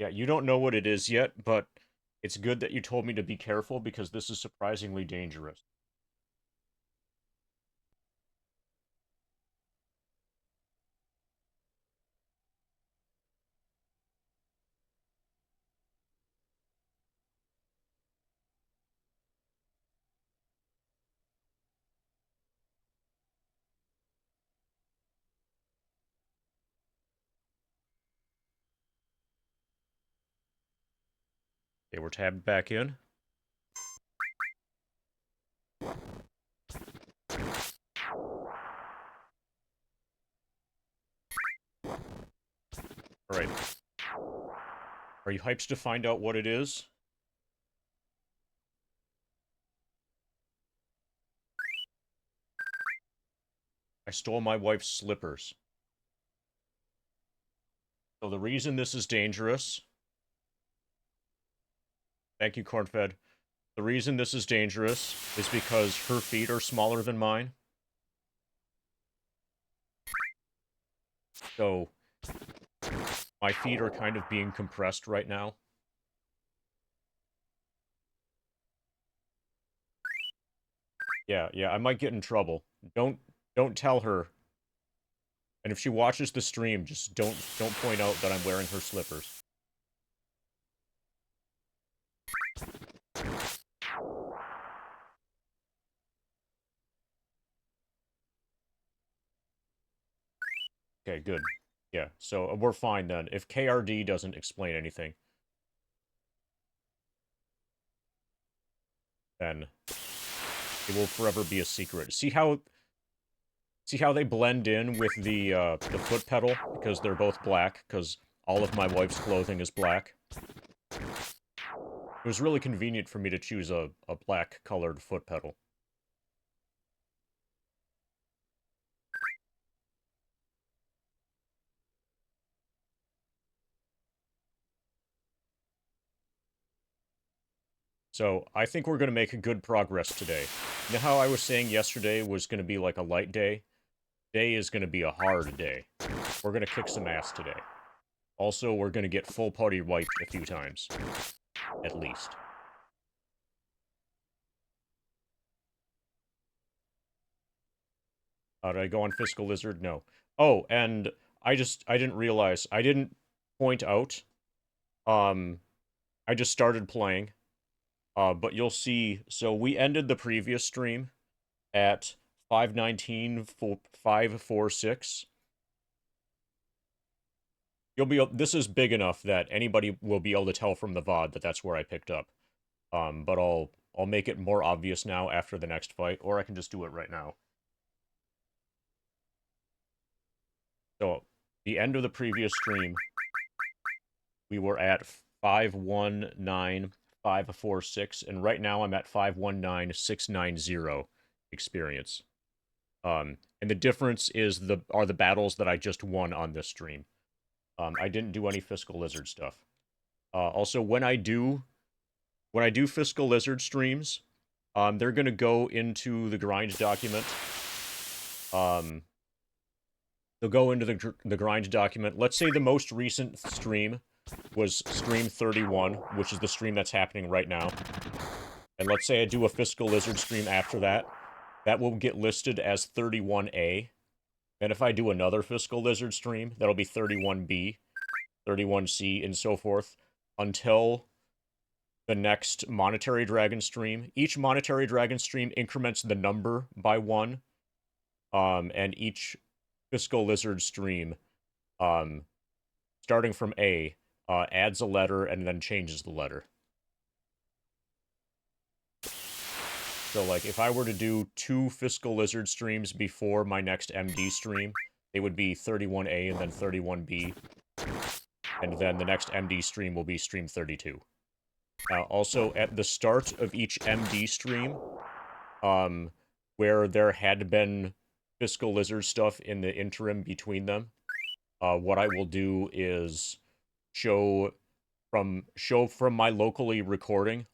Yeah, you don't know what it is yet, but it's good that you told me to be careful because this is surprisingly dangerous. Okay, we're tabbed back in. All right. Are you hyped to find out what it is? I stole my wife's slippers. So the reason this is dangerous... Thank you, Cornfed. The reason this is dangerous is because her feet are smaller than mine. So my feet are kind of being compressed right now. Yeah, I might get in trouble. Don't tell her. And if she watches the stream, just don't point out that I'm wearing her slippers. Okay, good. Yeah, so we're fine then. If KRD doesn't explain anything, then it will forever be a secret. See how they blend in with the foot pedal because they're both black because all of my wife's clothing is black. It was really convenient for me to choose a black colored foot pedal. So I think we're going to make good progress today. You know how I was saying yesterday was going to be like a light day? Today is going to be a hard day. We're going to kick some ass today. Also, we're going to get full party wiped a few times. At least. Did I go on Fiscal Lizard? No. Oh, and I didn't realize, I didn't point out, um, I just started playing, but you'll see, so we ended the previous stream at 5:19:546. This is big enough that anybody will be able to tell from the VOD that that's where I picked up. But I'll make it more obvious now after the next fight, or I can just do it right now. So, the end of the previous stream, we were at 5:19:546, and right now I'm at 5:19:690 experience. And the difference is are the battles that I just won on this stream. I didn't do any Fiscal Lizard stuff. Also, when I do Fiscal Lizard streams, they're gonna go into the grind document. They'll go into the grind document. Let's say the most recent stream was stream 31, which is the stream that's happening right now. And let's say I do a Fiscal Lizard stream after that. That will get listed as 31A. And if I do another Fiscal Lizard stream, that'll be 31B, 31C, and so forth, until the next Monetary Dragon stream. Each Monetary Dragon stream increments the number by 1, and each Fiscal Lizard stream, starting from A, adds a letter and then changes the letter. So, like, if I were to do 2 Fiscal Lizard streams before my next MD stream, they would be 31A and then 31B. And then the next MD stream will be stream 32. Also, at the start of each MD stream, where there had been Fiscal Lizard stuff in the interim between them, what I will do is show from my local recording,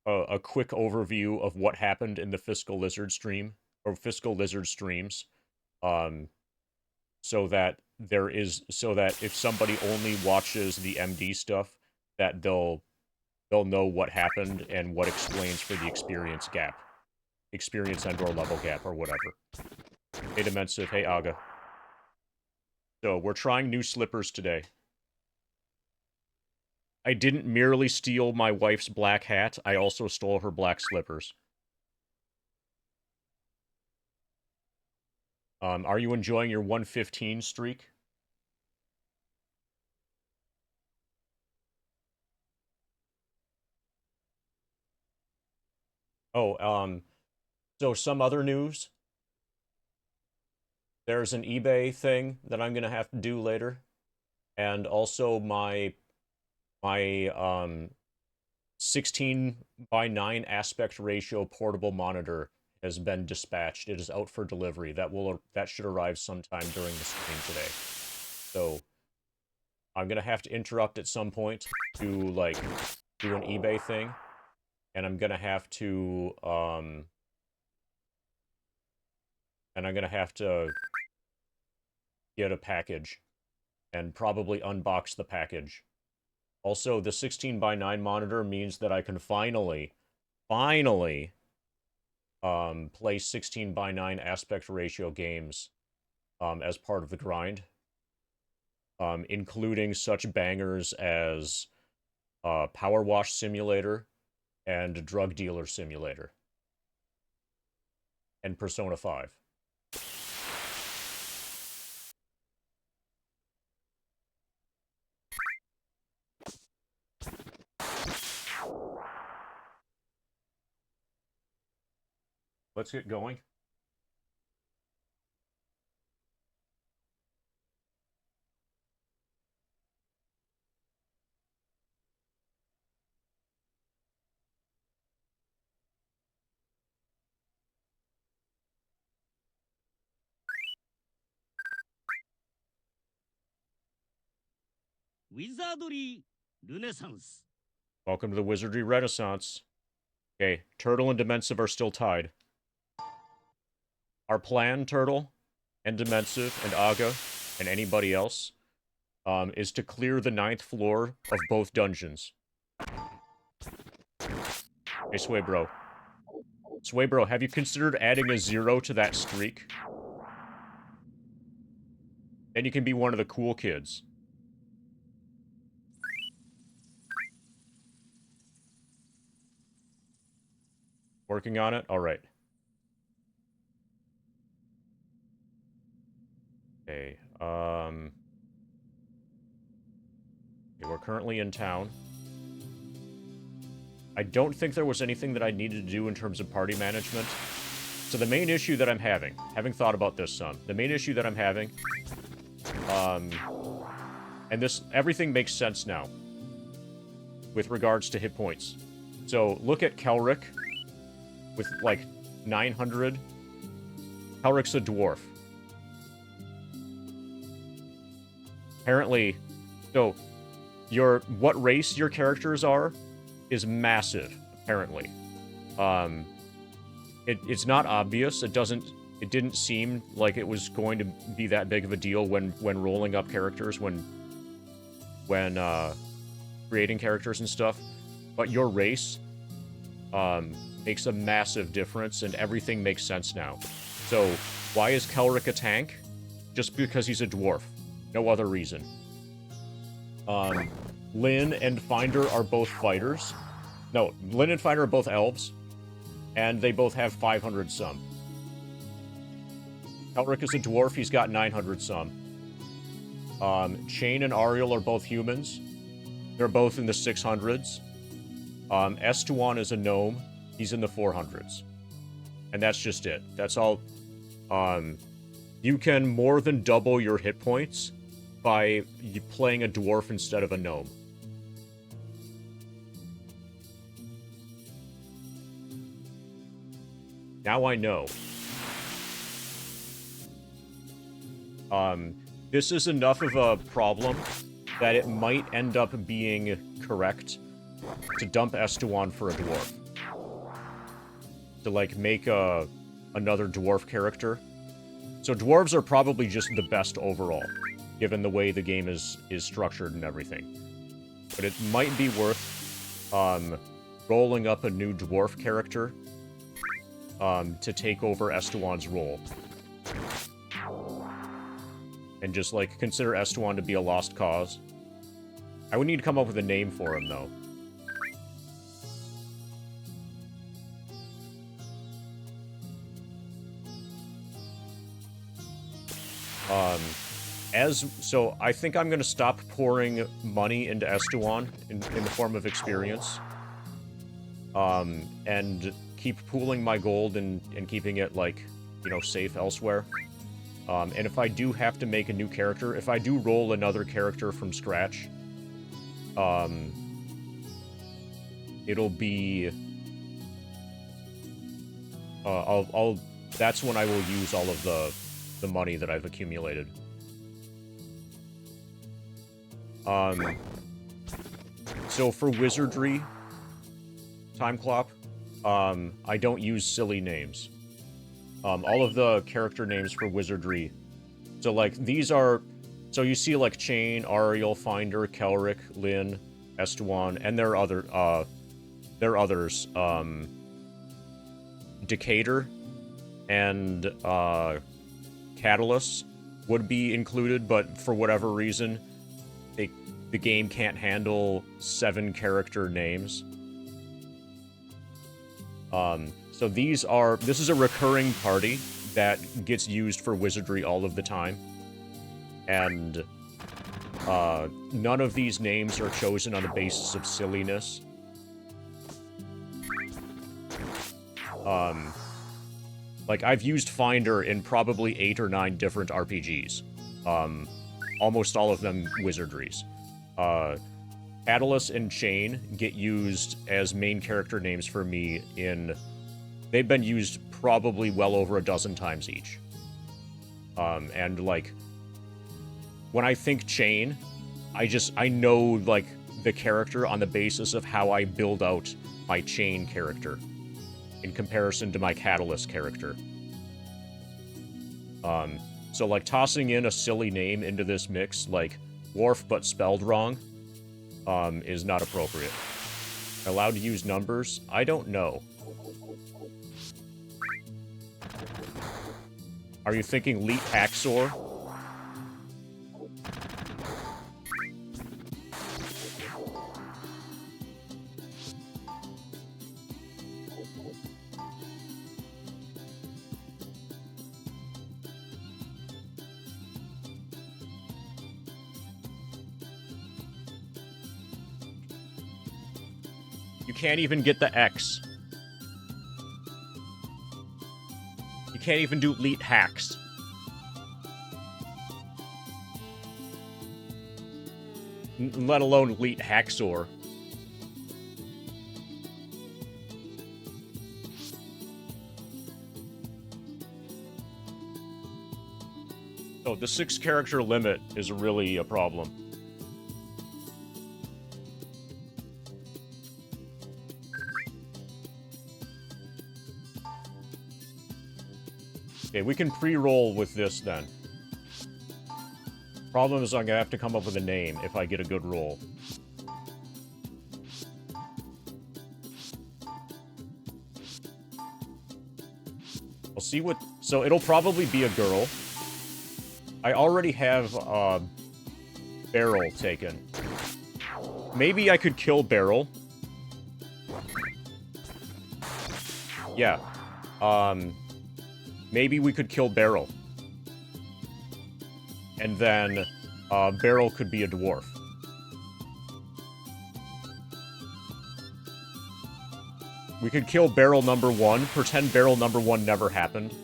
a quick overview of what happened in the Fiscal Lizard stream, or Fiscal Lizard streams, so that there is, so that if somebody only watches the MD stuff, that they'll know what happened and what explains for the experience gap. Experience and/or level gap, or whatever. Hey, Dimensive. Hey, Aga. So, we're trying new slippers today. I didn't merely steal my wife's black hat, I also stole her black slippers. Are you enjoying your 115 streak? Oh, so some other news. There's an eBay thing that I'm gonna have to do later. And also my 16:9 aspect ratio portable monitor has been dispatched. It is out for delivery. That should arrive sometime during the stream today. So I'm gonna have to interrupt at some point to like do an eBay thing, and I'm gonna have to get a package and probably unbox the package. Also, the 16:9 monitor means that I can finally play 16:9 aspect ratio games as part of the grind, including such bangers as Power Wash Simulator and Drug Dealer Simulator and Persona 5. Let's get going. Wizardry Renaissance. Welcome to the Wizardry Renaissance. Okay, Turtle and Dimensive are still tied. Our plan, Turtle, and Dimensive, and Aga, and anybody else, is to clear the 9th floor of both dungeons. Hey, Sway Bro. Sway Bro, have you considered adding a 0 to that streak? Then you can be one of the cool kids. Working on it? Alright. Okay, okay, we're currently in town. I don't think there was anything that I needed to do in terms of party management. So the main issue that I'm having thought about this some, the main issue that I'm having, and this, everything makes sense now with regards to hit points. So look at Kelric with like 900. Kelric's a dwarf. Apparently, so what race your characters are is massive, apparently. It's not obvious. It didn't seem like it was going to be that big of a deal when rolling up characters, when creating characters and stuff. But your race makes a massive difference, and everything makes sense now. So why is Kelric a tank? Just because he's a dwarf. No other reason. Lyn and Finder are both fighters. No, Lyn and Finder are both elves. And they both have 500 some. Kelric is a dwarf, he's got 900 some. Chain and Ariel are both humans. They're both in the 600s. Estuan is a gnome. He's in the 400s. And that's just it. That's all. You can more than double your hit points by playing a dwarf instead of a gnome. Now I know. This is enough of a problem that it might end up being correct to dump Estuan for a dwarf. To, like, make another dwarf character. So dwarves are probably just the best overall. given the way the game is structured and everything. But it might be worth rolling up a new dwarf character to take over Estewan's role. And just, like, consider Estewan to be a lost cause. I would need to come up with a name for him, though. So I think I'm gonna stop pouring money into Estewan in the form of experience. And keep pooling my gold and keeping it, like, you know, safe elsewhere. And if I do have to make a new character, if I do roll another character from scratch, it'll be... that's when I will use all of the money that I've accumulated. So for Wizardry, Timeclop, I don't use silly names. All of the character names for Wizardry, so, like, these are... So you see, like, Chain, Ariel, Finder, Kelric, Lyn, Estewan, and there are others. Decatur and Catalyst would be included, but for whatever reason, the game can't handle 7 character names. So this is a recurring party that gets used for Wizardry all of the time. And none of these names are chosen on the basis of silliness. Like, I've used Finder in probably 8 or 9 different RPGs. Almost all of them Wizardries. Catalyst and Chain get used as main character names for me in... They've been used probably well over a dozen times each. And, like, when I think Chain, I know, like, the character on the basis of how I build out my Chain character in comparison to my Catalyst character. So, like, tossing in a silly name into this mix, like Dwarf but spelled wrong, is not appropriate. Allowed to use numbers? I don't know. Are you thinking Leet Haxor? You can't even get the X. You can't even do Leet Hacks. Let alone Leet Haxor. Oh, the 6-character limit is really a problem. Okay, we can pre-roll with this then. Problem is I'm gonna have to come up with a name if I get a good roll. I'll see what... So it'll probably be a girl. I already have Beryl taken. Maybe I could kill Beryl. Yeah. Maybe we could kill Beryl. And then, Beryl could be a dwarf. We could kill Beryl number 1, pretend Beryl number 1 never happened.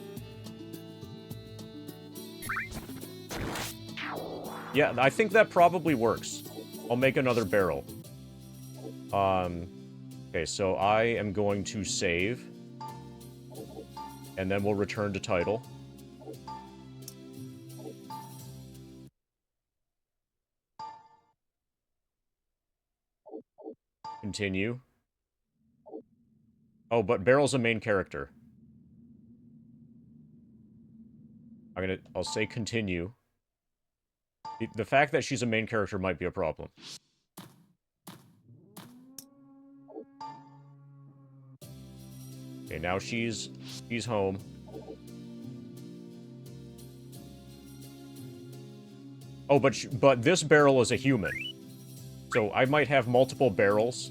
Yeah, I think that probably works. I'll make another Beryl. Okay, so I am going to save. And then we'll return to title. Continue. Oh, but Beryl's a main character. I'll say continue. The fact that she's a main character might be a problem. Okay, now she's home. Oh, but this barrel is a human. So I might have multiple barrels.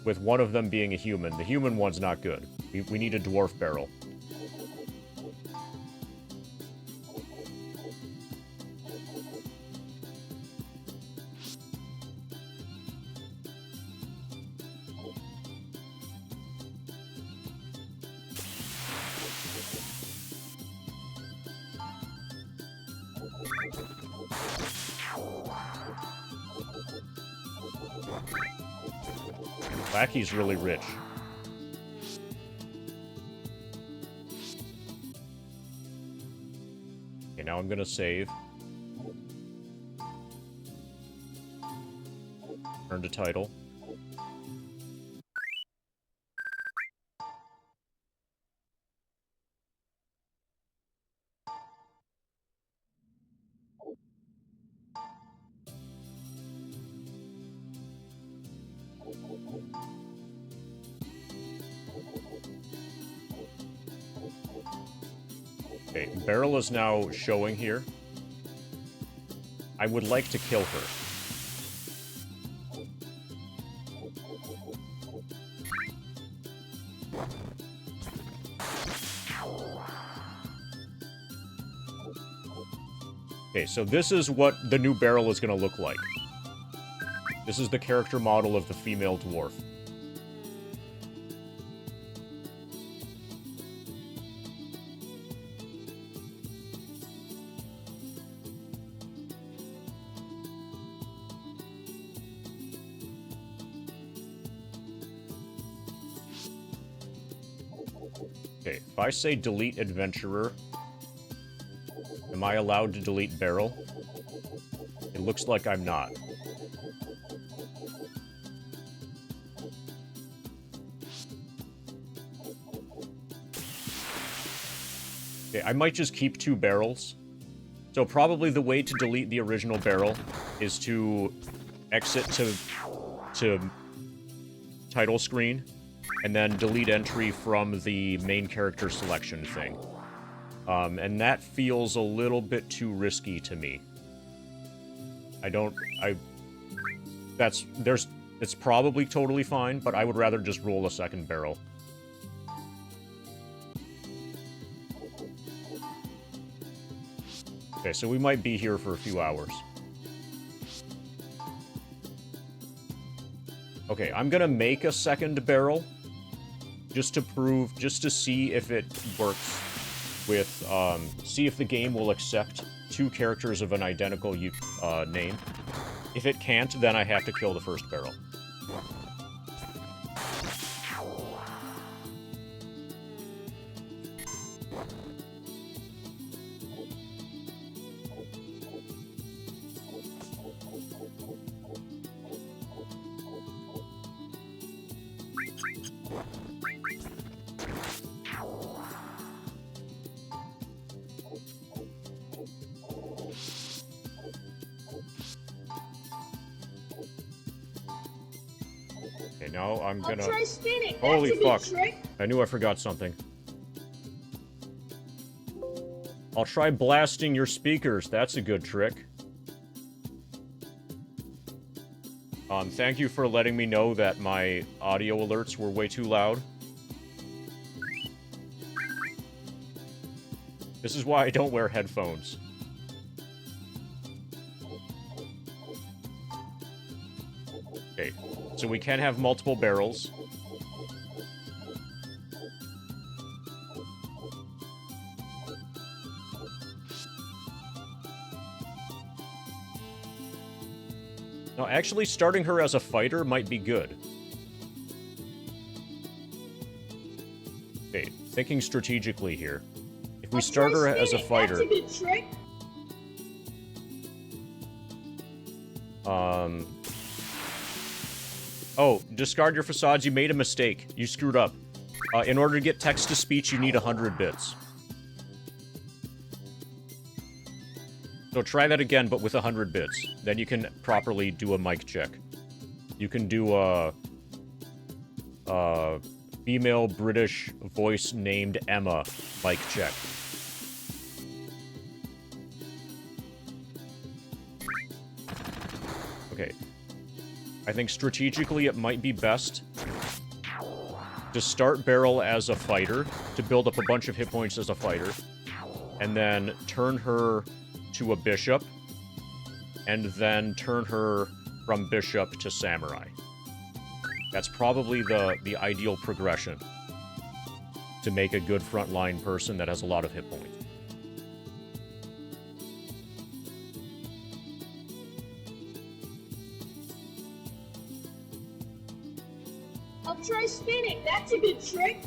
With one of them being a human. The human one's not good. We need a dwarf barrel. Blacky's really rich. Okay, now I'm gonna save. Turn to title. Okay, Beryl is now showing here. I would like to kill her. Okay, so this is what the new Beryl is going to look like. This is the character model of the female dwarf. Okay, if I say delete adventurer, am I allowed to delete Beryl? It looks like I'm not. Okay, I might just keep 2 barrels. So probably the way to delete the original barrel is to exit to title screen, and then delete entry from the main character selection thing. And that feels a little bit too risky to me. It's probably totally fine, but I would rather just roll a second barrel. Okay, so we might be here for a few hours. Okay, I'm gonna make a second barrel, just to see if it works with, see if the game will accept 2 characters of an identical name. If it can't, then I have to kill the first barrel. Okay, now I'm gonna... I'll try spinning. Holy That's a good fuck. trick. I knew I forgot something. I'll try blasting your speakers. That's a good trick. Thank you for letting me know that my audio alerts were way too loud. This is why I don't wear headphones. Okay, so we can have multiple barrels. Now, actually, starting her as a fighter might be good. Okay, thinking strategically here. If we start her as a fighter... That's a good trick. Oh, discard your facades. You made a mistake. You screwed up. In order to get text-to-speech, you need 100 bits. So try that again, but with 100 bits. Then you can properly do a mic check. You can do a female British voice named Emma mic check. Okay. I think strategically it might be best to start Beryl as a fighter, to build up a bunch of hit points as a fighter, and then turn her to a bishop, and then turn her from bishop to samurai. That's probably the ideal progression to make a good frontline person that has a lot of hit points. I'll try spinning. That's a good trick.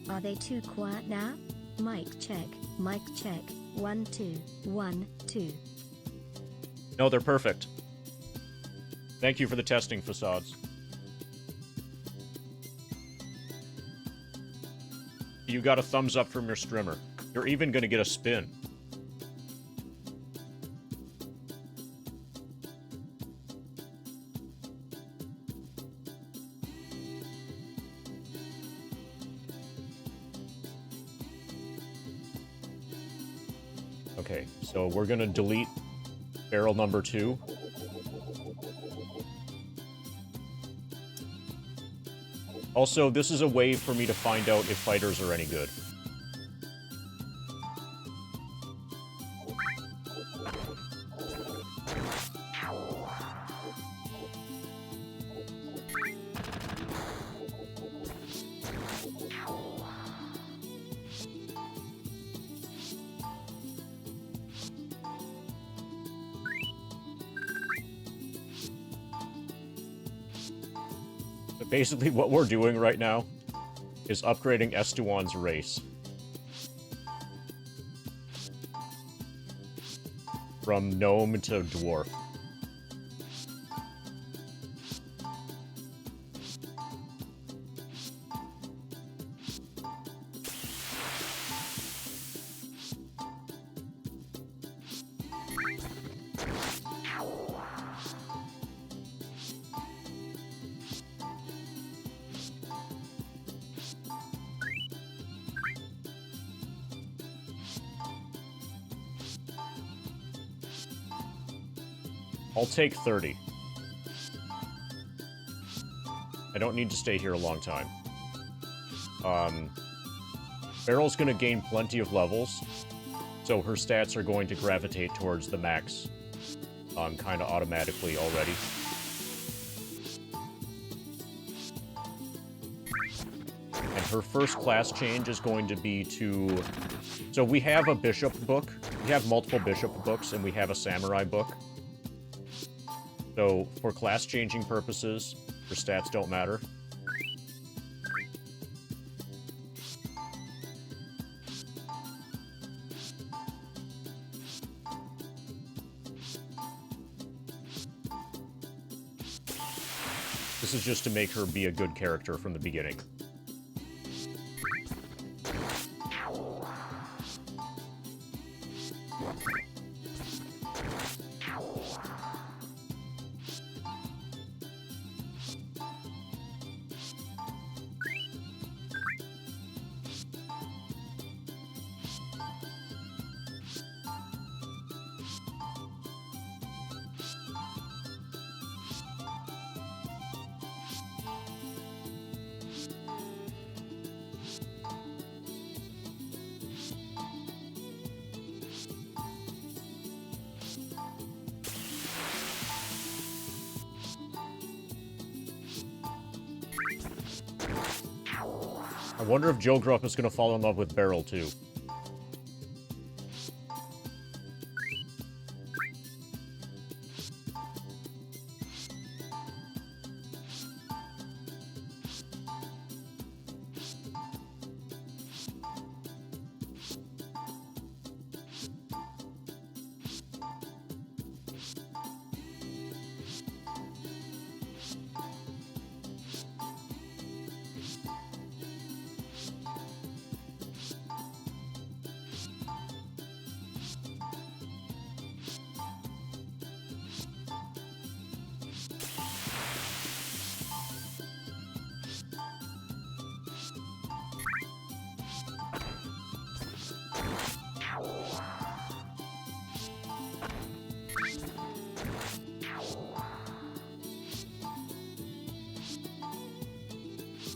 Are they too quiet now? Mic check, mic check. 1 2 1 2. No, they're perfect. Thank you for the testing, Facades. You got a thumbs up from your streamer. You're even gonna get a spin. Okay, so we're gonna delete barrel number 2. Also, this is a way for me to find out if fighters are any good. Basically, what we're doing right now is upgrading Estuan's race. From gnome to dwarf. I'll take 30. I don't need to stay here a long time. Beryl's gonna gain plenty of levels, so her stats are going to gravitate towards the max, kind of automatically already. And her first class change is going to be to... So we have a bishop book, we have multiple bishop books, and we have a samurai book. So, for class-changing purposes, her stats don't matter. This is just to make her be a good character from the beginning. I wonder if Joe Grupp is going to fall in love with Beryl, too.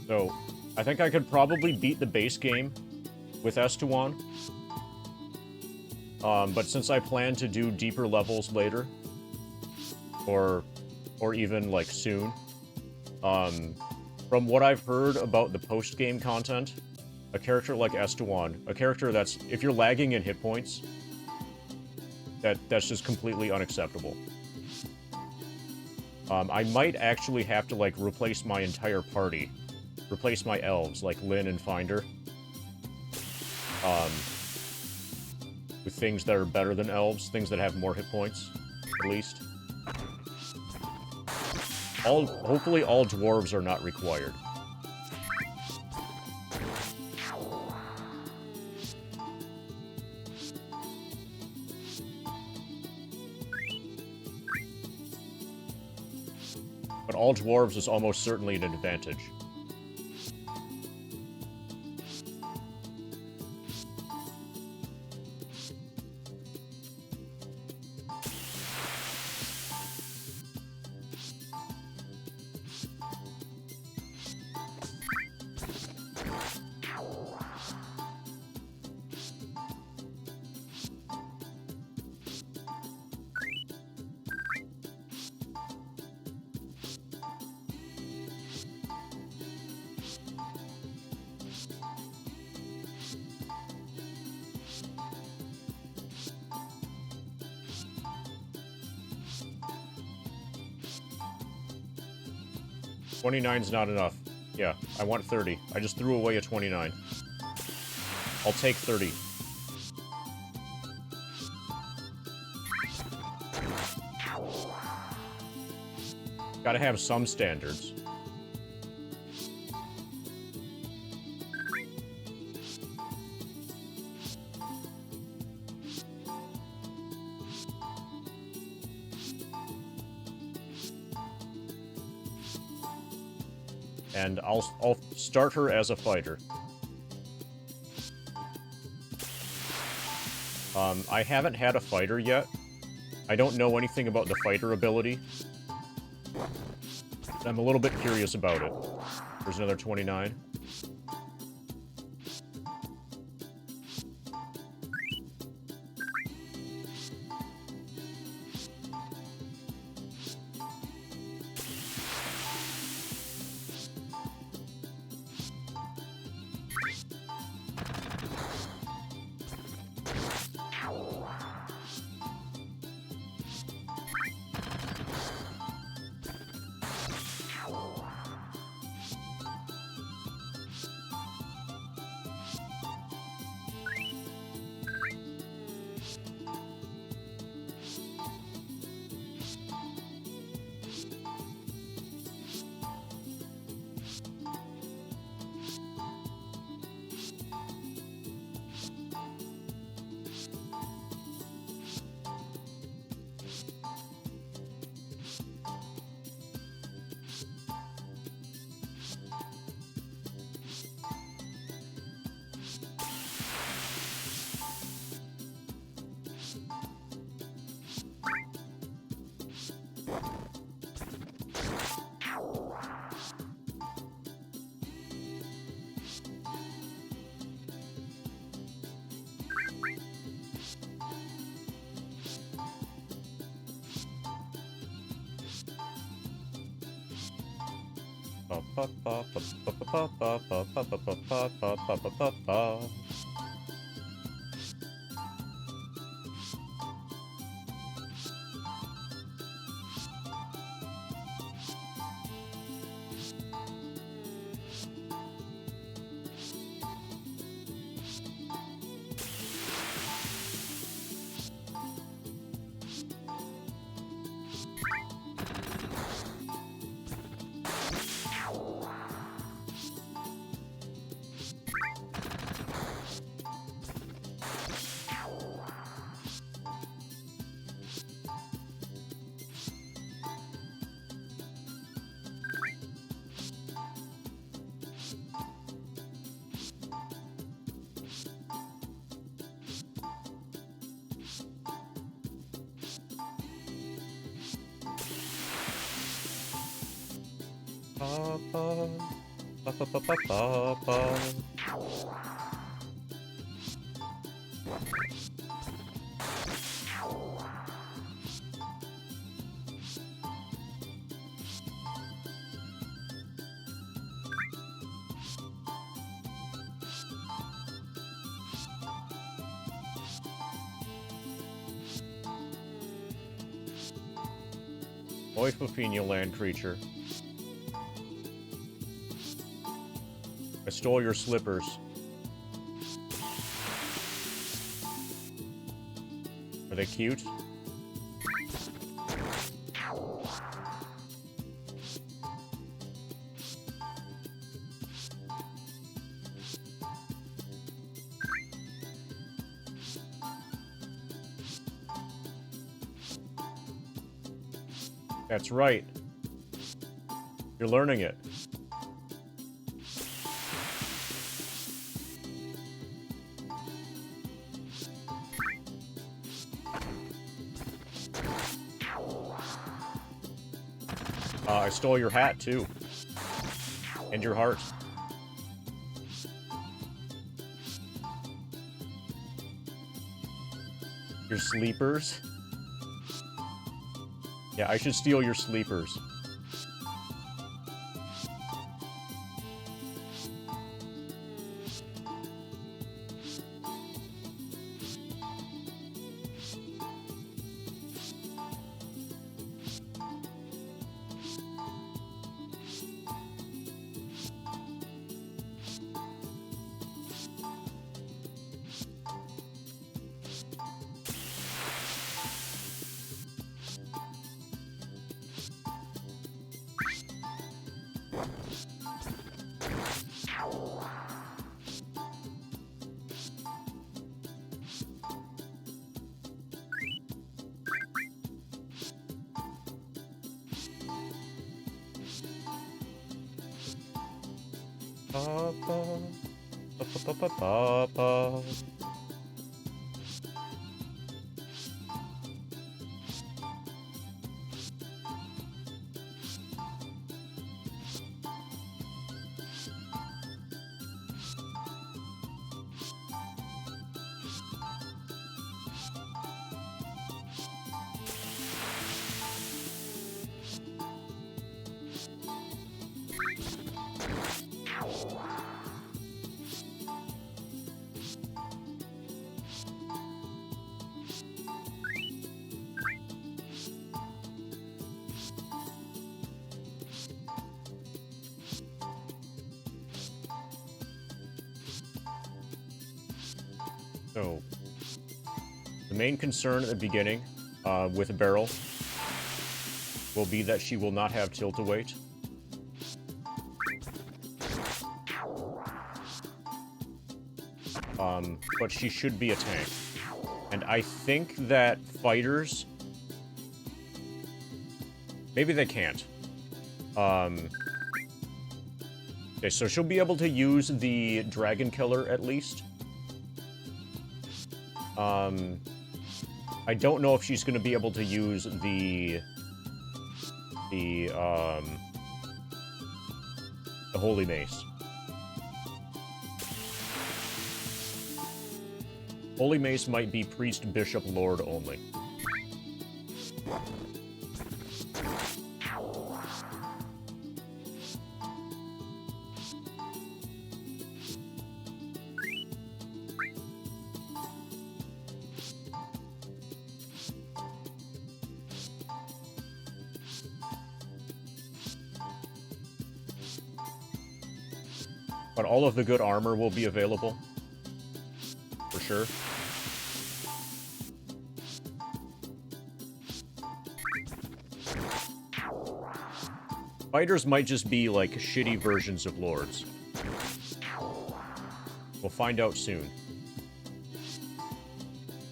So, I think I could probably beat the base game with Estuan. But since I plan to do deeper levels later, or even, like, soon, from what I've heard about the post-game content, a character like Estuan, a character that's, if you're lagging in hit points, that's just completely unacceptable. I might actually have to, like, replace my entire party. Replace my elves, like Lynn and Finder. With things that are better than elves, things that have more hit points, at least. Hopefully all dwarves are not required. But all dwarves is almost certainly an advantage. $29's not enough. Yeah, I want 30. I just threw away a 29. I'll take 30. Gotta have some standards. And I'll start her as a fighter. I haven't had a fighter yet. I don't know anything about the fighter ability. I'm a little bit curious about it. There's another 29. Ba, ba, ba, ba, ba, ba. Oifopenia land creature. I stole your slippers. Are they cute? That's right. You're learning it. I stole your hat, too. And your heart. Your sleepers? Yeah, I should steal your sleepers. Ba, ba, ba, ba, ba, ba, ba. So, the main concern at the beginning with Beryl will be that she will not have tilt-a-weight. But she should be a tank. And I think that fighters... Maybe they can't. Okay, so she'll be able to use the Dragon Killer at least. I don't know if she's going to be able to use the Holy Mace. Holy Mace might be Priest, Bishop, Lord only. But all of the good armor will be available. For sure. Fighters might just be, like, shitty versions of Lords. We'll find out soon.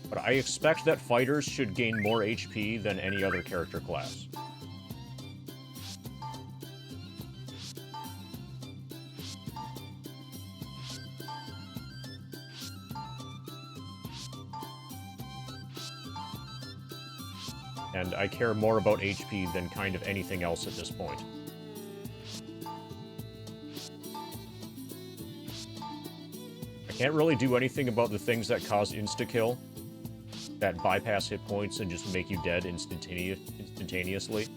But I expect that fighters should gain more HP than any other character class. And I care more about HP than kind of anything else at this point. can't really do anything about the things that cause insta-kill, that bypass hit points and just make you dead instantaneously.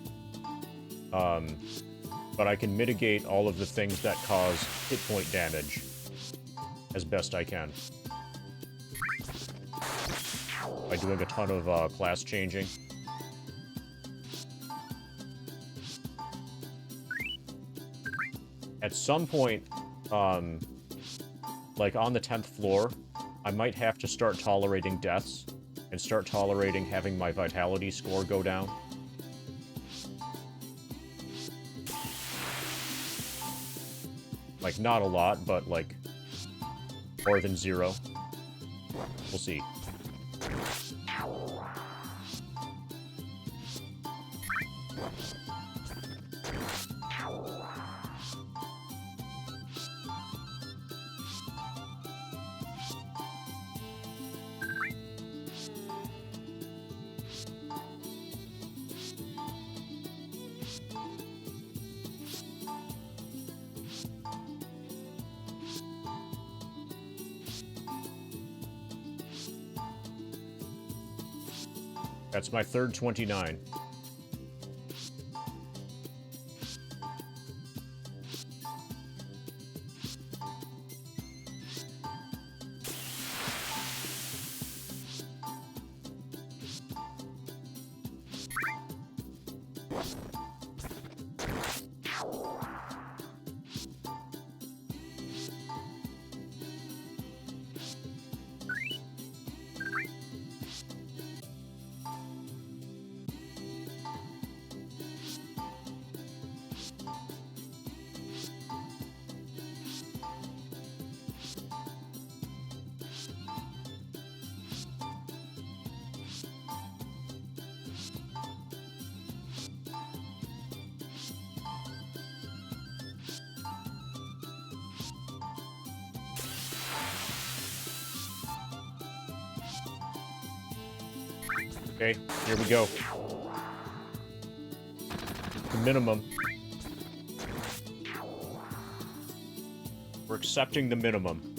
But I can mitigate all of the things that cause hit point damage as best I can. By doing a ton of class changing. At some point, like on the 10th floor, I might have to start tolerating deaths and start tolerating having my vitality score go down. Like, not a lot, but, like, more than 0. We'll see. That's my third 29. Okay, here we go. The minimum. We're accepting the minimum.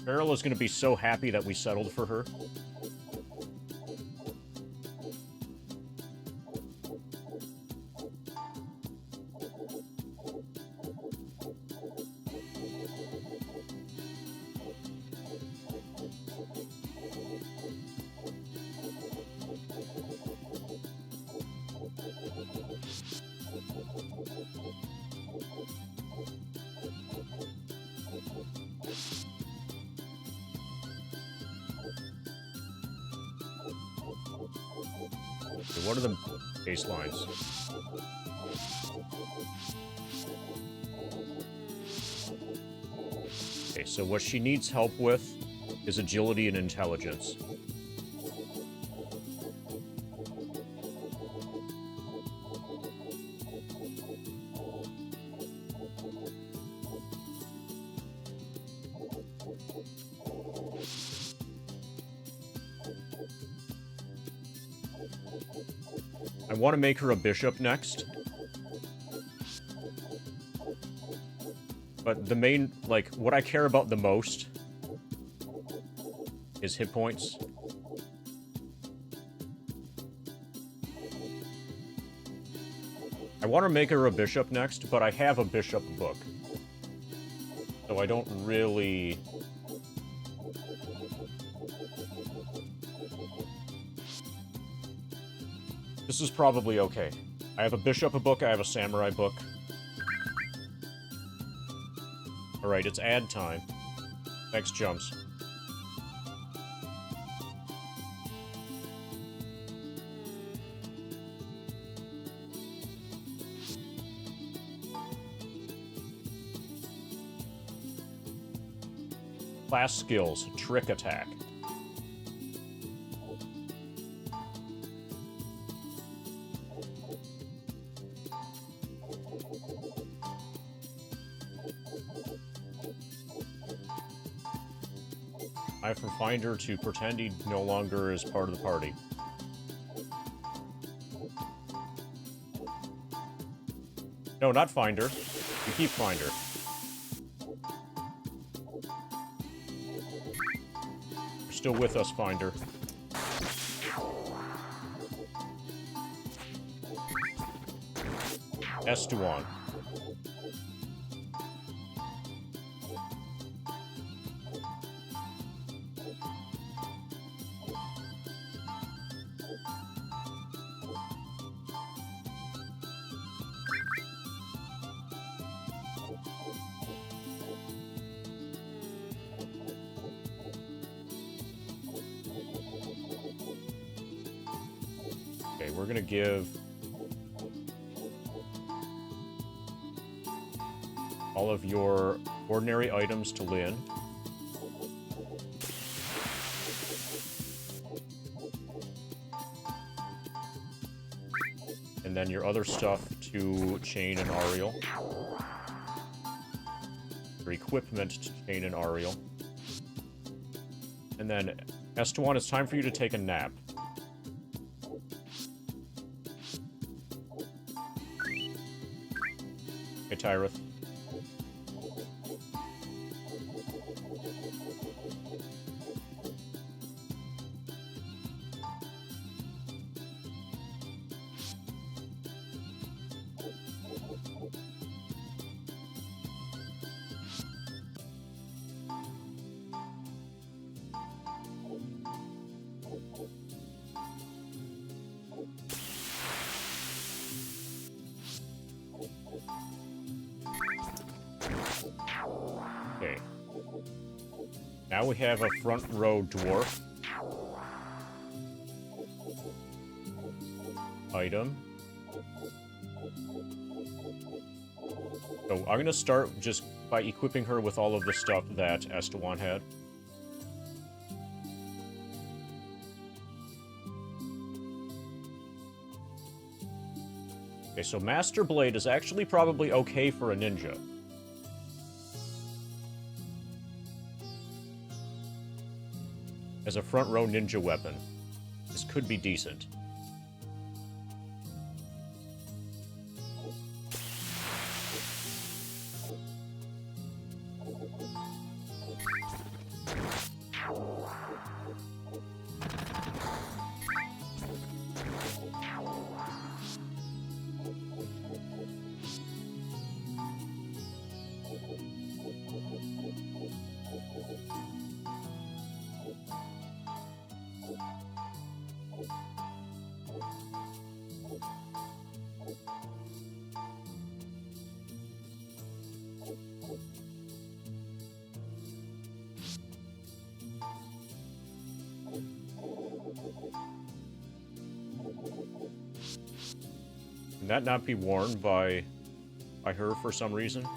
Beryl is going to be so happy that we settled for her. What are the baselines? Okay, so what she needs help with is agility and intelligence. I want to make her a bishop next. But the main, like, what I care about the most is hit points. I want to make her a bishop next, but I have a bishop book. So I don't really... This is probably okay. I have a bishop book, I have a samurai book. Alright, it's ad time. Next jumps. Class skills, trick attack. Time for Finder to pretend he no longer is part of the party. No, not Finder. We keep Finder. You're still with us, Finder. Estewan. Okay, we're gonna give all of your ordinary items to Lynn. And then your other stuff to Chain and Ariel. Your equipment to Chain and Ariel. And then, Estewan, it's time for you to take a nap. Hey, Tyrith. Okay. Now we have a front row dwarf. Item. So I'm going to start just by equipping her with all of the stuff that Estewan had. Okay, so Master Blade is actually probably okay for a ninja. As a front row ninja weapon, this could be decent. Can that not be worn by her for some reason?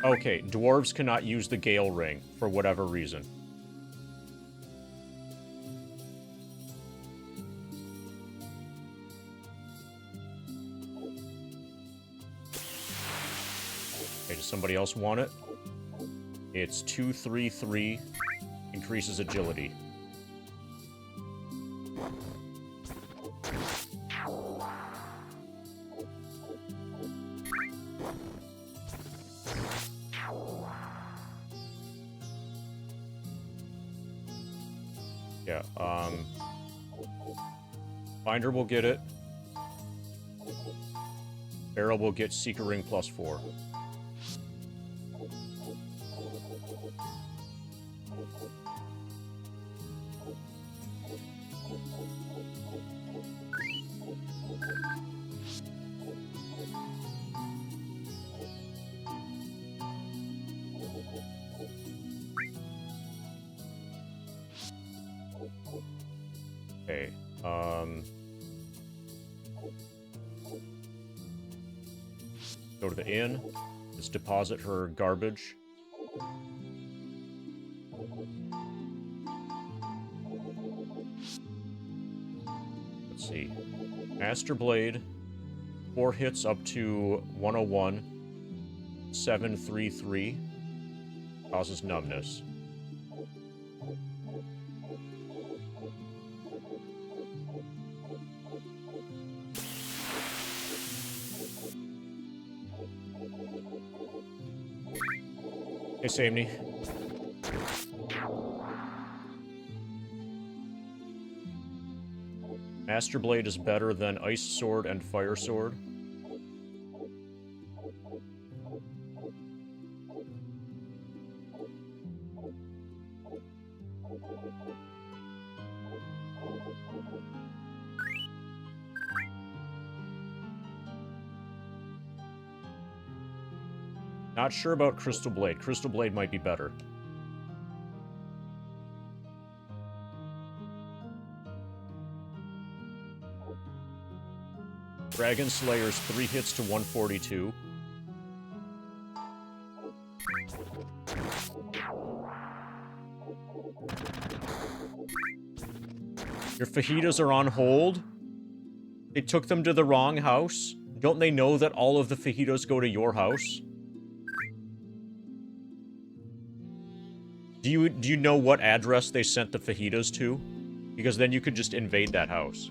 Okay, dwarves cannot use the Gale Ring for whatever reason. Okay, does somebody else want it? It's 233, increases agility. Yeah, Finder will get it. Barrel will get Seeker Ring +4. Okay, go to the inn. Let's deposit her garbage. Let's see. Master Blade, 4 hits up to 101. 733 causes numbness. Hey, Samney. Master Blade is better than Ice Sword and Fire Sword. Not sure about Crystal Blade. Crystal Blade might be better. Dragon Slayer's 3 hits to 142. Your fajitas are on hold? They took them to the wrong house? Don't they know that all of the fajitas go to your house? Do you know what address they sent the fajitas to? Because then you could just invade that house.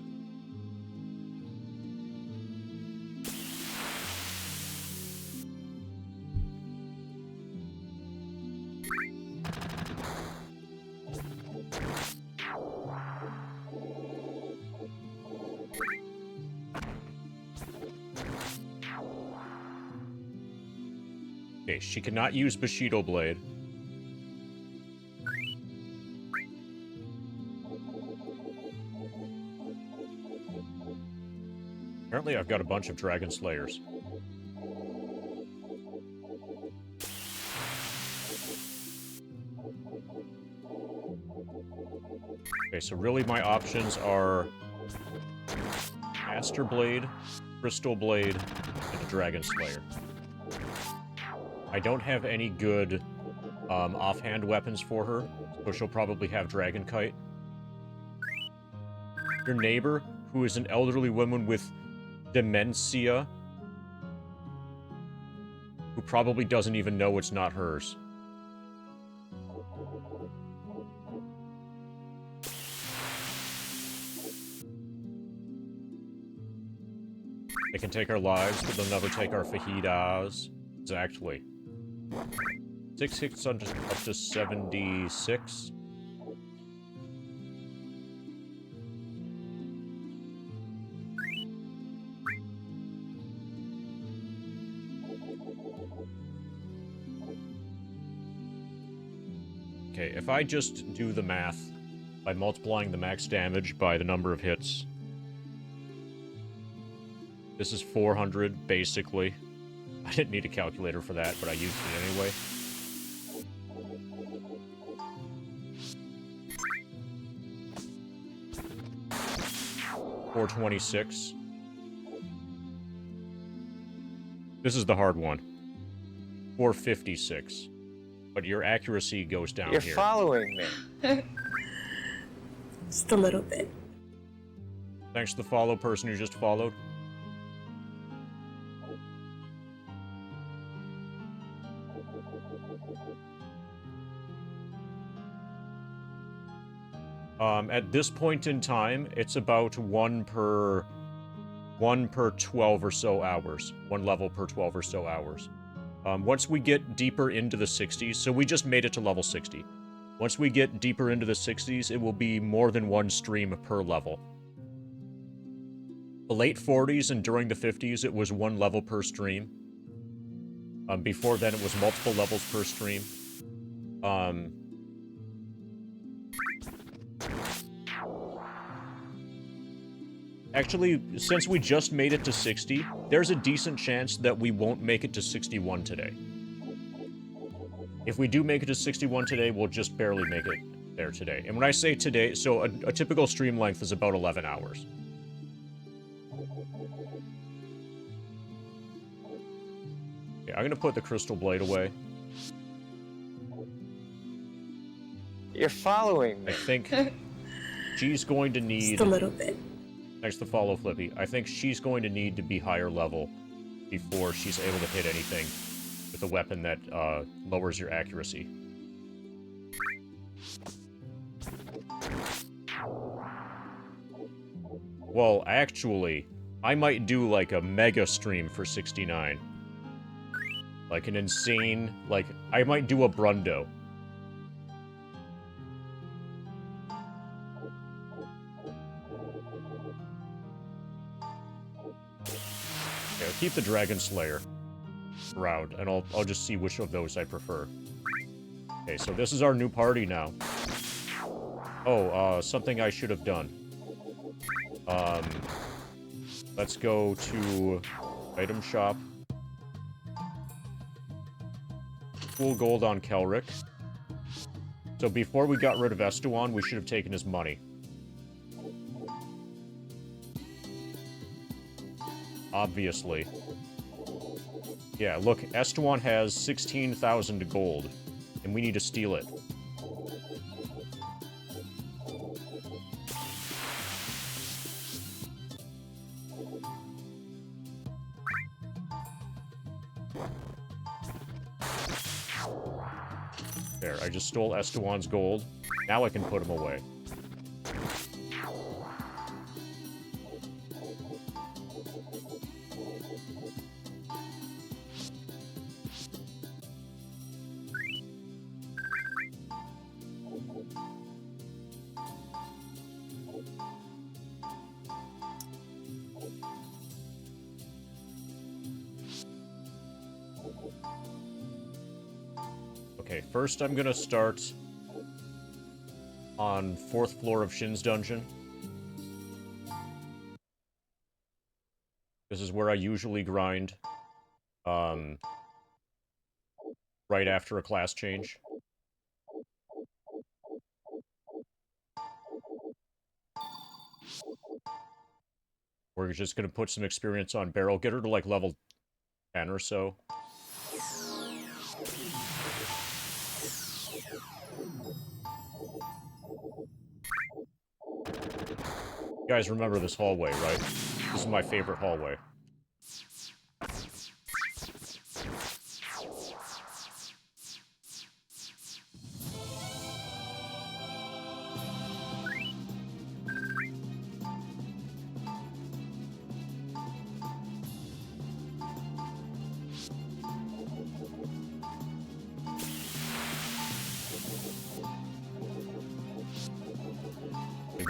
Okay, she cannot use Bushido Blade. Apparently I've got a bunch of Dragon Slayers. Okay, so really my options are Master Blade, Crystal Blade, and a Dragon Slayer. I don't have any good offhand weapons for her, so she'll probably have Dragon Kite. Your neighbor, who is an elderly woman with dementia, who probably doesn't even know it's not hers. They can take our lives, but they'll never take our fajitas. Exactly. 6 hits up to 76. Okay, if I just do the math by multiplying the max damage by the number of hits, this is 400, basically. I didn't need a calculator for that, but I used it anyway. $426. This is the hard one. 456. But your accuracy goes down here. You're following me. Just a little bit. Thanks to the follow person who just followed. At this point in time, it's about one per 12 or so hours. One level per 12 or so hours. Once we get deeper into the 60s, so we just made it to level 60. Once we get deeper into the 60s, it will be more than one stream per level. The late 40s and during the 50s, it was one level per stream. Before then, it was multiple levels per stream. Actually, since we just made it to 60, there's a decent chance that we won't make it to 61 today. If we do make it to 61 today, we'll just barely make it there today. And when I say today, so a typical stream length is about 11 hours. Okay, I'm gonna put the Crystal Blade away. You're following me. I think she's going to need... Just a little bit. Thanks to follow, Flippy. I think she's going to need to be higher level before she's able to hit anything with a weapon that lowers your accuracy. Well, actually, I might do like a mega stream for 69. Like an insane, like, I might do a Brundo. Okay, I'll keep the Dragon Slayer around, and I'll just see which of those I prefer. Okay, so this is our new party now. Oh, something I should have done. Let's go to item shop. Full gold on Kelric. So before we got rid of Estewan, we should have taken his money. Obviously. Yeah, look, Estewan has 16,000 gold, and we need to steal it. There, I just stole Estewan's gold. Now I can put him away. Okay, first I'm gonna start on 4th floor of Shin's dungeon. This is where I usually grind, right after a class change. We're just gonna put some experience on Barrel, get her to like level 10 or so. You guys remember this hallway, right? This is my favorite hallway.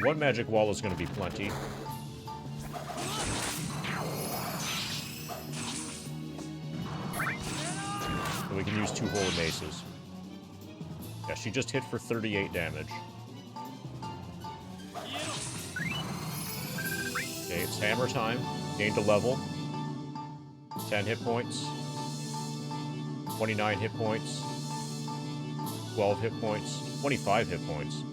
One magic wall is going to be plenty. So we can use 2 holy maces. Yeah, she just hit for 38 damage. Okay, it's hammer time. Gained a level. 10 hit points. 29 hit points. 12 hit points. 25 hit points.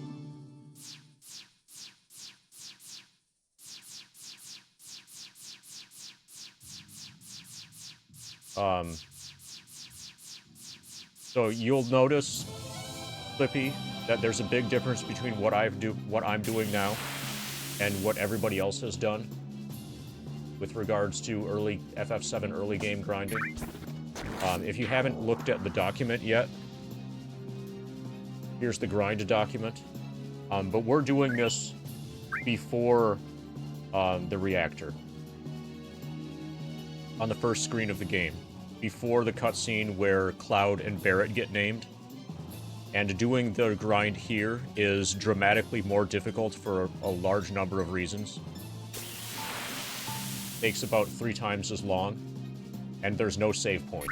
So you'll notice, Flippy, that there's a big difference between what I'm doing now and what everybody else has done with regards to early FF7 early game grinding. If you haven't looked at the document yet, here's the grind document. But we're doing this before the reactor. On the first screen of the game, before the cutscene where Cloud and Barrett get named. And doing the grind here is dramatically more difficult for a large number of reasons. Takes about 3 times as long, and there's no save point.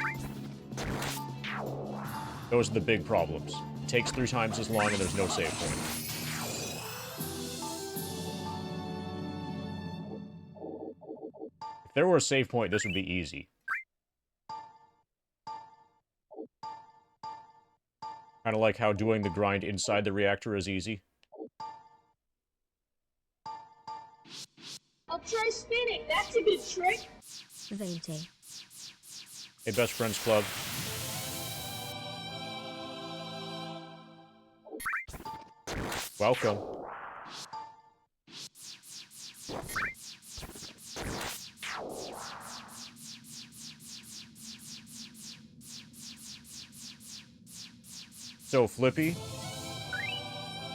Those are the big problems. It takes 3 times as long and there's no save point. If there were a save point, this would be easy. Kind of like how doing the grind inside the reactor is easy. I'll try spinning. That's a good trick. 20. Hey, Best Friends Club. Welcome. So, Flippy,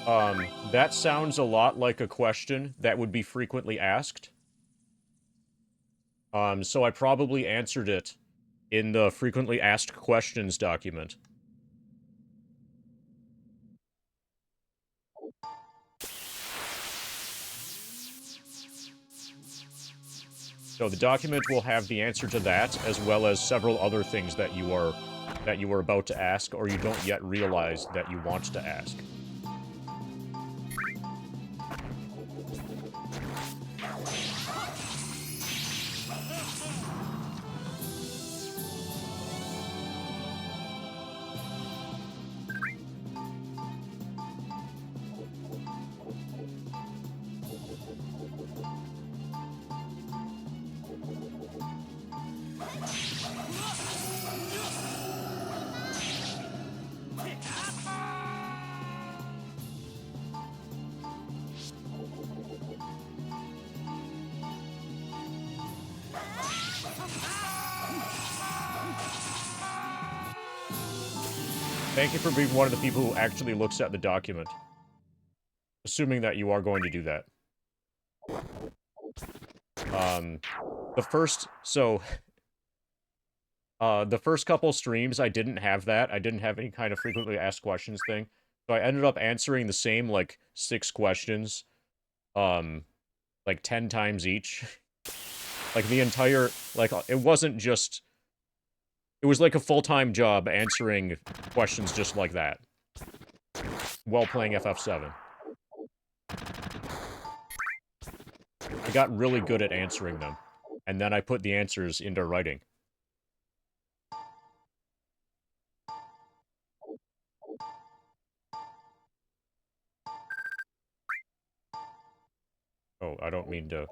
that sounds a lot like a question that would be frequently asked. So I probably answered it in the frequently asked questions document. So the document will have the answer to that, as well as several other things that you were about to ask, or you don't yet realize that you want to ask. Thank you for being one of the people who actually looks at the document. Assuming that you are going to do that. The first couple streams, I didn't have that. I didn't have any kind of frequently asked questions thing. So I ended up answering the same, like, 6 questions, like, 10 times each. Like, the entire, like, it wasn't just... It was like a full-time job answering questions just like that. While playing FF7. I got really good at answering them. And then I put the answers into writing. Oh, I don't mean to...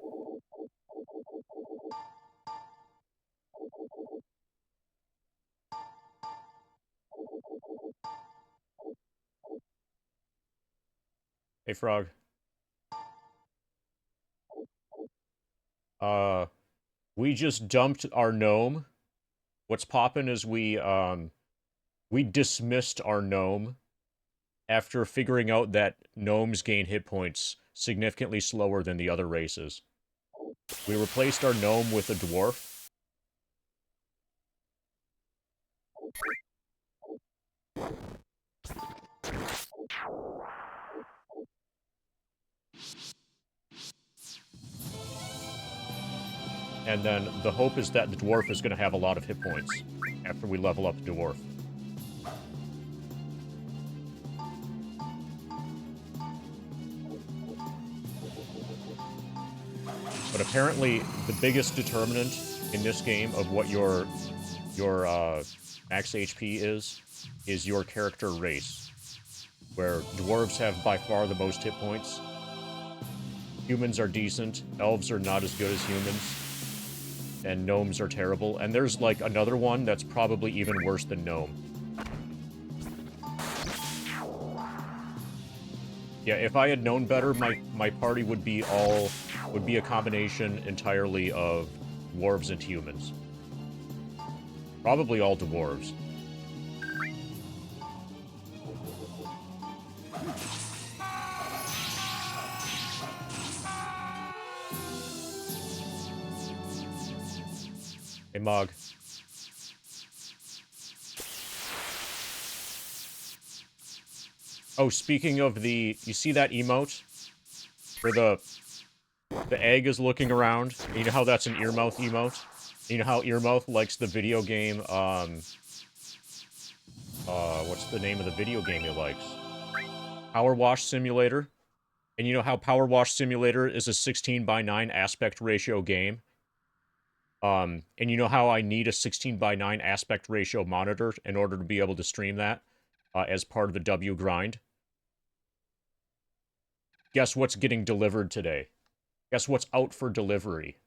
Hey, Frog. We just dumped our gnome. What's poppin' is we dismissed our gnome after figuring out that gnomes gain hit points significantly slower than the other races. We replaced our gnome with a dwarf. And then the hope is that the dwarf is going to have a lot of hit points after we level up the dwarf. But apparently, the biggest determinant in this game of what your max HP is your character race. Where dwarves have by far the most hit points. Humans are decent. Elves are not as good as humans. And gnomes are terrible. And there's, like, another one that's probably even worse than gnome. Yeah, if I had known better, my party would be a combination entirely of dwarves and humans. Probably all dwarves. Hey, Mog. Oh, speaking of the... You see that emote? Where the egg is looking around? And you know how that's an earmouth emote? And you know how earmouth likes the video game, what's the name of the video game he likes? Power Wash Simulator. And you know how Power Wash Simulator is a 16:9 aspect ratio game? And you know how I need a 16:9 aspect ratio monitor in order to be able to stream that as part of the W grind? Guess what's getting delivered today? Guess what's out for delivery?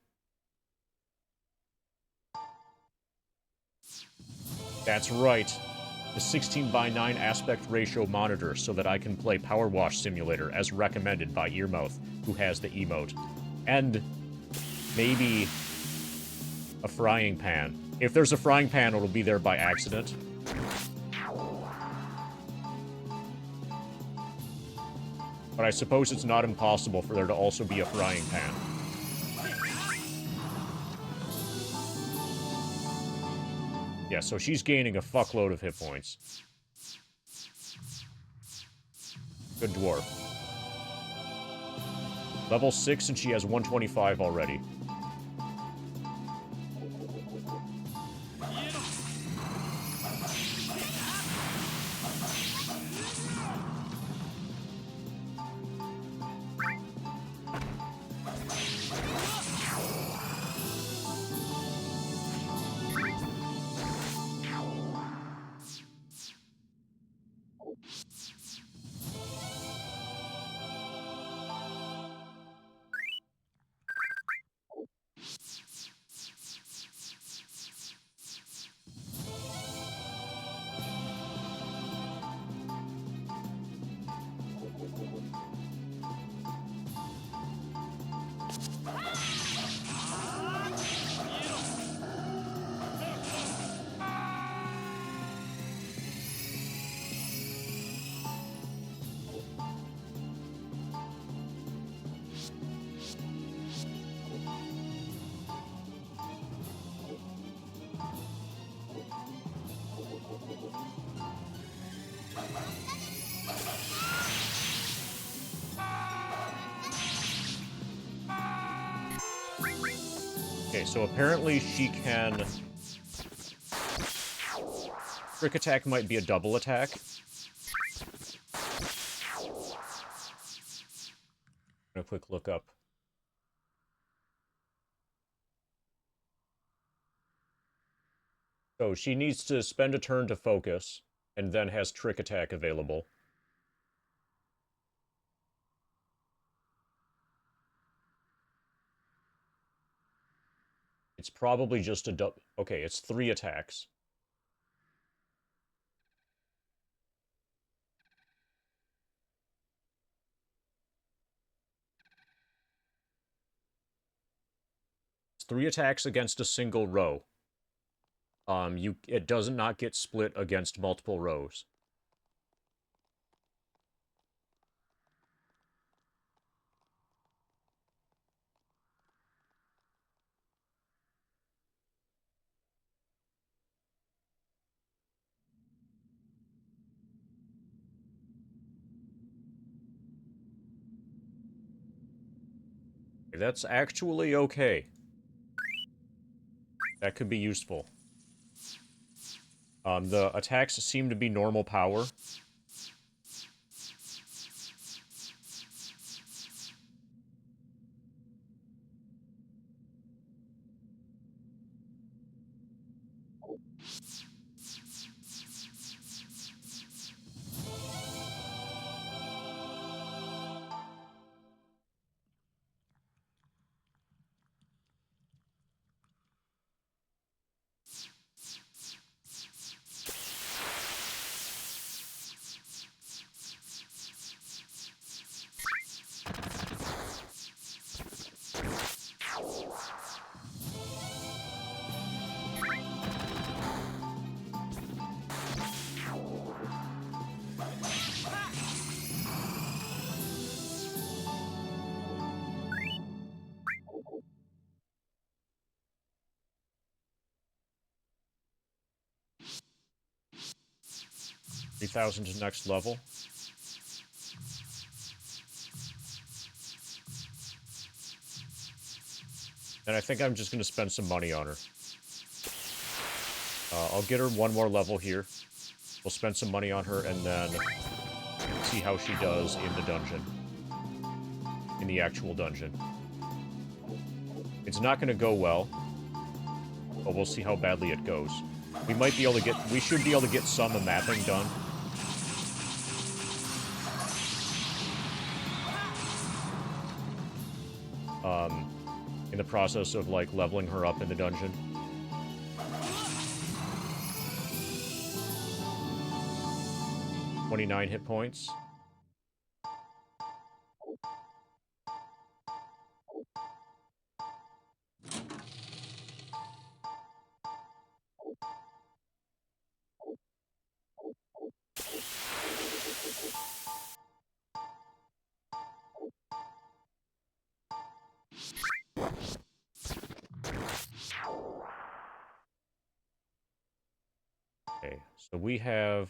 That's right. The 16:9 aspect ratio monitor so that I can play Power Wash Simulator as recommended by Earmouth, who has the emote. And maybe a frying pan. If there's a frying pan, it'll be there by accident. But I suppose it's not impossible for there to also be a frying pan. Yeah, so she's gaining a fuckload of hit points. Good dwarf. Level 6 and she has 125 already. Okay, so apparently she can... Trick attack might be a double attack. A quick look up. So she needs to spend a turn to focus, and then has trick attack available. It's probably just a double... Okay, it's 3 attacks. It's 3 attacks against a single row. It does not get split against multiple rows. That's actually okay. That could be useful. The attacks seem to be normal power. $3,000 to next level. And I think I'm just going to spend some money on her. I'll get her one more level here. We'll spend some money on her and then see how she does in the dungeon. In the actual dungeon. It's not going to go well, but we'll see how badly it goes. We might be able to get... We should be able to get some mapping done. In the process of, like, leveling her up in the dungeon. $29 hit points. Okay, so we have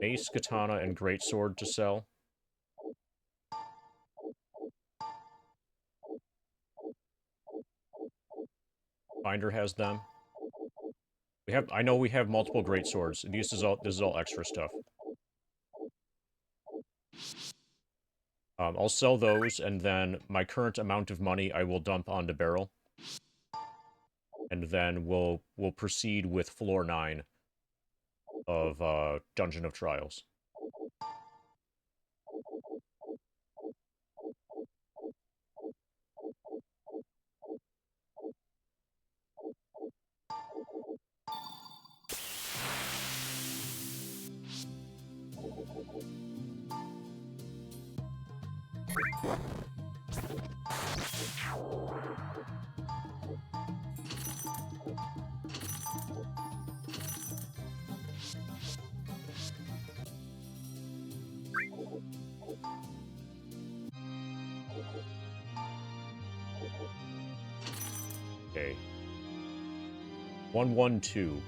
mace, katana, and greatsword to sell. Finder has them. I know we have multiple greatswords. This is all extra stuff. I'll sell those, and then my current amount of money I will dump onto Barrel. And then we'll proceed with floor 9 of Dungeon of Trials. Okay. 112.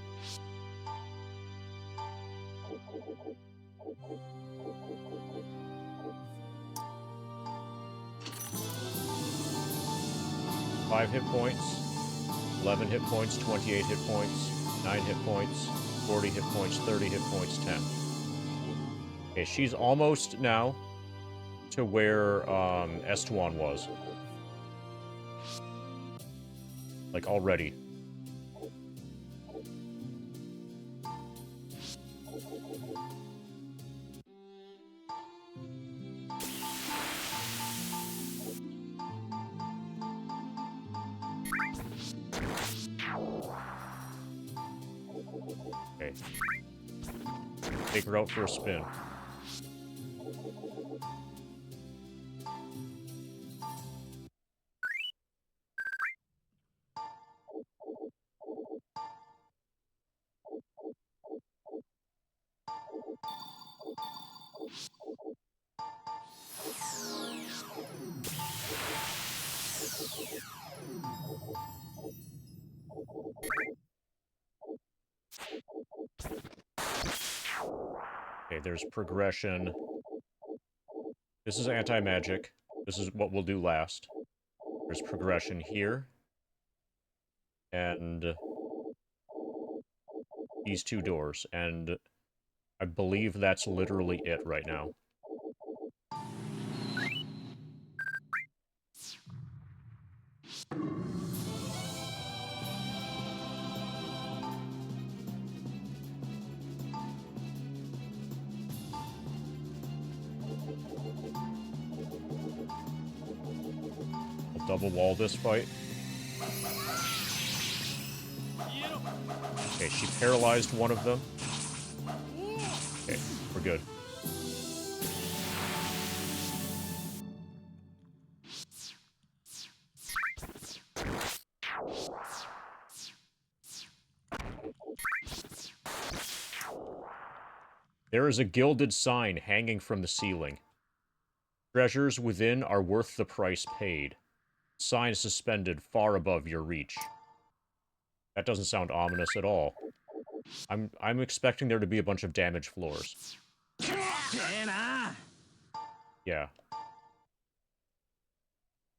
Five hit points, 11 hit points, 28 hit points, 9 hit points, 40 hit points, 30 hit points, 10. Okay, she's almost now to where Estuan was. Like, already. Okay. Take her out for a spin. Okay, there's progression. This is anti-magic. This is what we'll do last. There's progression here. And these two doors. And I believe that's literally it right now. I'll double wall this fight. Okay, she paralyzed one of them. Okay, we're good. There is a gilded sign hanging from the ceiling. Treasures within are worth the price paid. Sign suspended far above your reach. That doesn't sound ominous at all. I'm expecting there to be a bunch of damage floors. Yeah.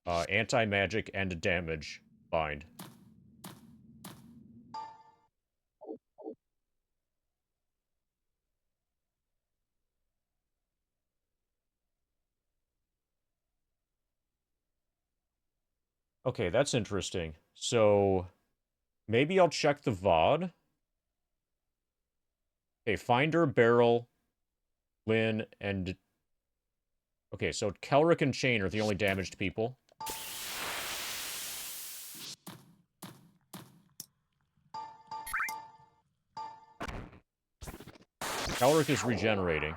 Anti-magic and damage bind. Okay, that's interesting. So, maybe I'll check the VOD. Okay, Finder, Barrel, Lynn, and... Okay, so Kelric and Chain are the only damaged people. Kelric is regenerating.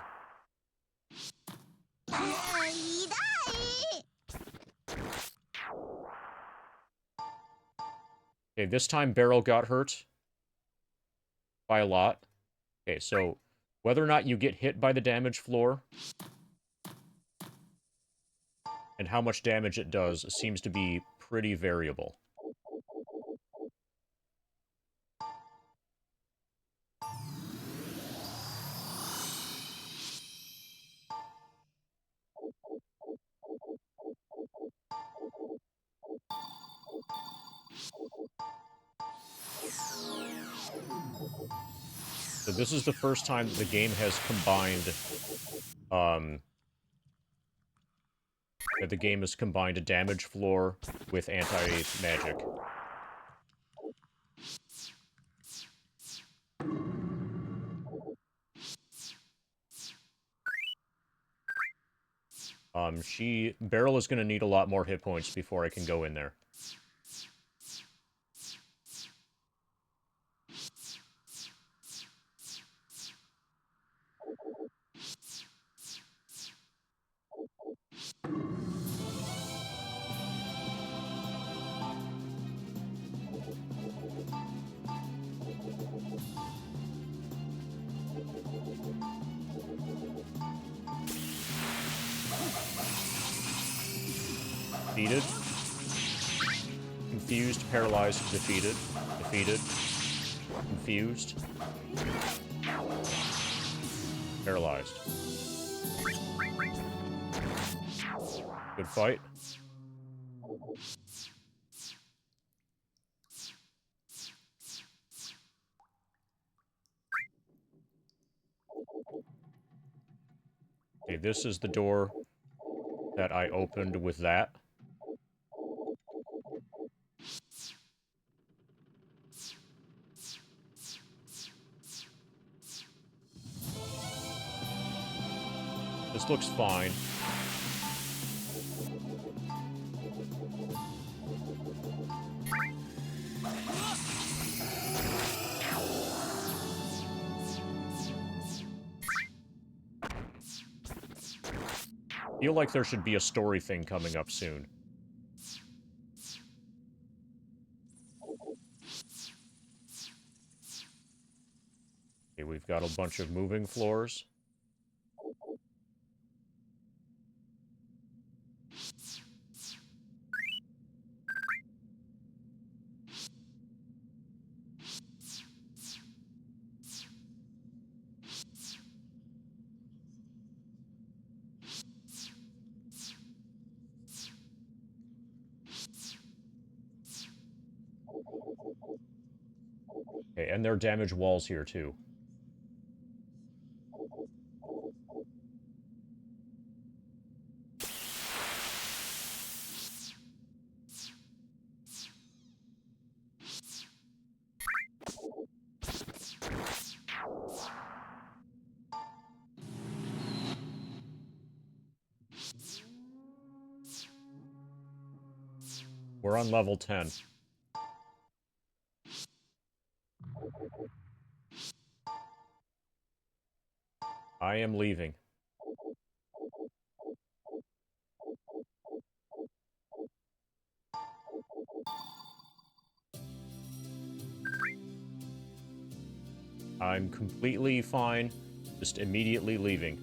Okay, this time Barrel got hurt. By a lot. Okay, so whether or not you get hit by the damage floor and how much damage it does seems to be pretty variable. So this is the first time that the game has combined, a damage floor with anti-magic. Beryl is gonna need a lot more hit points before I can go in there. Defeated. Confused, paralyzed, defeated. Defeated. Confused. Paralyzed. Good fight. Okay, this is the door that I opened with that. This looks fine. Feel like there should be a story thing coming up soon. Okay, we've got a bunch of moving floors. Okay, and there are damaged walls here, too. We're on level 10. I am leaving. I'm completely fine, just immediately leaving.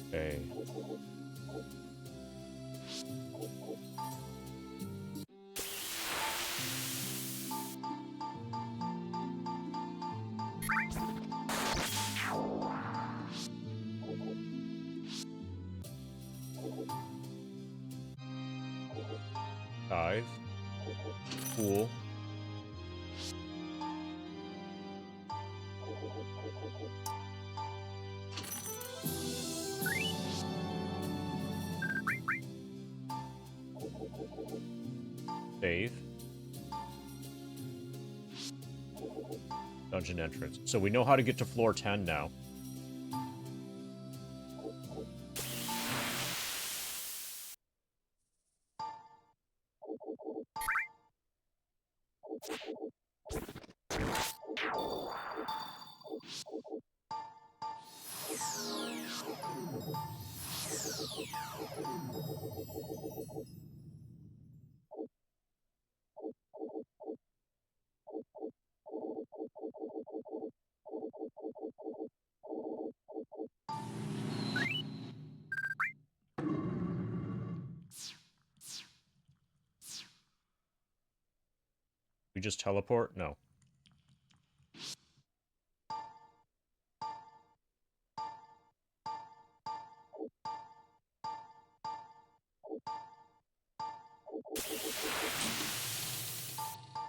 Okay. 5. Cool. Save. Dungeon entrance. So we know how to get to floor 10 now. We just teleport? No.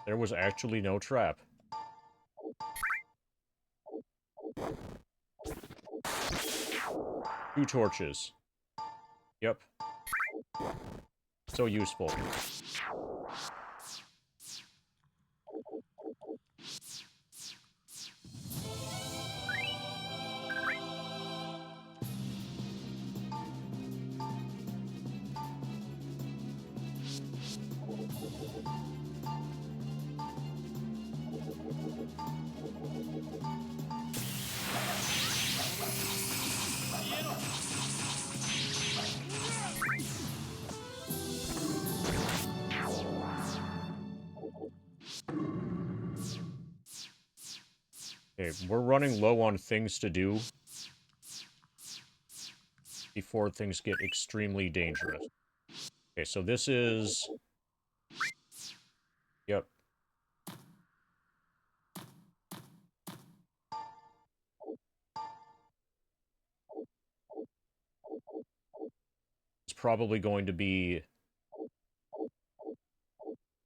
There was actually no trap. 2 torches. Yep. So useful. Okay, we're running low on things to do before things get extremely dangerous. Okay, so this is... Yep. It's probably going to be...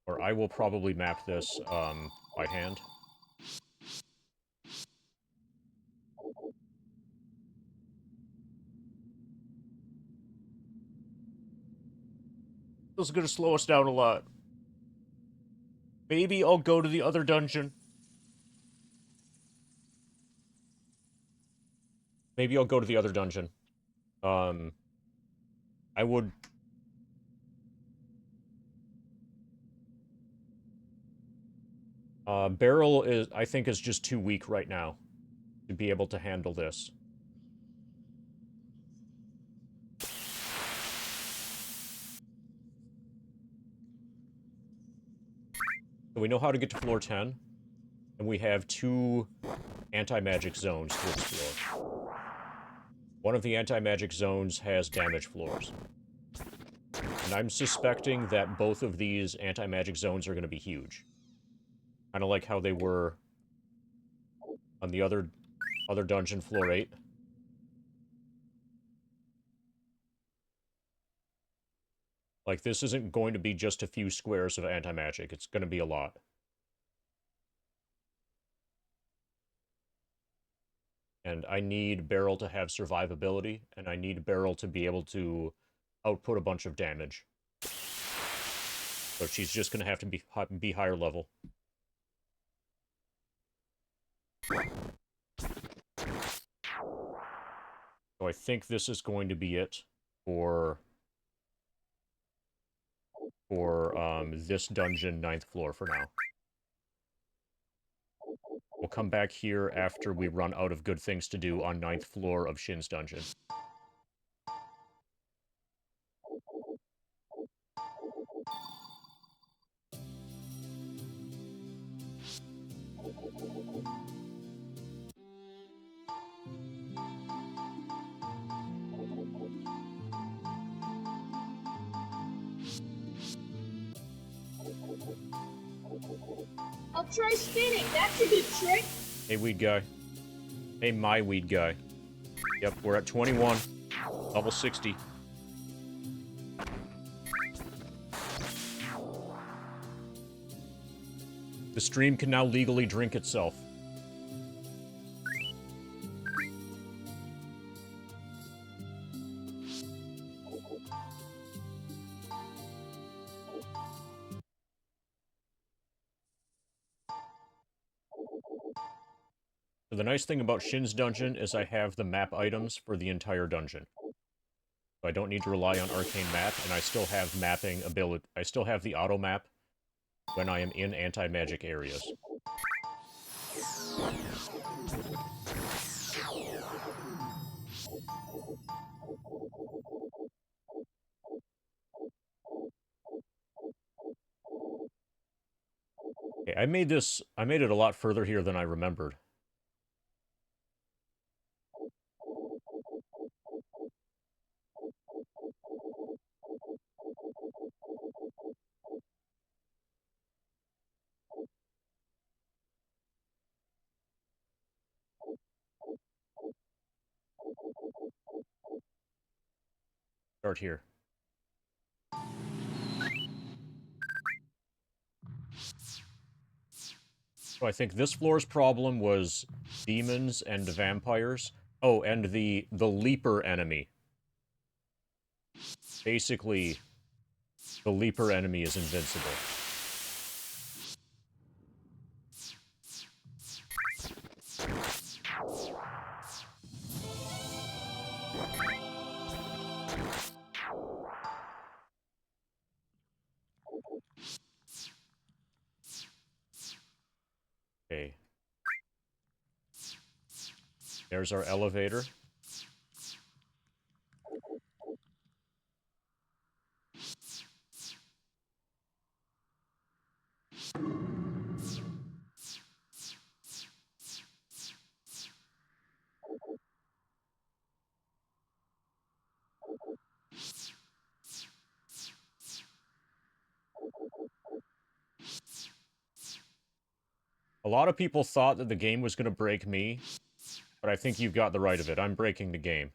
Or I will probably map this, by hand. This is gonna slow us down a lot. Maybe I'll go to the other dungeon. Maybe I'll go to the other dungeon. I would... Barrel is, I think, is just too weak right now to be able to handle this. So we know how to get to floor 10, and we have 2 anti-magic zones to explore. One of the anti-magic zones has damage floors. And I'm suspecting that both of these anti-magic zones are going to be huge. Kind of like how they were on the other dungeon, floor 8. Like, this isn't going to be just a few squares of anti-magic. It's going to be a lot. And I need Beryl to have survivability, and I need Beryl to be able to output a bunch of damage. So she's just going to have to be higher level. So I think this is going to be it for this dungeon, 9th floor for now. We'll come back here after we run out of good things to do on 9th floor of Shin's dungeon. I'll try spinning. That's a good trick. Hey, weed guy. Hey, my weed guy. Yep, we're at 21. Level 60. The stream can now legally drink itself. So the nice thing about Shin's dungeon is I have the map items for the entire dungeon. So I don't need to rely on arcane map, and I still have mapping ability. I still have the auto map when I am in anti-magic areas. Okay, I made it a lot further here than I remembered. Start here. So I think this floor's problem was demons and vampires. Oh, and the leaper enemy. Basically, the leaper enemy is invincible. Okay. There's our elevator. A lot of people thought that the game was going to break me, but I think you've got the right of it. I'm breaking the game.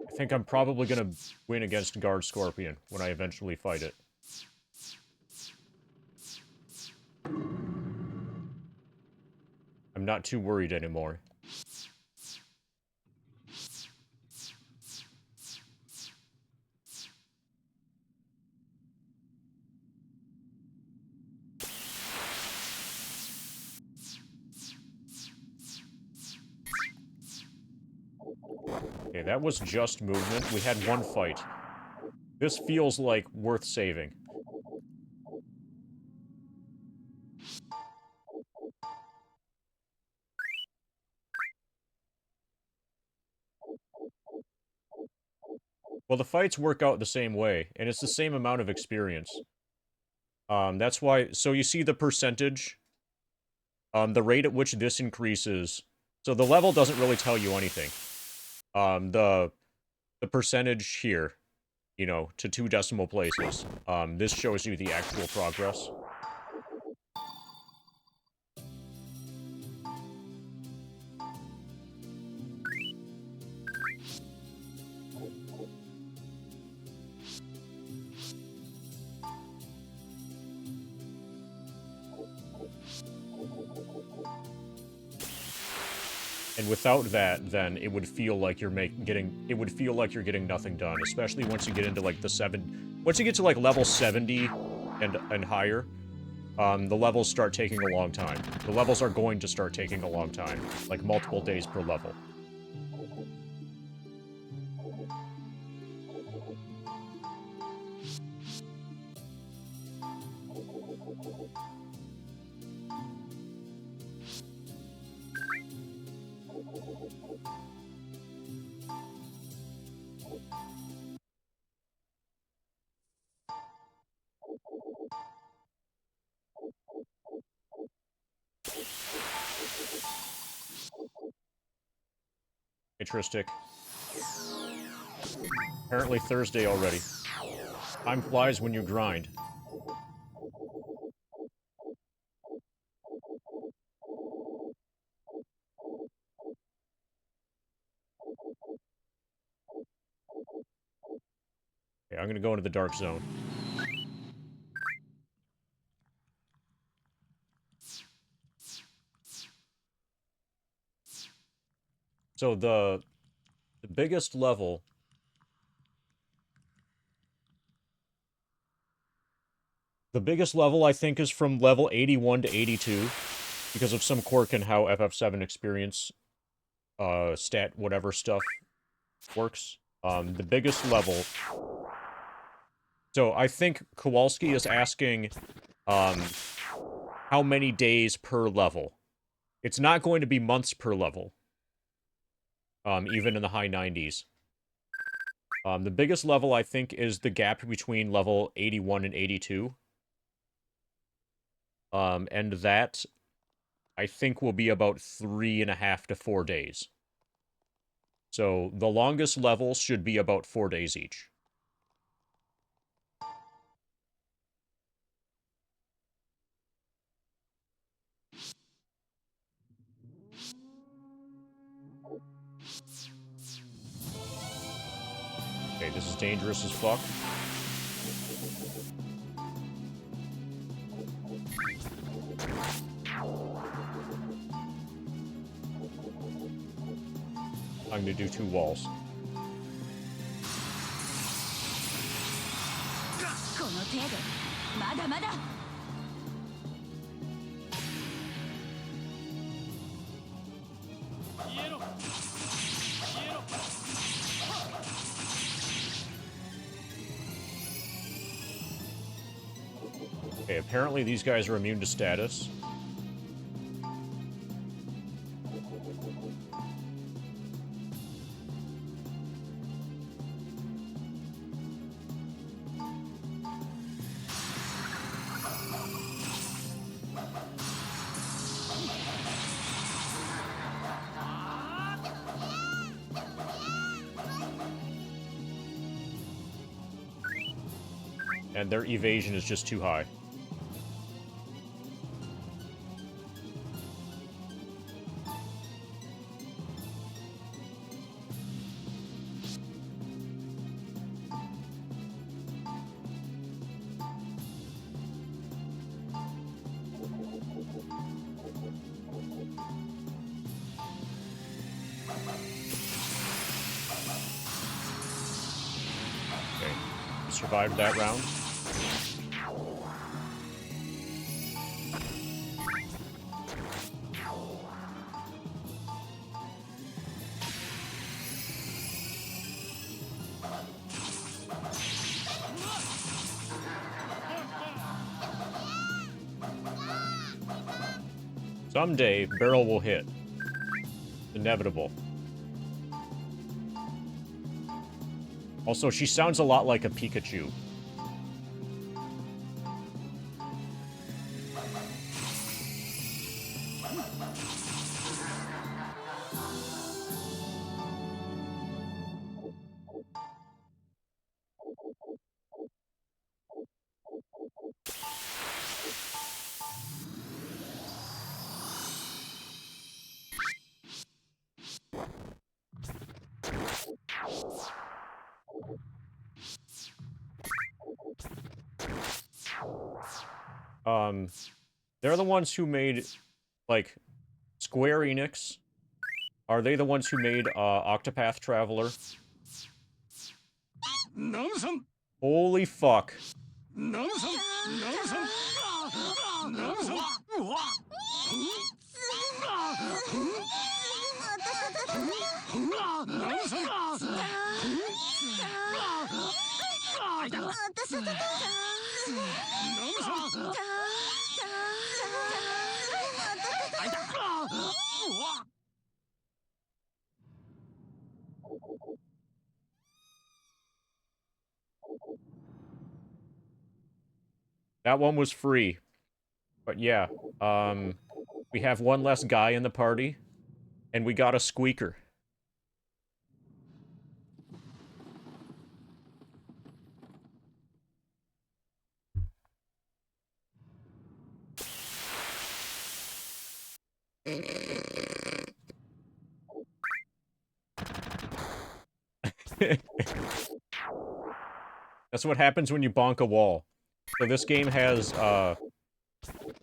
I think I'm probably going to win against Guard Scorpion when I eventually fight it. I'm not too worried anymore. Okay, that was just movement. We had one fight. This feels like worth saving. Well, the fights work out the same way, and it's the same amount of experience. That's why... So you see the percentage? The rate at which this increases... So the level doesn't really tell you anything. The percentage here, you know, to 2 decimal places. This shows you the actual progress. And without that, then it would feel like you're getting nothing done, especially once you get into like once you get to like level 70 and higher, the levels start taking a long time. The levels are going to start taking a long time, like multiple days per level. Tristic. Apparently Thursday already. Time flies when you grind. Okay, I'm gonna go into the dark zone. So the biggest level... The biggest level, I think, is from level 81 to 82, because of some quirk in how FF7 experience, stat whatever stuff works. The biggest level... So I think Kowalski is asking, how many days per level. It's not going to be months per level. even in the high 90s. The biggest level, I think, is the gap between level 81 and 82. And that, I think, will be about 3.5 to 4 days. So the longest levels should be about 4 days each. Okay, this is dangerous as fuck. I'm gonna do 2 walls. この程度まだまだ Okay, apparently these guys are immune to status. And their evasion is just too high. Okay, survived that round. Someday, Beryl will hit. Inevitable. Also, she sounds a lot like a Pikachu. They're the ones who made, like, Square Enix. Are they the ones who made, Octopath Traveler? Holy fuck. That one was free. But yeah, we have one less guy in the party, and we got a squeaker. That's what happens when you bonk a wall. So this game has, it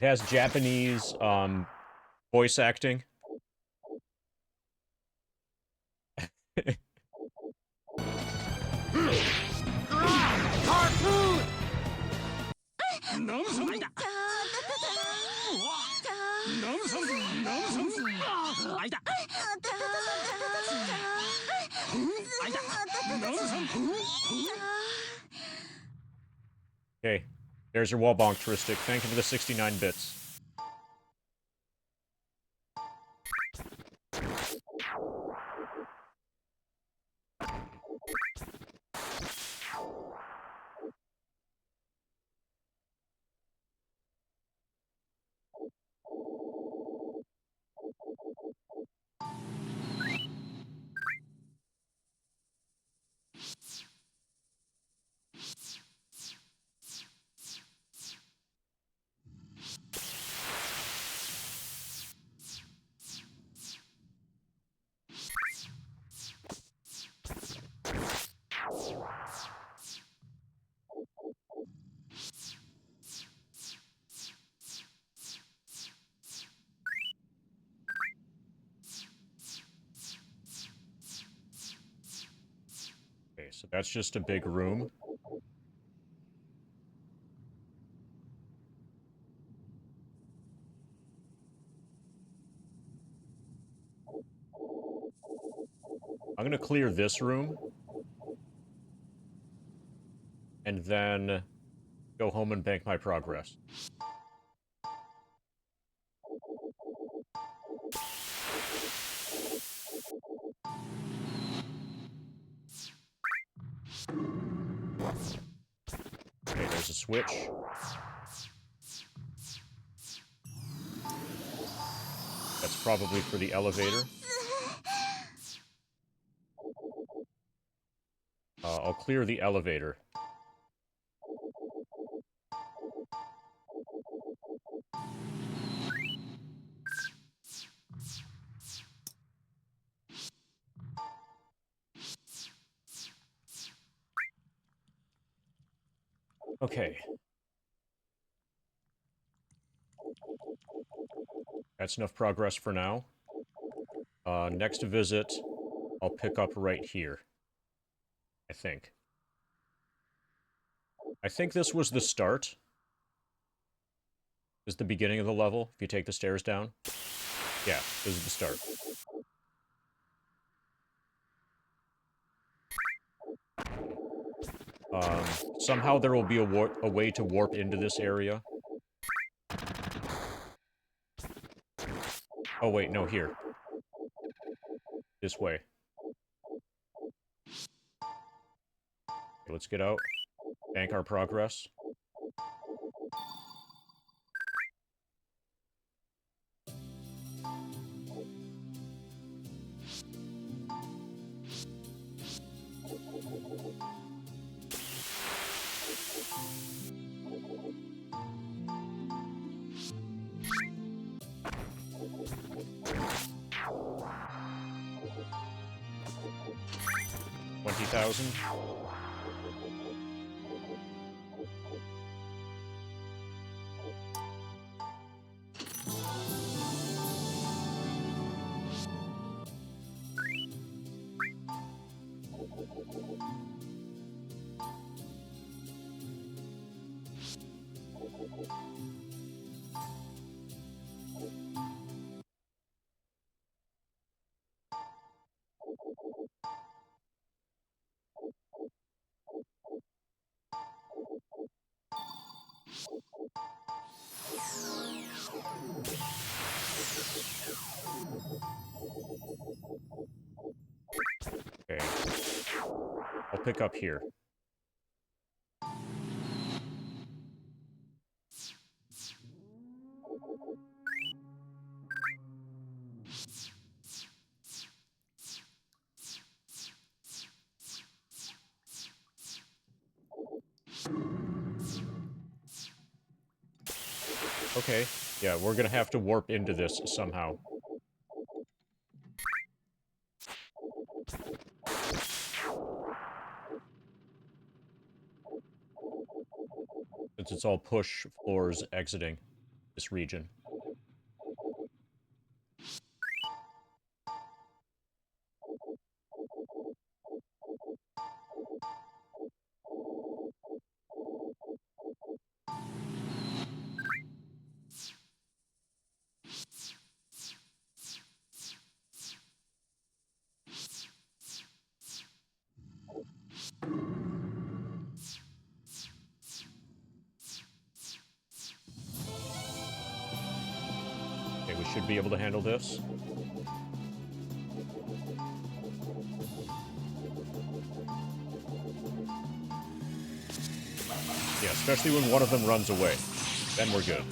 has Japanese, voice acting. Okay, there's your wall bonk, Tristic. Thank you for the 69 bits. so that's just a big room. I'm gonna clear this room. And then go home and bank my progress. Okay, there's a switch. That's probably for the elevator. I'll clear the elevator. Okay. That's enough progress for now. Next visit, I'll pick up right here. I think. I think this was the start. This is the beginning of the level, if you take the stairs down. Yeah, this is the start. Somehow there will be a way to warp into this area. Oh wait, no, here. This way. Okay, let's get out. Bank our progress. $20,000. Okay. I'll pick up here. Okay. Yeah, we're gonna have to warp into this somehow. Since it's all push floors exiting this region. Okay, we should be able to handle this. Yeah, especially when one of them runs away. Then we're good.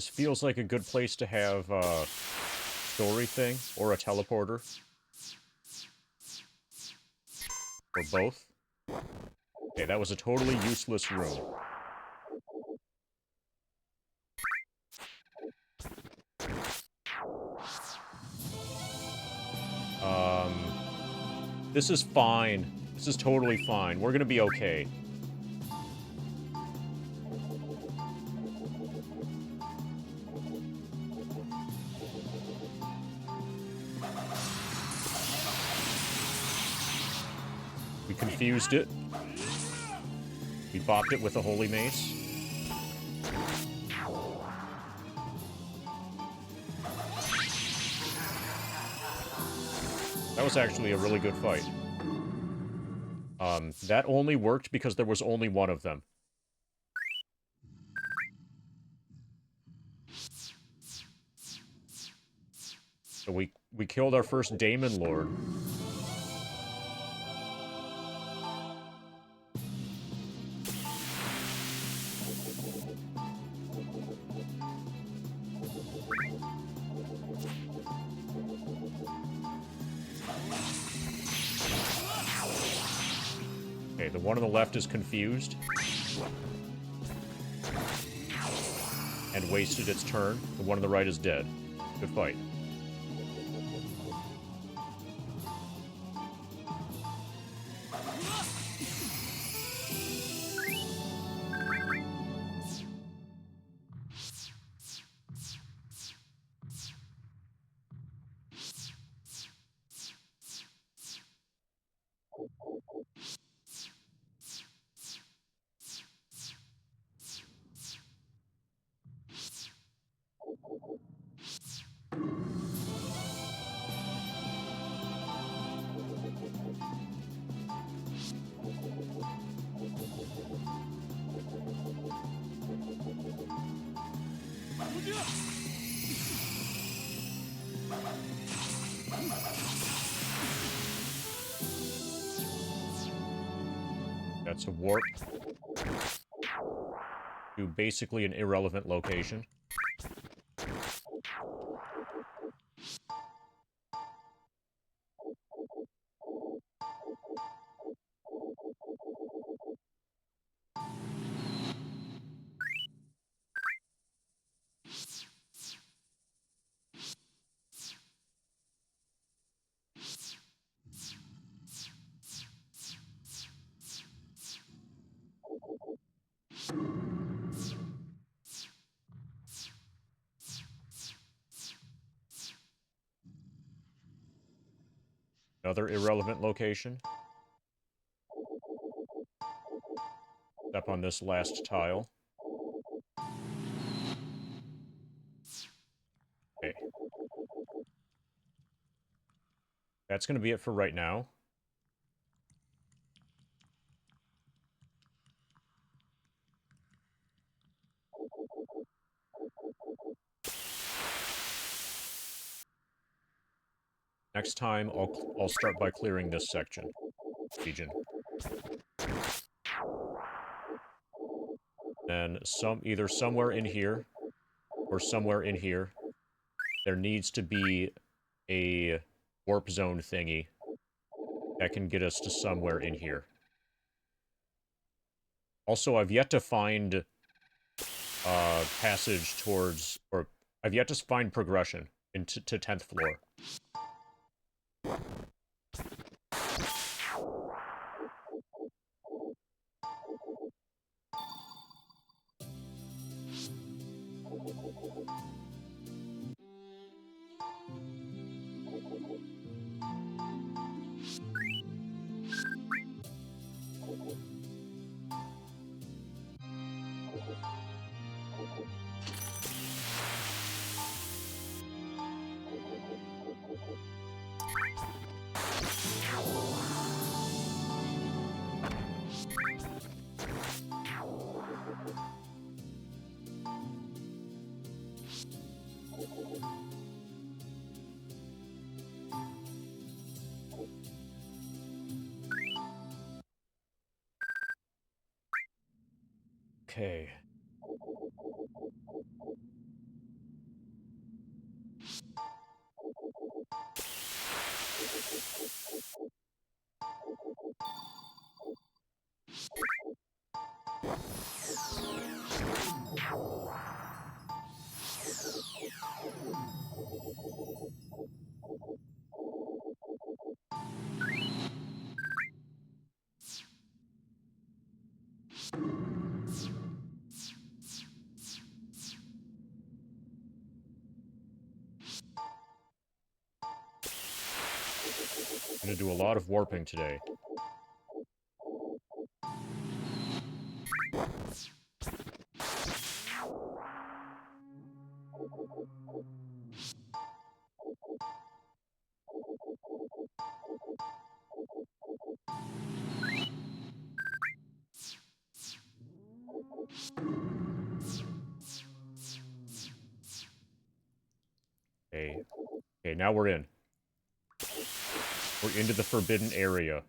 This feels like a good place to have a story thing, or a teleporter. Or both. Okay, that was a totally useless room. This is fine. This is totally fine. We're gonna be okay. We confused it. We bopped it with a holy mace. That was actually a really good fight. That only worked because there was only one of them. So we killed our first Daemon Lord. Okay, the one on the left is confused. And wasted its turn. The one on the right is dead. Good fight. That's a warp to basically an irrelevant location. Another irrelevant location. Step on this last tile. Okay. That's going to be it for right now. Next time, I'll start by clearing this section. Region. Then either somewhere in here or somewhere in here, there needs to be a warp zone thingy that can get us to somewhere in here. Also, I've yet to find passage towards, or I've yet to find progression into to 10th floor. Okay. I'm gonna do a lot of warping today. Okay. Okay, now we're in. We're into the forbidden area.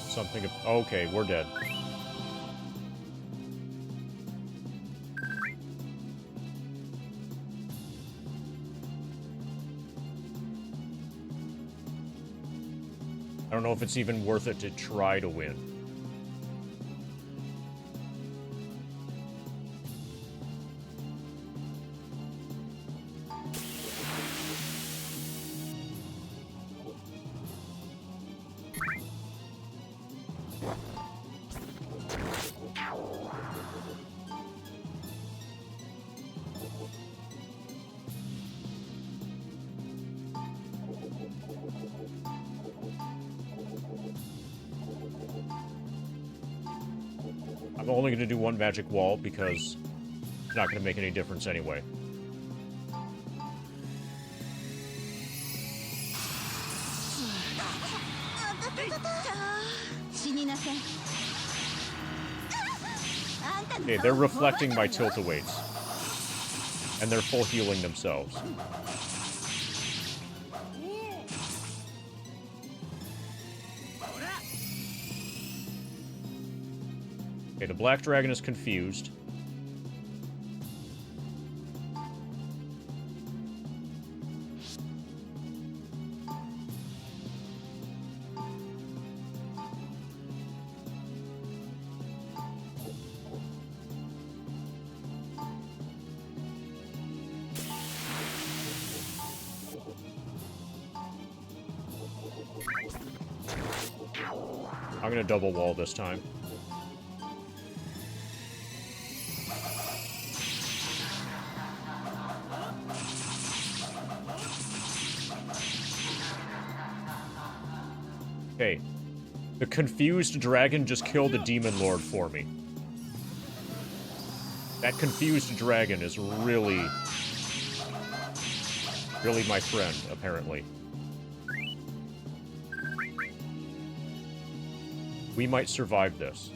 Something... Okay, we're dead. I don't know if it's even worth it to try to win. I'm only going to do one magic wall because it's not going to make any difference anyway. Okay, they're reflecting my tilt-awaits. And they're full healing themselves. Okay, the black dragon is confused. I'm gonna double wall this time. Okay. The confused dragon just killed a demon lord for me. That confused dragon is really my friend, apparently. We might survive this.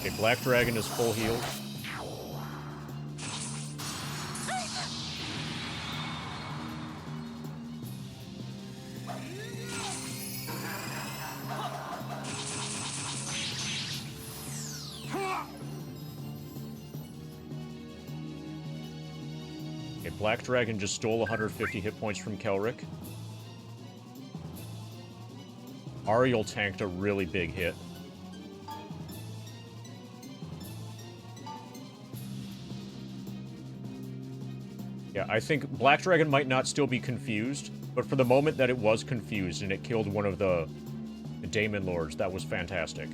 Okay, black dragon is full healed. Black Dragon just stole 150 hit points from Kelric. Ariel tanked a really big hit. Yeah, I think Black Dragon might not still be confused, but for the moment that it was confused and it killed one of the Daemon Lords, that was fantastic.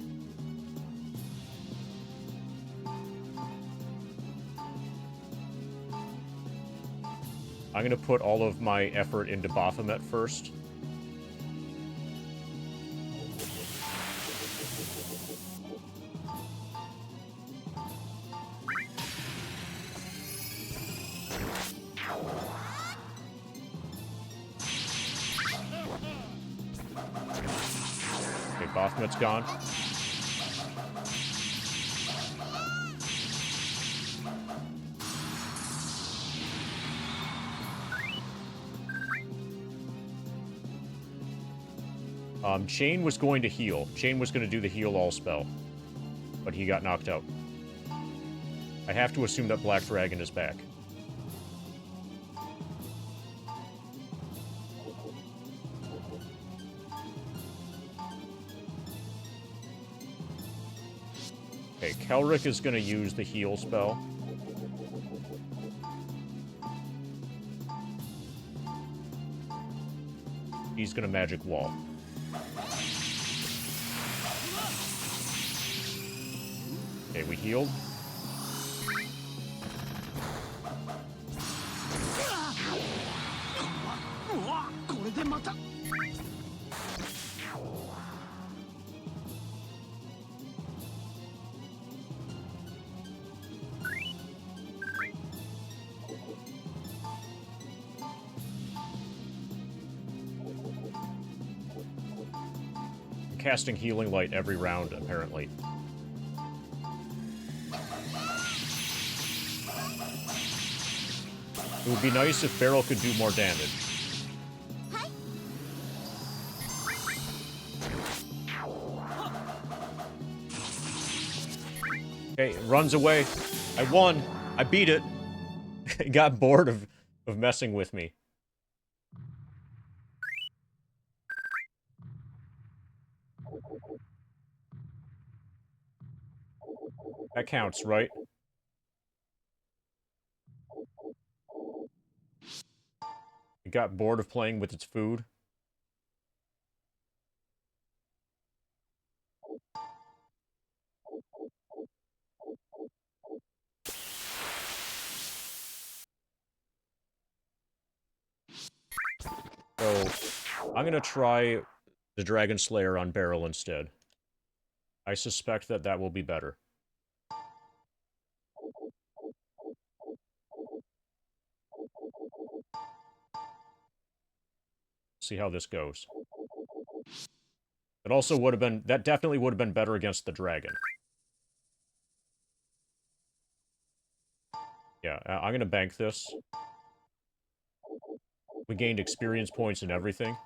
I'm gonna put all of my effort into Baphomet first. documents gone. Chain was going to heal. Chain was going to do the heal all spell. But he got knocked out. I have to assume that Black Dragon is back. Okay, Kelric is going to use the heal spell. He's going to magic wall. Okay, we healed. I'm casting Healing Light every round, apparently. It would be nice if Beryl could do more damage. Okay, it runs away. I won. I beat it. It got bored of messing with me. That counts, right? It got bored of playing with its food. So, I'm gonna try the Dragon Slayer on Beryl instead. I suspect that that will be better. See how this goes. It also would have been... That definitely would have been better against the dragon. Yeah, I'm gonna bank this. We gained experience points and everything.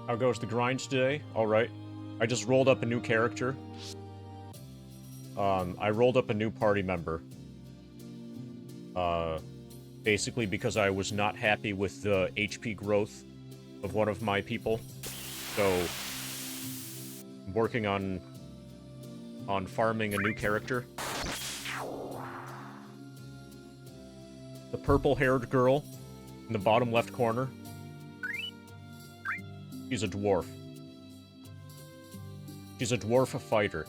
How goes the grind today? Alright. I just rolled up a new character. I rolled up a new party member. Basically because I was not happy with the HP growth of one of my people. So, I'm working on farming a new character. The purple-haired girl in the bottom left corner. She's a dwarf. She's a dwarf fighter.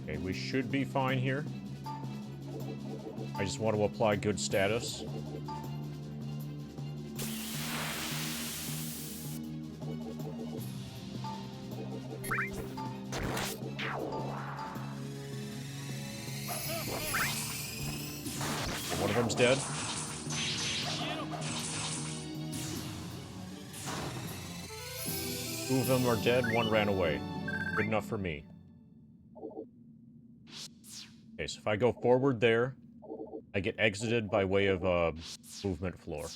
Okay, we should be fine here. I just want to apply good status. One of them's dead. Two of them are dead, one ran away. Good enough for me. Okay, so if I go forward there, I get exited by way of a movement floor.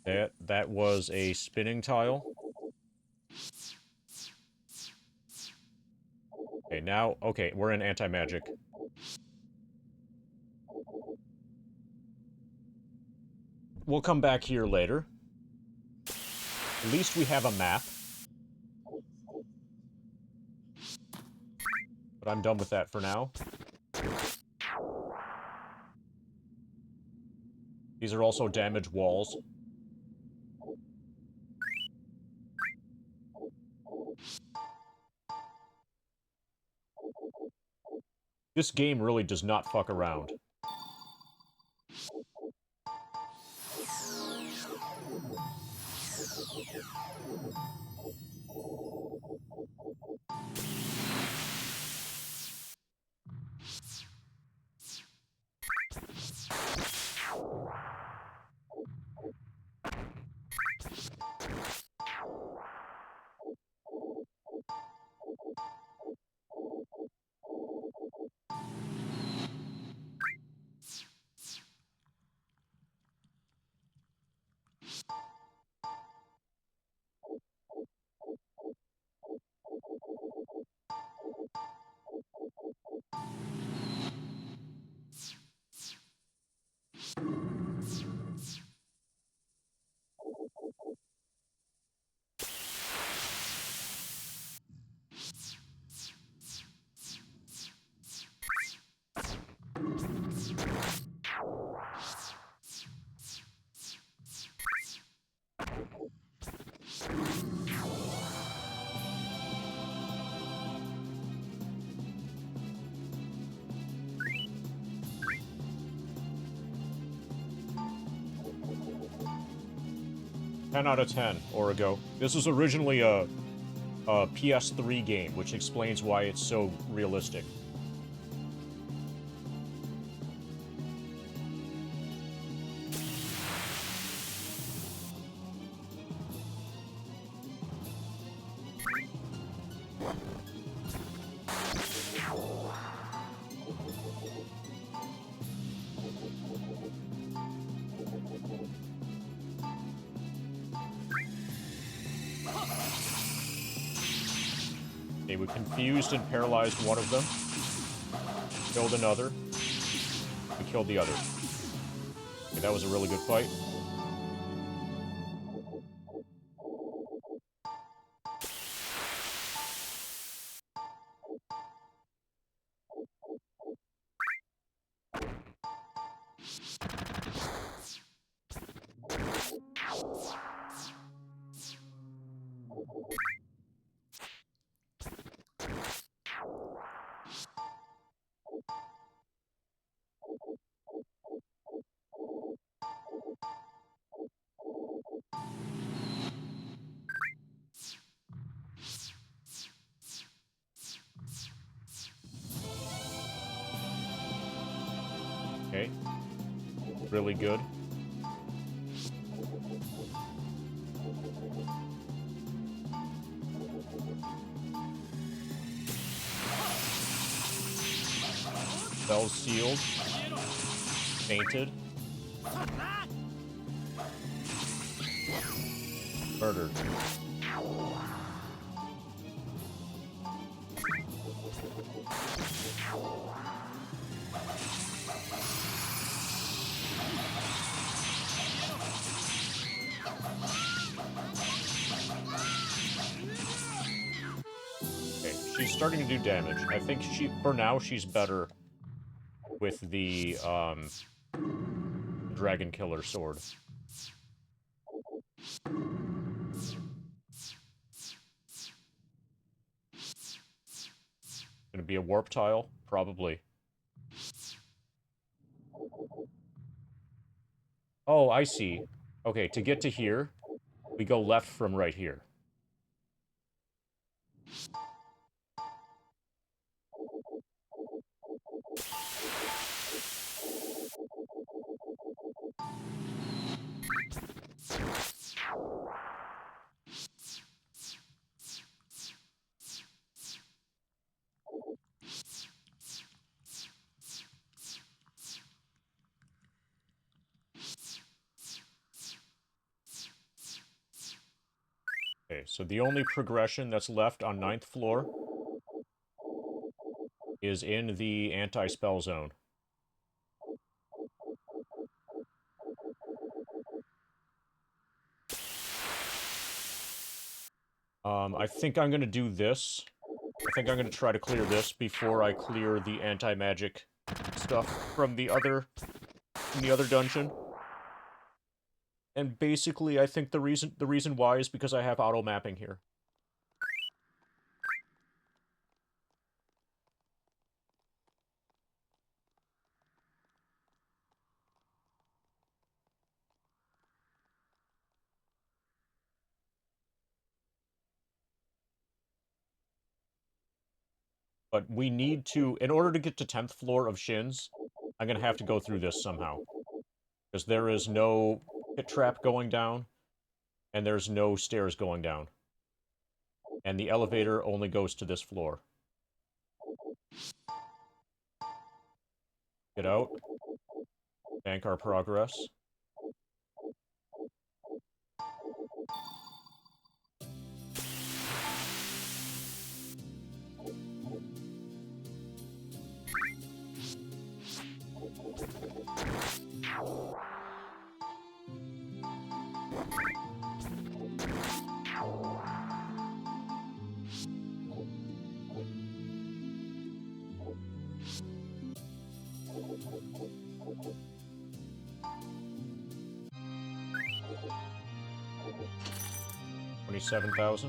That was a spinning tile. Okay, now, okay, we're in anti-magic. We'll come back here later. At least we have a map. But I'm done with that for now. These are also damaged walls. This game really does not fuck around. Ten out of 10, Origo. This was originally a PS3 game, which explains why it's so realistic. Okay, we confused and paralyzed one of them. Killed another. We killed the other. Okay, that was a really good fight. Okay. Really good. Spells sealed. Fainted. Murdered. Okay, she's starting to do damage. I think for now, she's better with the, Dragon Killer sword. Gonna be a warp tile? Probably. Oh, I see. Okay, to get to here, we go left from right here. so the only progression that's left on 9th floor is in the anti-spell zone. I think I'm going to do this. I think I'm going to try to clear this before I clear the anti-magic stuff from the other dungeon. And basically, I think the reason why is because I have auto-mapping here. But we need to, in order to get to 10th floor of Shins, I'm going to have to go through this somehow. Because there is no pit trap going down, and there's no stairs going down. And the elevator only goes to this floor. Get out. Bank our progress. $27,000.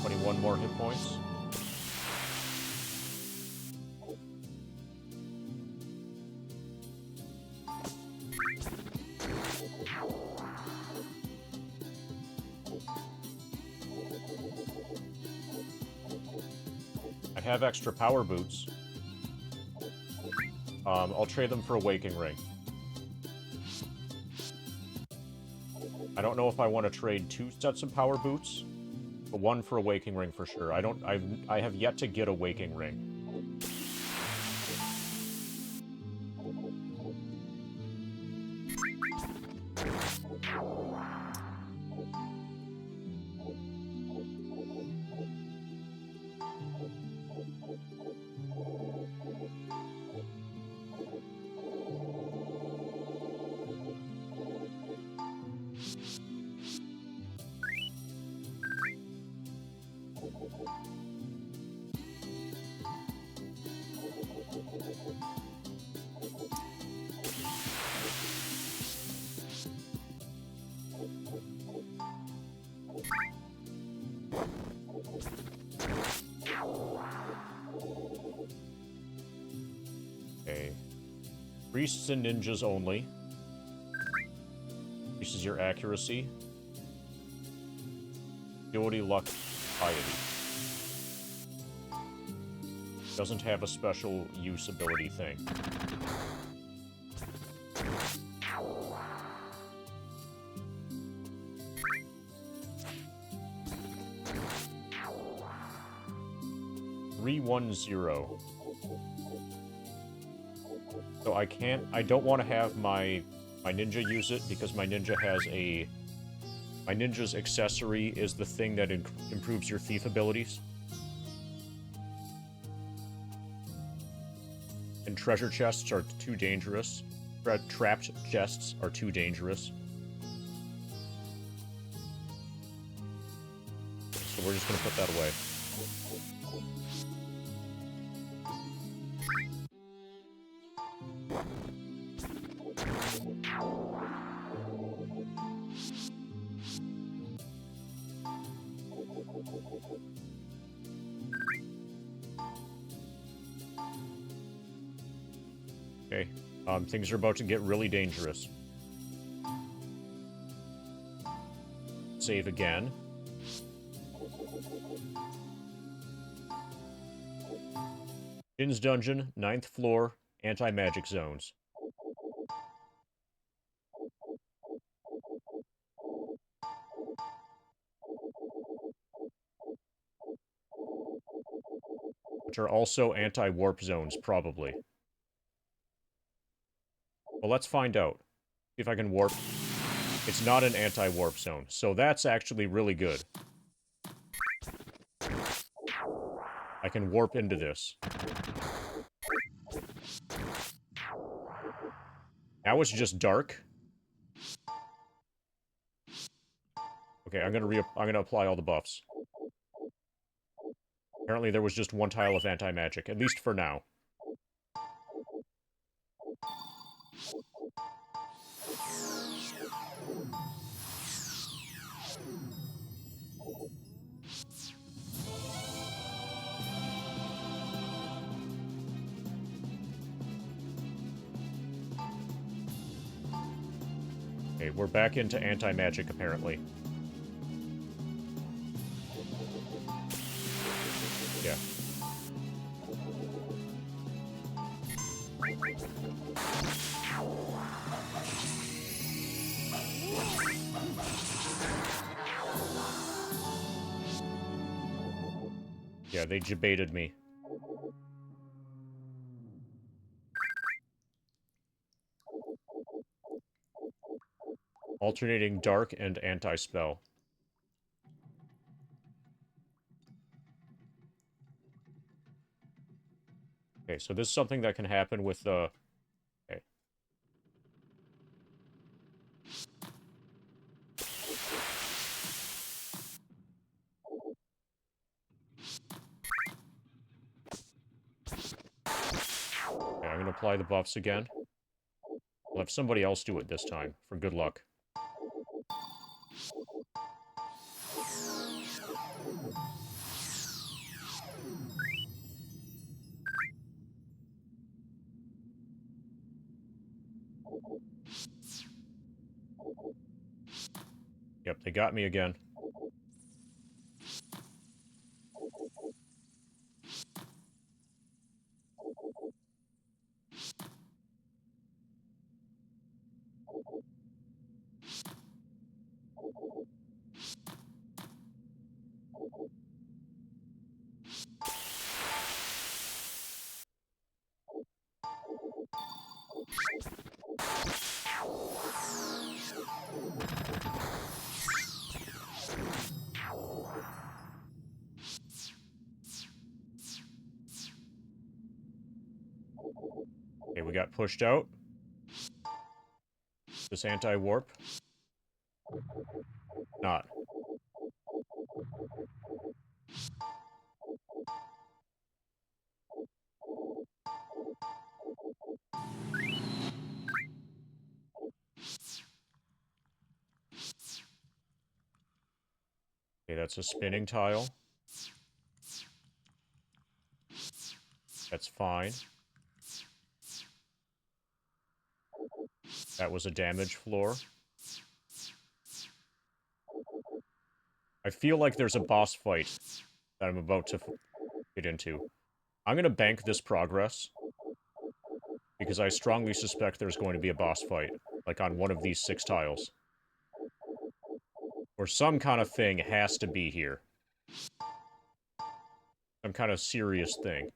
$21 more hit points. I have extra power boots. I'll trade them for a Waking Ring. I don't know if I want to trade 2 sets of power boots, but 1 for a Waking Ring for sure. I have yet to get a Waking Ring. Okay. Priests and ninjas only. Increases your accuracy. Agility, luck, piety. Doesn't have a special use ability thing. $310. So I don't want to have my ninja use it because my ninja has my ninja's accessory is the thing that improves your thief abilities. And treasure chests are too dangerous. Trapped chests are too dangerous. So we're just gonna put that away. Okay, things are about to get really dangerous. Save again. Jin's Dungeon, 9th floor, anti-magic zones. Which are also anti-warp zones, probably. Well, let's find out. See if I can warp. It's not an anti-warp zone, so that's actually really good. I can warp into this. Now it's just dark. Okay, I'm gonna apply all the buffs. Apparently there was just one tile of anti-magic, at least for now. Okay, we're back into anti-magic, apparently. Yeah. Yeah, they jebaited me. Alternating dark and anti-spell. Okay, so this is something that can happen with the... Okay. Okay, I'm gonna apply the buffs again. I'll have somebody else do it this time, for good luck. Yep, they got me again. Okay, we got pushed out. This anti-warp. Not. Okay, that's a spinning tile. That's fine. That was a damage floor. I feel like there's a boss fight that I'm about to get into. I'm gonna bank this progress, because I strongly suspect there's going to be a boss fight, like on one of these 6 tiles. Or some kind of thing has to be here. Some kind of serious thing.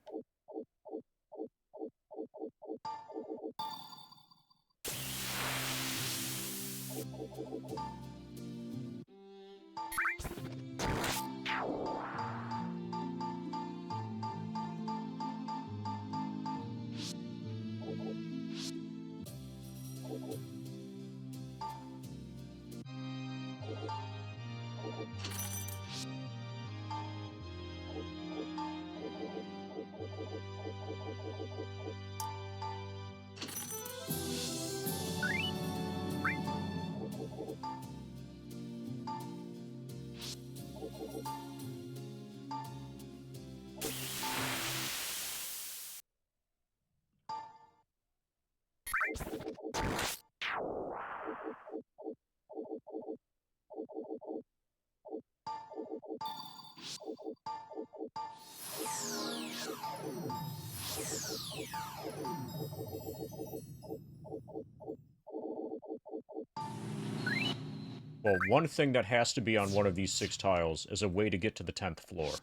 Well, one thing that has to be on one of these 6 tiles is a way to get to the 10th floor.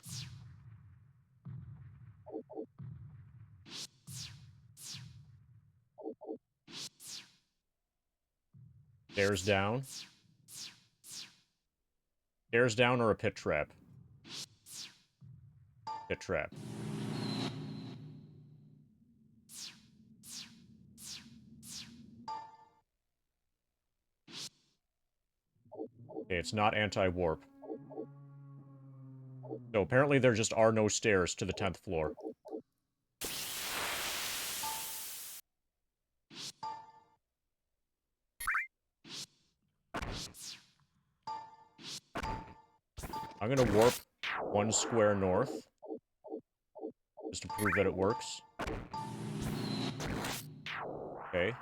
Stairs down. Stairs down or a pit trap? Pit trap. Okay, it's not anti-warp. So apparently there just are no stairs to the 10th floor. I'm gonna warp 1 square north. Just to prove that it works. Okay.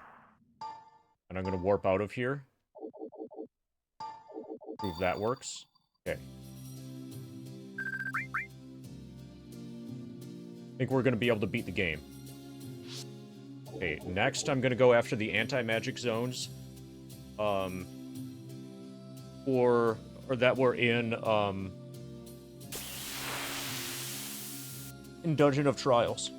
And I'm gonna warp out of here. Prove that works. Okay. I think we're gonna be able to beat the game. Okay, next I'm gonna go after the anti-magic zones. Or that were in Dungeon of Trials.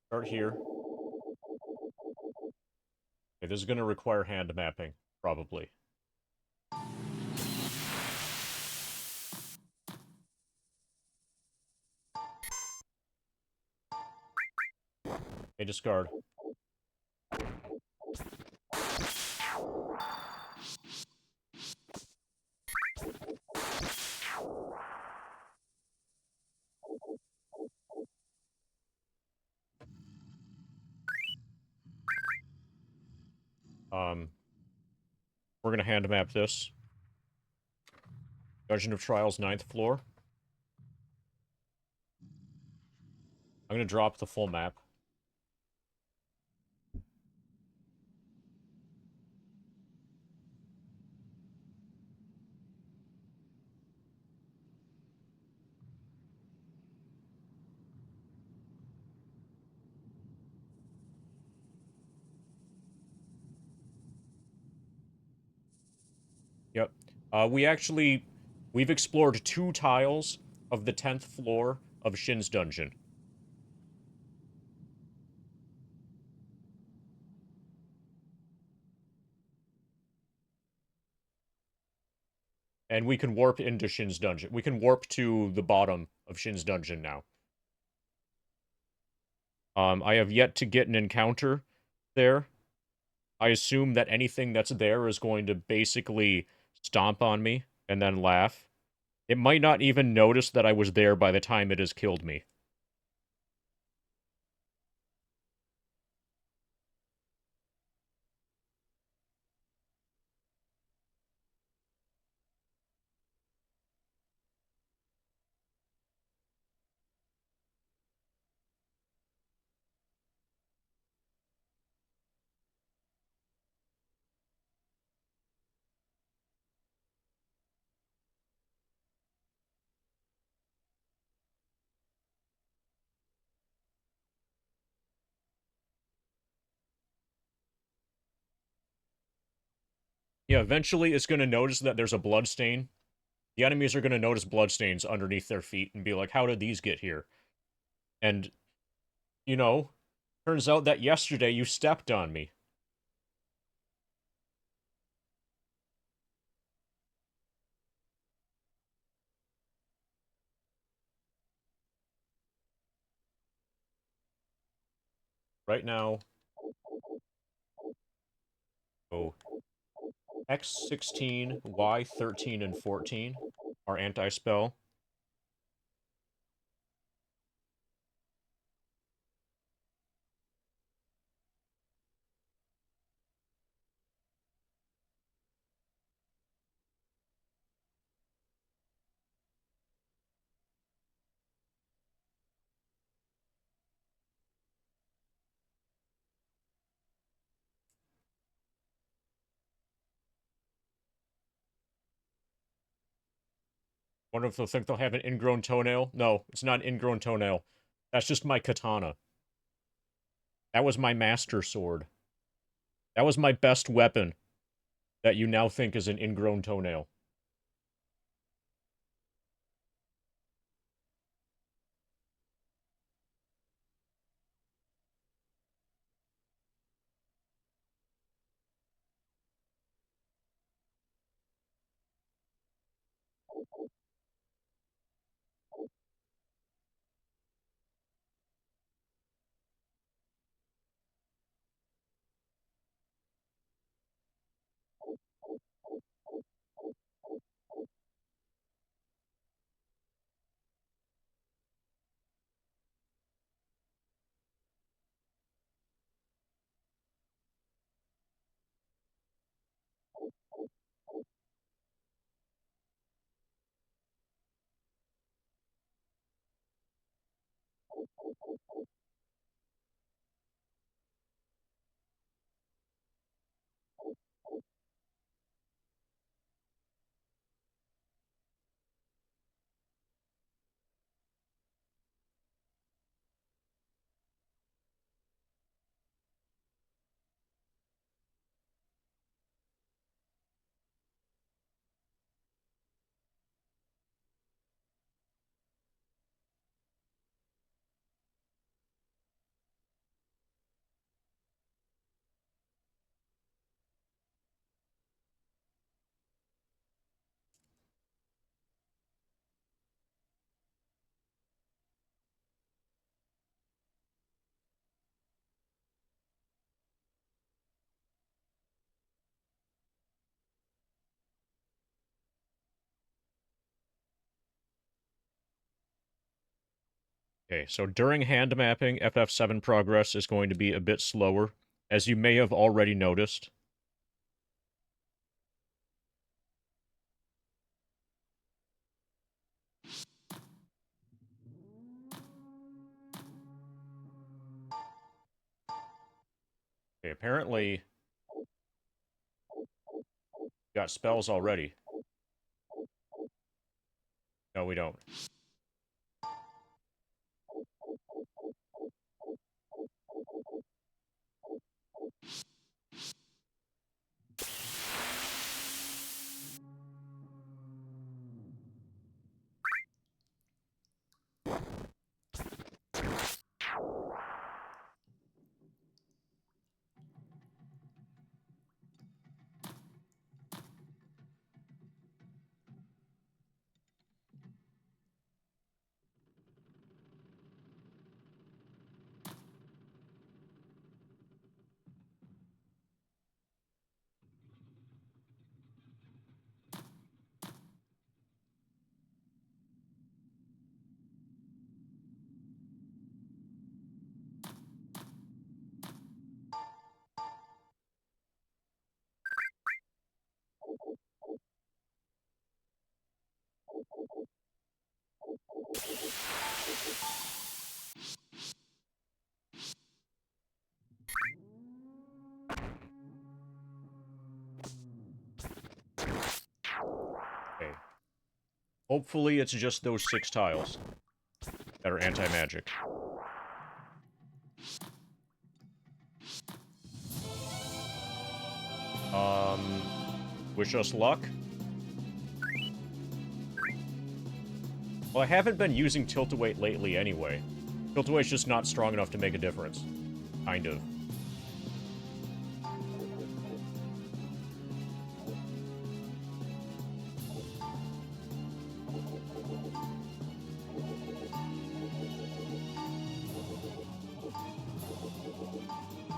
Start here. Okay, this is going to require hand mapping, probably. Okay, discard. We're going to hand map this. Dungeon of Trials, 9th floor. I'm going to drop the full map. Yep. We've explored 2 tiles of the 10th floor of Shin's Dungeon. And we can warp into Shin's Dungeon. We can warp to the bottom of Shin's Dungeon now. I have yet to get an encounter there. I assume that anything that's there is going to basically stomp on me and then laugh. It might not even notice that I was there by the time it has killed me. Yeah, eventually it's going to notice that there's a bloodstain. The enemies are going to notice bloodstains underneath their feet and be like, how did these get here? And, you know, turns out that yesterday you stepped on me. Right now, oh, X16, Y13, and 14 are anti-spell. Wonder if they'll think they'll have an ingrown toenail. No, it's not an ingrown toenail. That's just my katana. That was my master sword. That was my best weapon that you now think is an ingrown toenail. Okay, so during hand mapping, FF7 progress is going to be a bit slower, as you may have already noticed. Okay, apparently, got spells already. No, we don't. Okay. Hopefully it's just those 6 tiles that are anti-magic. Wish us luck. Well, I haven't been using Tilt-A-Weight lately anyway. Tilt-A-Weight's just not strong enough to make a difference. Kind of.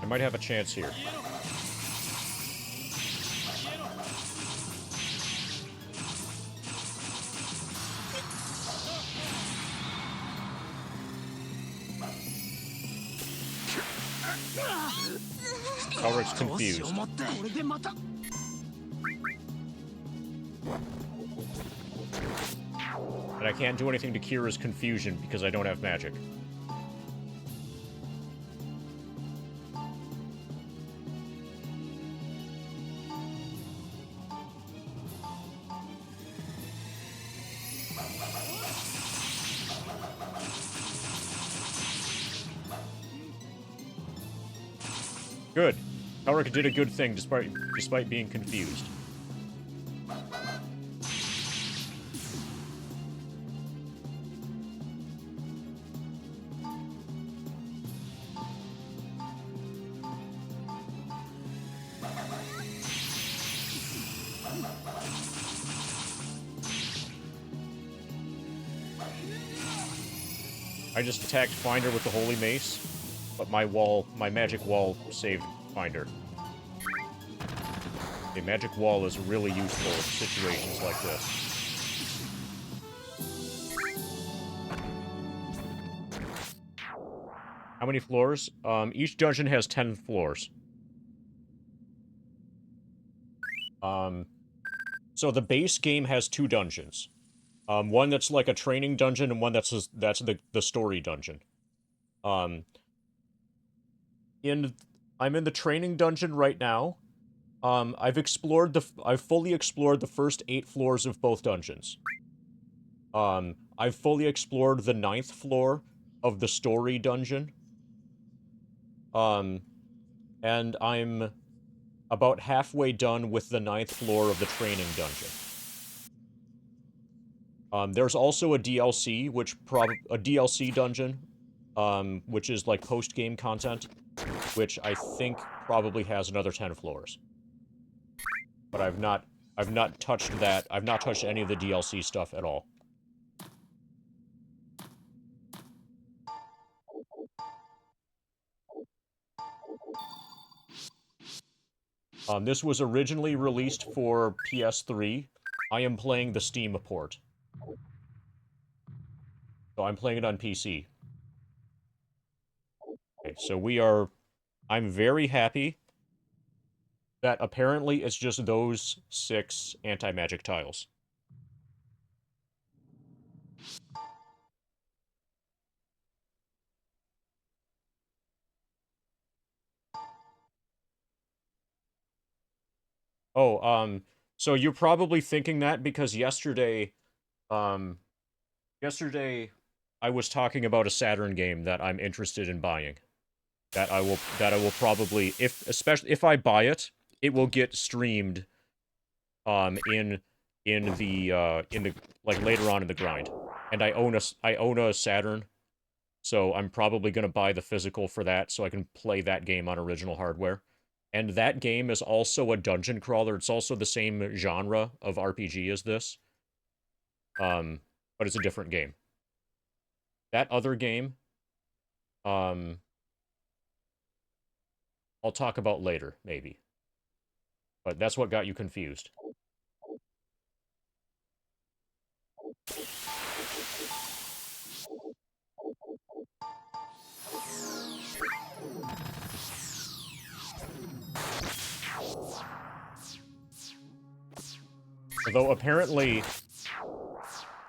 I might have a chance here. Elric's confused. And I can't do anything to cure his confusion because I don't have magic. Good. Tarek did a good thing despite being confused. I just attacked Finder with the Holy Mace, but my magic wall saved Finder. A magic wall is really useful in situations like this. How many floors? Each dungeon has 10 floors. So the base game has 2 dungeons. One that's like a training dungeon, and one that's the story dungeon. I'm in the training dungeon right now. I've fully explored the first 8 floors of both dungeons. I've fully explored the 9th floor of the story dungeon. And I'm about halfway done with the 9th floor of the training dungeon. There's also a DLC, a DLC dungeon, which is like post-game content, which I think probably has another 10 floors. But I've not touched that. I've not touched any of the DLC stuff at all. This was originally released for PS3. I am playing the Steam port. So I'm playing it on PC. Okay, so I'm very happy that apparently it's just those 6 anti-magic tiles. Oh, so you're probably thinking that because yesterday I was talking about a Saturn game that I'm interested in buying. That I will probably, especially if I buy it, it will get streamed in the like later on in the grind. And I own a Saturn, so I'm probably gonna buy the physical for that so I can play that game on original hardware. And that game is also a dungeon crawler. It's also the same genre of RPG as this. But it's a different game. That other game, I'll talk about later, maybe. But that's what got you confused. Although apparently...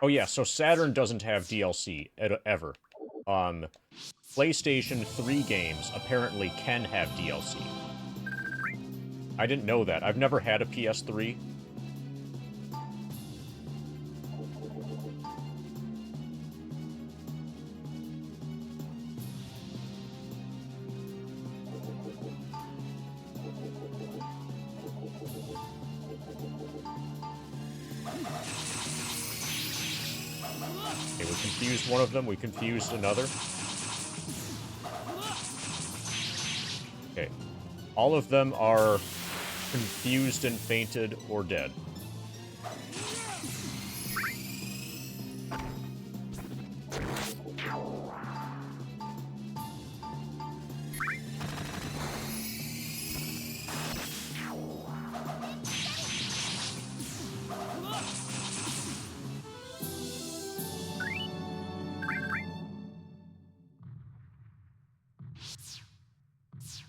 Oh yeah, so Saturn doesn't have DLC ever. PlayStation 3 games apparently can have DLC. I didn't know that. I've never had a PS3. Okay, we confused one of them, we confused another. Okay. All of them are confused and fainted or dead.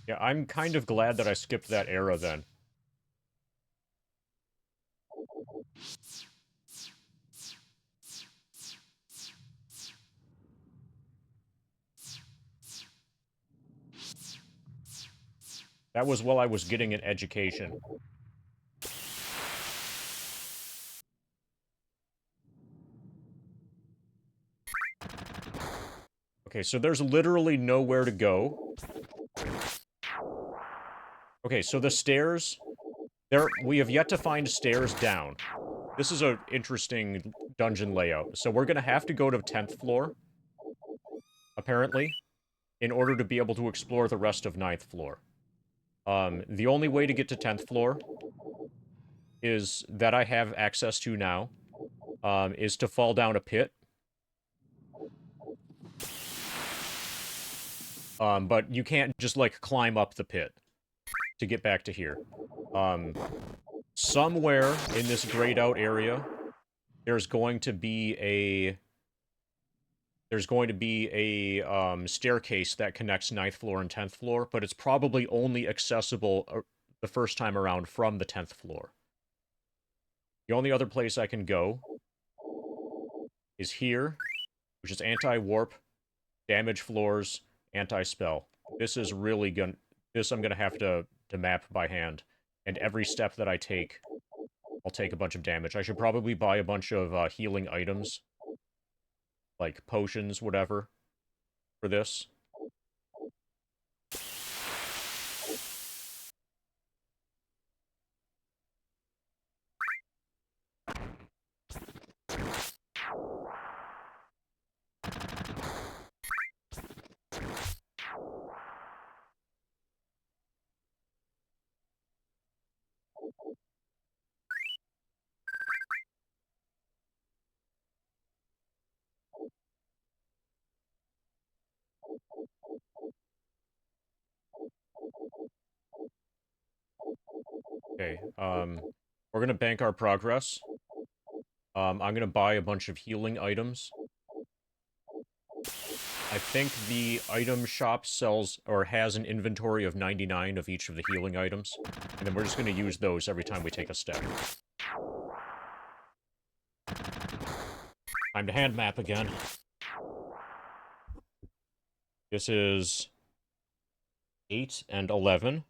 Yeah, I'm kind of glad that I skipped that era then. That was while I was getting an education. Okay, so there's literally nowhere to go. Okay, so the stairs, we have yet to find stairs down. This is an interesting dungeon layout. So we're going to have to go to 10th floor, apparently, in order to be able to explore the rest of 9th floor. The only way to get to 10th floor is that I have access to now, is to fall down a pit. But you can't just, like, climb up the pit to get back to here. Somewhere in this grayed out area, there's going to be a staircase that connects 9th floor and 10th floor, but it's probably only accessible the first time around from the 10th floor. The only other place I can go is here, which is anti-warp, damage floors, anti-spell. This is really this I'm gonna have to map by hand. And every step that I take, I'll take a bunch of damage. I should probably buy a bunch of healing items. Like potions, whatever, for this. Okay, we're gonna bank our progress. I'm gonna buy a bunch of healing items. I think the item shop sells, or has an inventory of 99 of each of the healing items. And then we're just gonna use those every time we take a step. Time to hand map again. This is 8 and 11.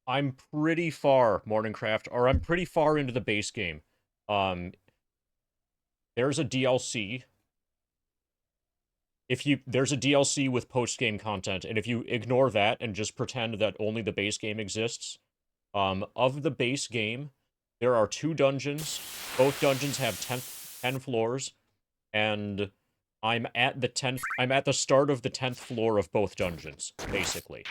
I'm pretty far, Morningcraft, or I'm pretty far into the base game. There's a DLC. There's a DLC with post-game content, and if you ignore that and just pretend that only the base game exists, of the base game, there are 2 dungeons. Both dungeons have 10 floors, and I'm at the start of the 10th floor of both dungeons, basically.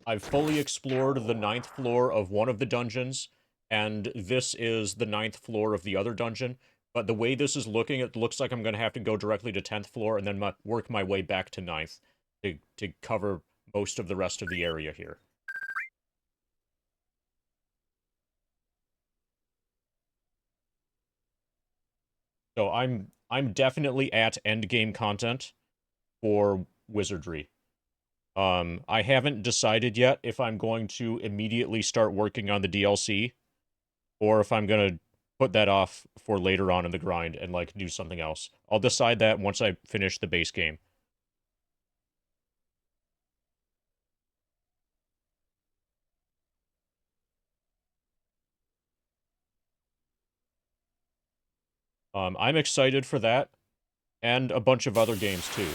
I've fully explored the 9th floor of one of the dungeons, and this is the 9th floor of the other dungeon. But the way this is looking, it looks like I'm going to have to go directly to 10th floor and then work my way back to 9th to cover most of the rest of the area here. So I'm definitely at endgame content for Wizardry. I haven't decided yet if I'm going to immediately start working on the DLC, or if I'm gonna put that off for later on in the grind and, like, do something else. I'll decide that once I finish the base game. I'm excited for that, and a bunch of other games, too.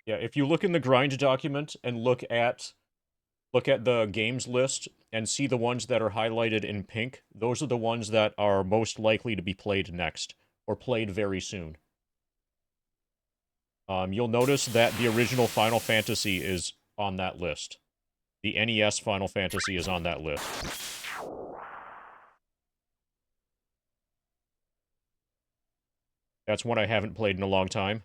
Yeah, if you look in the grind document and look at the games list and see the ones that are highlighted in pink, those are the ones that are most likely to be played next, or played very soon. You'll notice that the original Final Fantasy is on that list. The NES Final Fantasy is on that list. That's one I haven't played in a long time.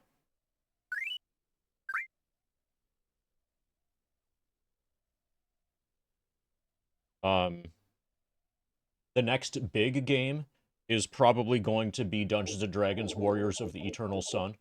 The next big game is probably going to be Dungeons & Dragons Warriors of the Eternal Sun.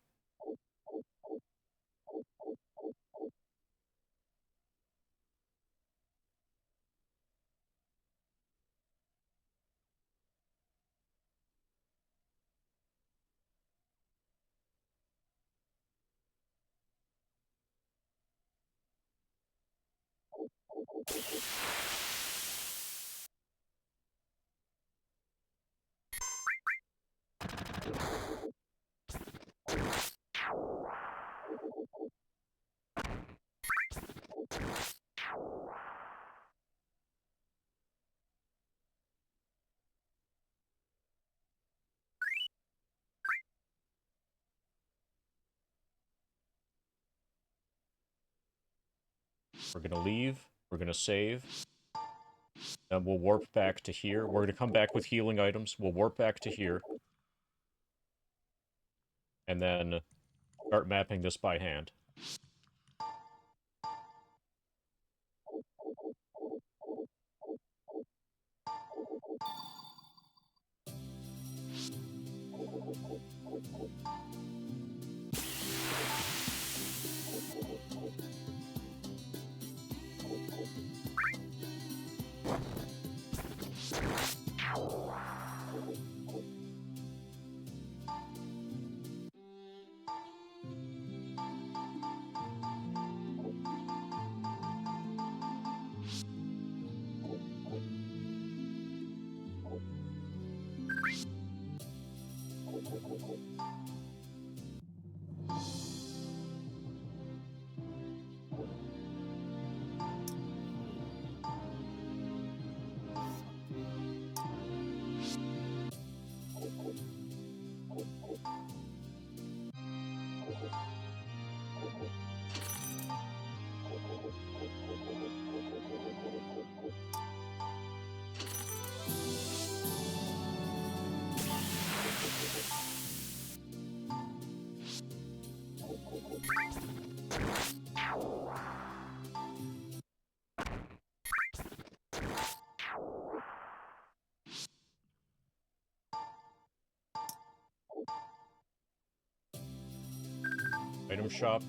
We're gonna leave, we're gonna save, and we'll warp back to here. We're gonna come back with healing items, we'll warp back to here, and then start mapping this by hand. Item shop.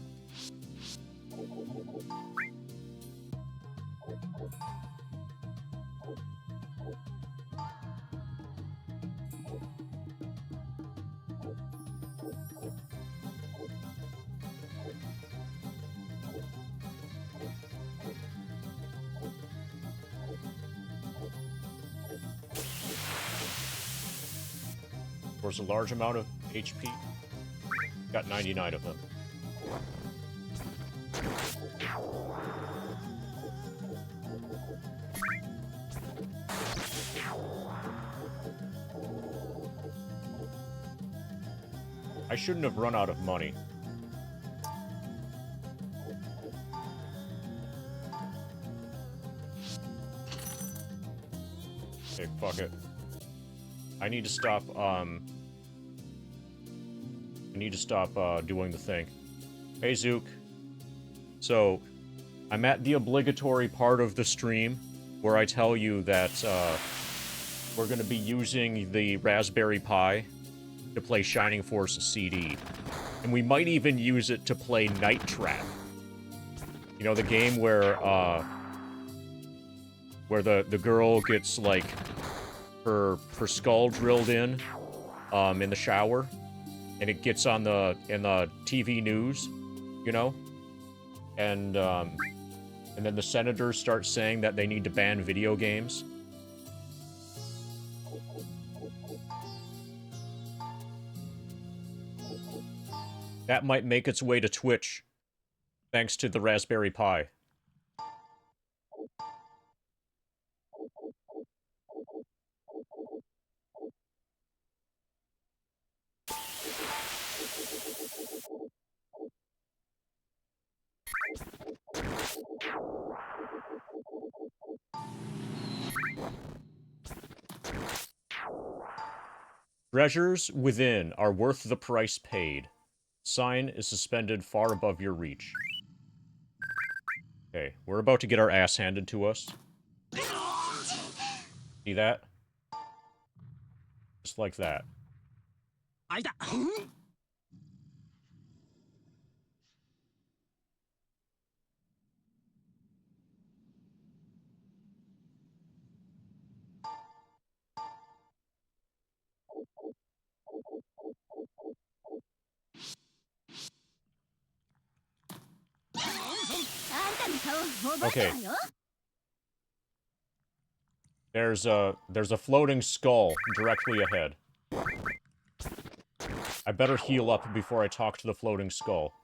There's a large amount of HP. Got 99 of them. I shouldn't have run out of money. Okay, fuck it. I need to stop, doing the thing. Hey, Zook. So, I'm at the obligatory part of the stream where I tell you that, we're gonna be using the Raspberry Pi to play Shining Force CD. And we might even use it to play Night Trap. You know, the game where the girl gets, like, her skull drilled in the shower, and it gets on the TV news, you know? And then the senators start saying that they need to ban video games. That might make its way to Twitch, thanks to the Raspberry Pi. Treasures within are worth the price paid. Sign is suspended far above your reach. Okay, we're about to get our ass handed to us. See that? Just like that. あいた あんたの顔覚えたわよ There's a floating skull directly ahead. I better heal up before I talk to the floating skull.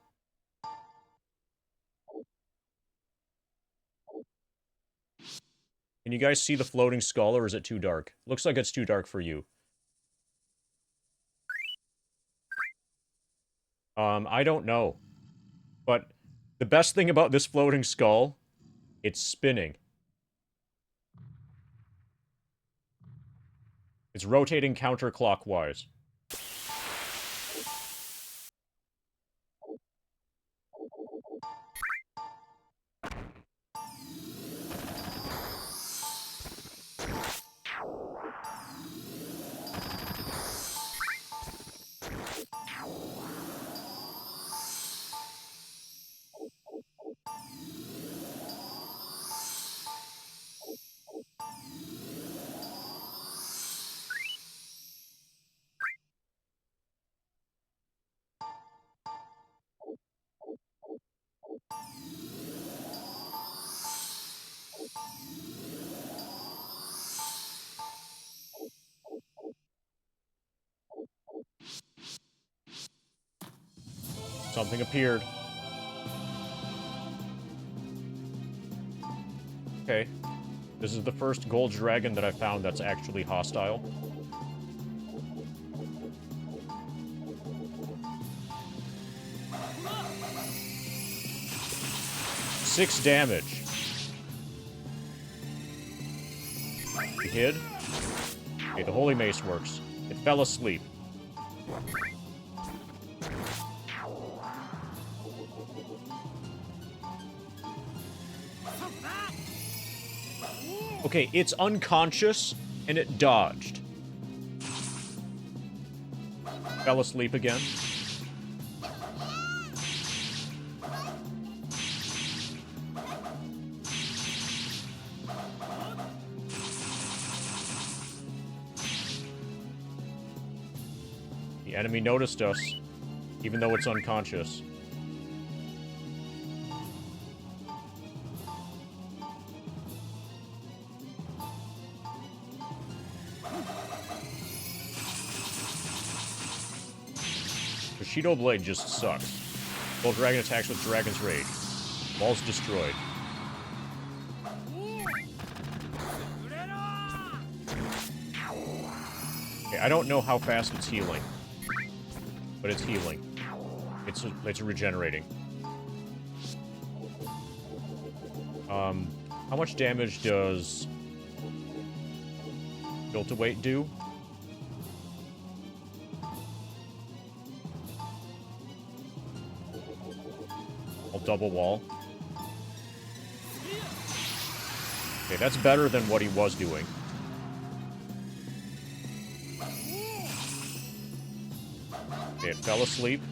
Can you guys see the floating skull, or is it too dark? Looks like it's too dark for you. I don't know. But the best thing about this floating skull, it's spinning. It's rotating counterclockwise. Something appeared. Okay. This is the first gold dragon that I found that's actually hostile. Six damage. You hid? Okay, the holy mace works. It fell asleep. Okay, it's unconscious, and it dodged. Fell asleep again. The enemy noticed us, even though it's unconscious. Bushido Blade just sucks. Full dragon attacks with Dragon's Rage. Walls destroyed. Okay, I don't know how fast it's healing. But it's healing. It's regenerating. How much damage does Tilt-A-Weight do? I'll double wall. Okay, that's better than what he was doing. Okay, it fell asleep.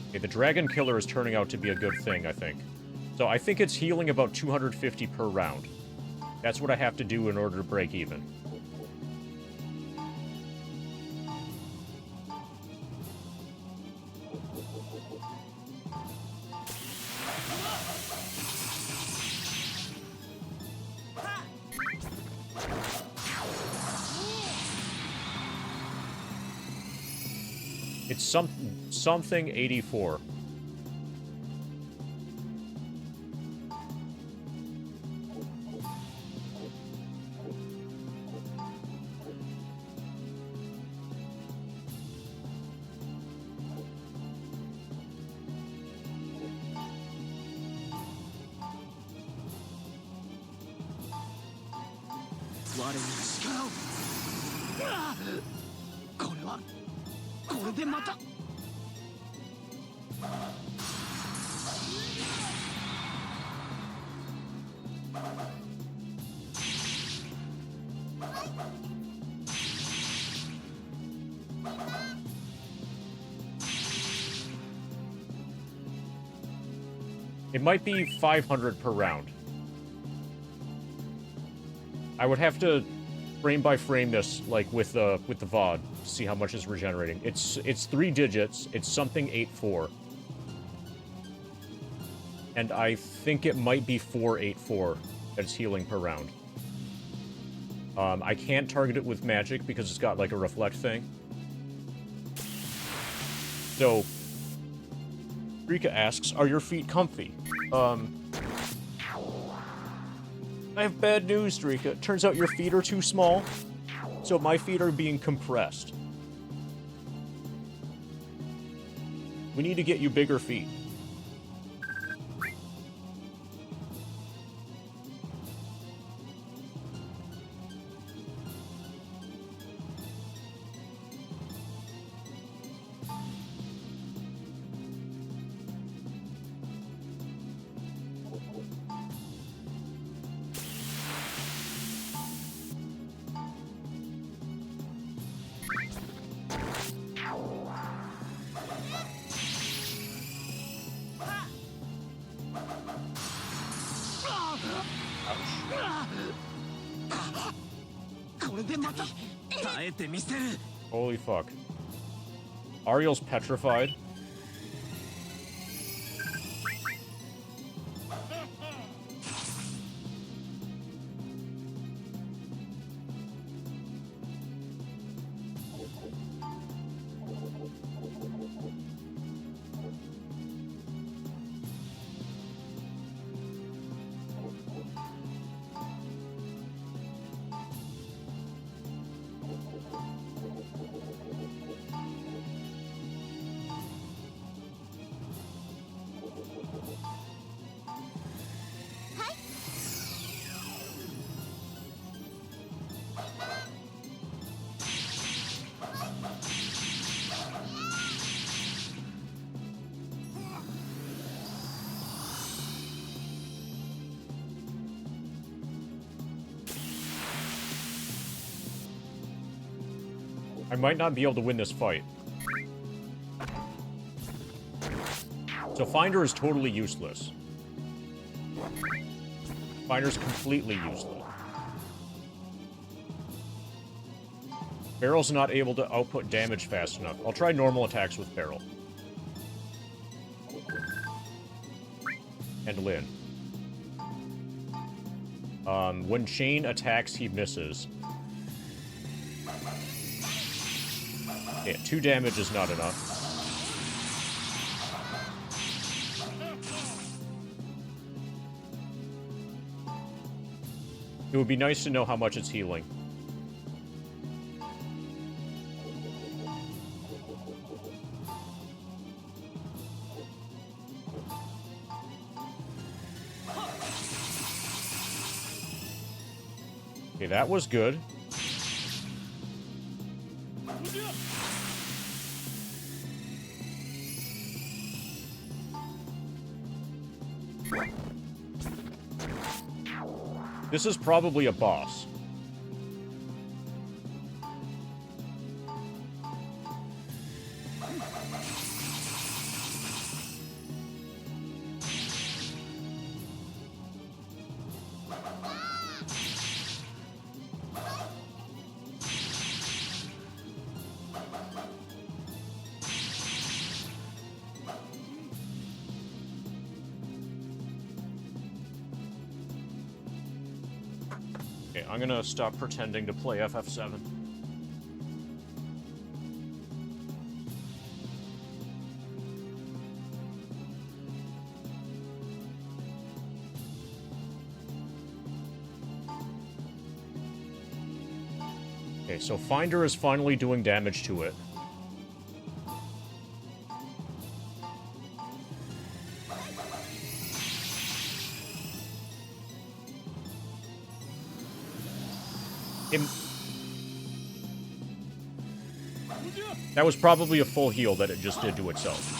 Okay, the Dragon Killer is turning out to be a good thing, I think. So I think it's healing about 250 per round. That's what I have to do in order to break even. It's something 84. 我に力をこれはこれでまた It might be 500 per round. I would have to frame by frame this, like with the VOD, to see how much it's regenerating. It's 3 digits. It's something 84. And I think it might be 484 that's healing per round. I can't target it with magic because it's got like a reflect thing. So Rika asks, are your feet comfy? I have bad news, Rika. Turns out your feet are too small, so my feet are being compressed. We need to get you bigger feet. Holy fuck. Ariel's petrified. I might not be able to win this fight. So Finder is totally useless. Finder's completely useless. Barrel's not able to output damage fast enough. I'll try normal attacks with Barrel. And Lynn. When Chain attacks, he misses. Yeah, 2 damage is not enough. It would be nice to know how much it's healing. Okay, that was good. This is probably a boss. Okay, I'm gonna stop pretending to play FF7. Okay, so Finder is finally doing damage to it. That was probably a full heal that it just did to itself.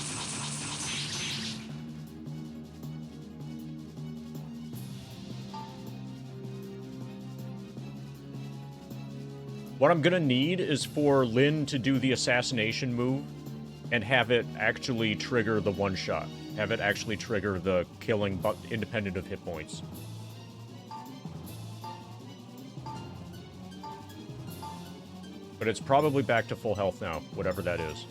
What I'm gonna need is for Lyn to do the assassination move and have it actually trigger the one-shot. Have it actually trigger the killing, but independent of hit points. But it's probably back to full health now, whatever that is.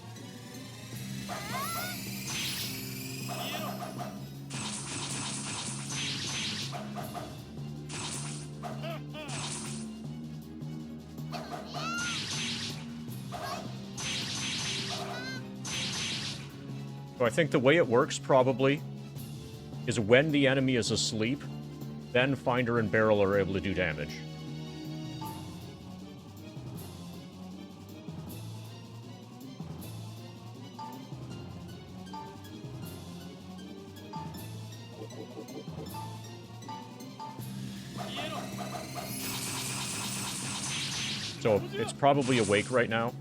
So I think the way it works, probably, is when the enemy is asleep, then Finder and Barrel are able to do damage. So it's probably awake right now.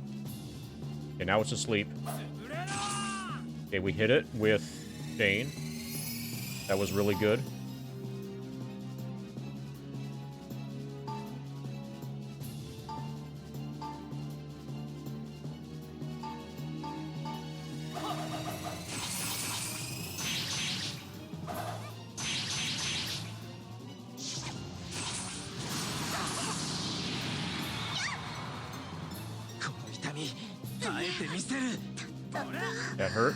Okay, now it's asleep. Okay, we hit it with Bane. That was really good. That hurt.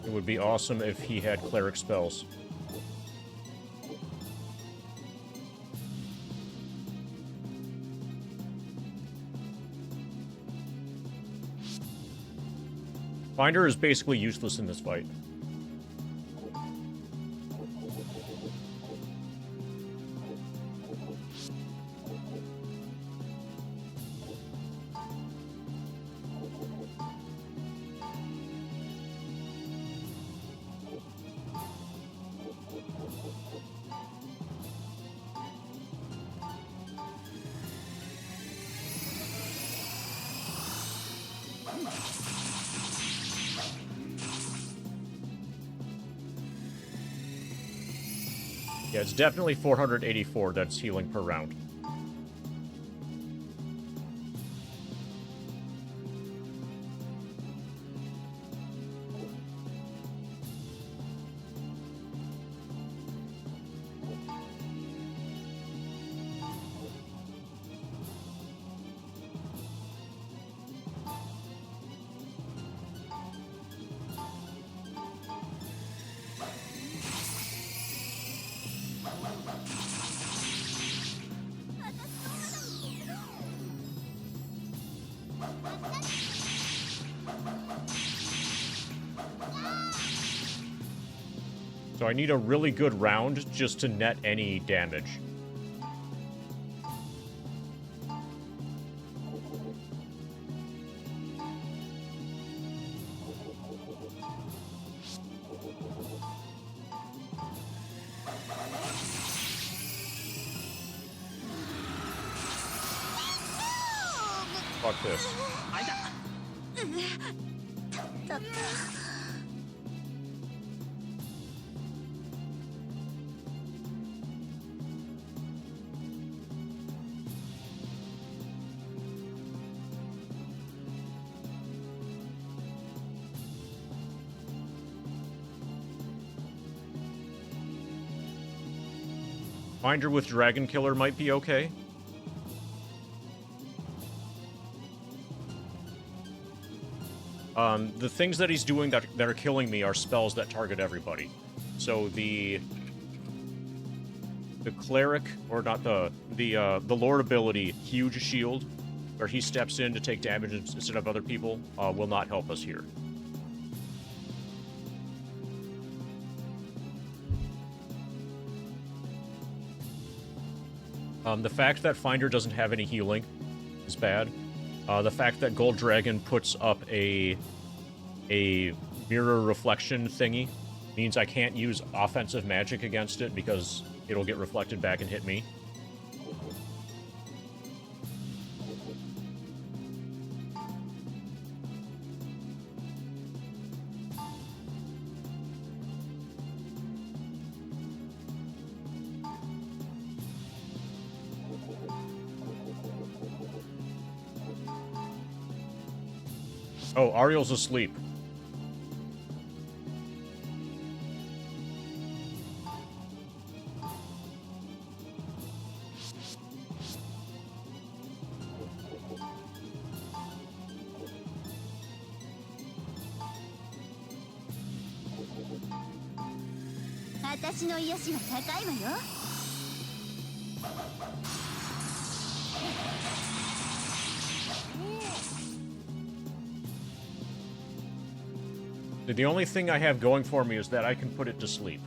It would be awesome if he had cleric spells. Finder is basically useless in this fight. Yeah, it's definitely 484 that's healing per round. So I need a really good round just to net any damage. Fuck this. Finder with Dragon Killer might be okay. The things that he's doing that are killing me are spells that target everybody. So the cleric, or not the Lord ability, Huge Shield, where he steps in to take damage instead of other people, will not help us here. The fact that Finder doesn't have any healing is bad. The fact that Gold Dragon puts up a mirror reflection thingy means I can't use offensive magic against it because it'll get reflected back and hit me. Oh, Ariel's asleep. The only thing I have going for me is that I can put it to sleep.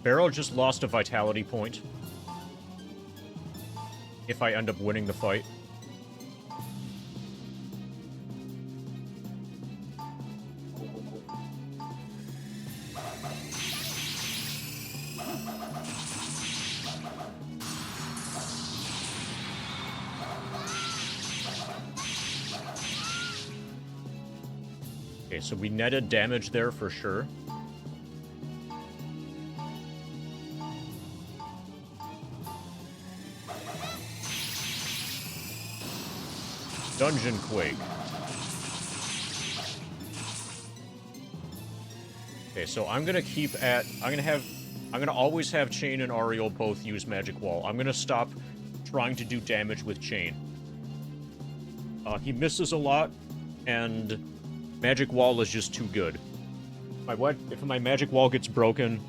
Barrel just lost a vitality point. If I end up winning the fight. Okay, so we netted damage there for sure. Dungeon Quake. Okay, so I'm gonna always have Chain and Ariel both use Magic Wall. I'm gonna stop trying to do damage with Chain. He misses a lot, and Magic Wall is just too good. If my Magic Wall gets broken,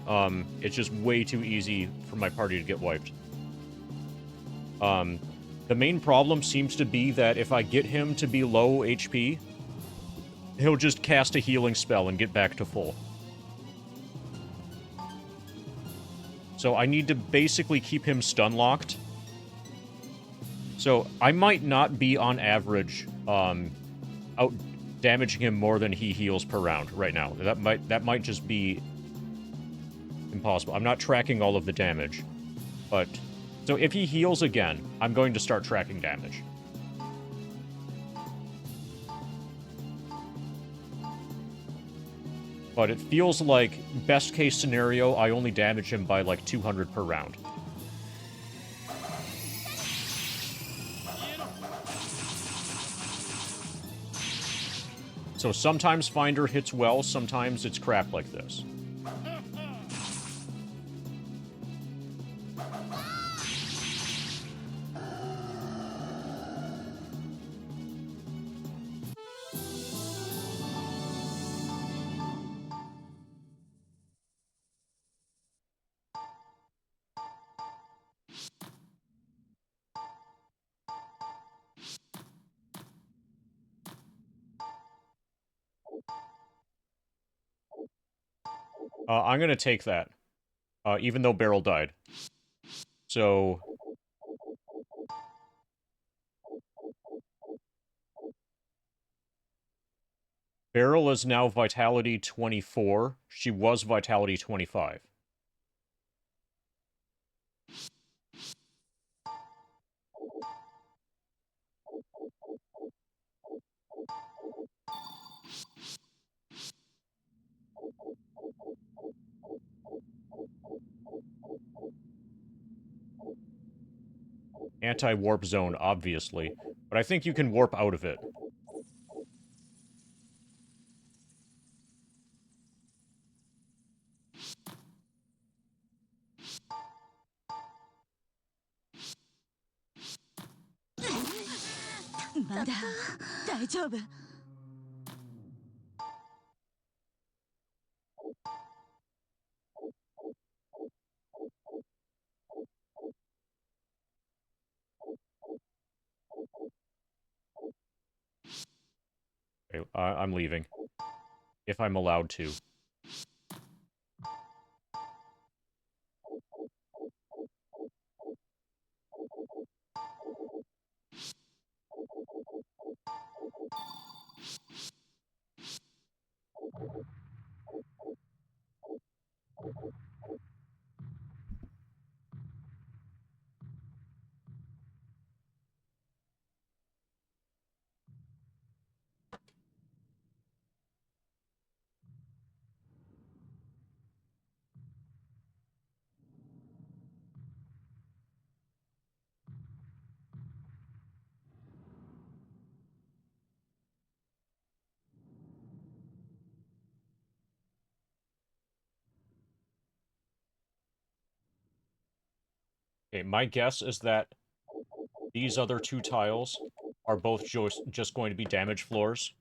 it's just way too easy for my party to get wiped. The main problem seems to be that if I get him to be low HP, he'll just cast a healing spell and get back to full. So I need to basically keep him stun-locked. So I might not be on average out damaging him more than he heals per round right now. That might just be impossible. I'm not tracking all of the damage, but so if he heals again, I'm going to start tracking damage. But it feels like, best case scenario, I only damage him by like 200 per round. So sometimes Finder hits well, sometimes it's crap like this. I'm gonna take that, even though Beryl died. So Beryl is now Vitality 24. She was Vitality 25. anti-warp zone, obviously. But I think you can warp out of it. Okay, I'm leaving. If I'm allowed to. Okay, my guess is that these other two tiles are both just going to be damage floors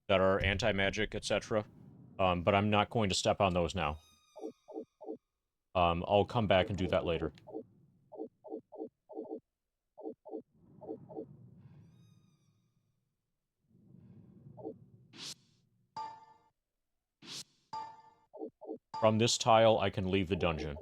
that are anti-magic, etc. But I'm not going to step on those now. I'll come back and do that later. From this tile, I can leave the dungeon.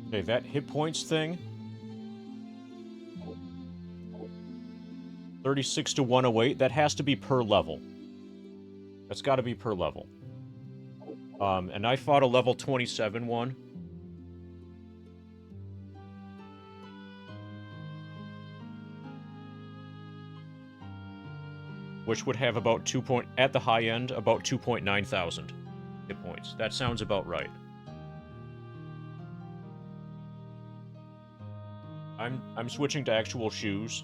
Okay, that hit points thing. 36 to 108, that has to be per level. That's got to be per level. And I fought a level 27 one. Which would have about at the high end, about 2.9 thousand hit points. That sounds about right. I'm switching to actual shoes.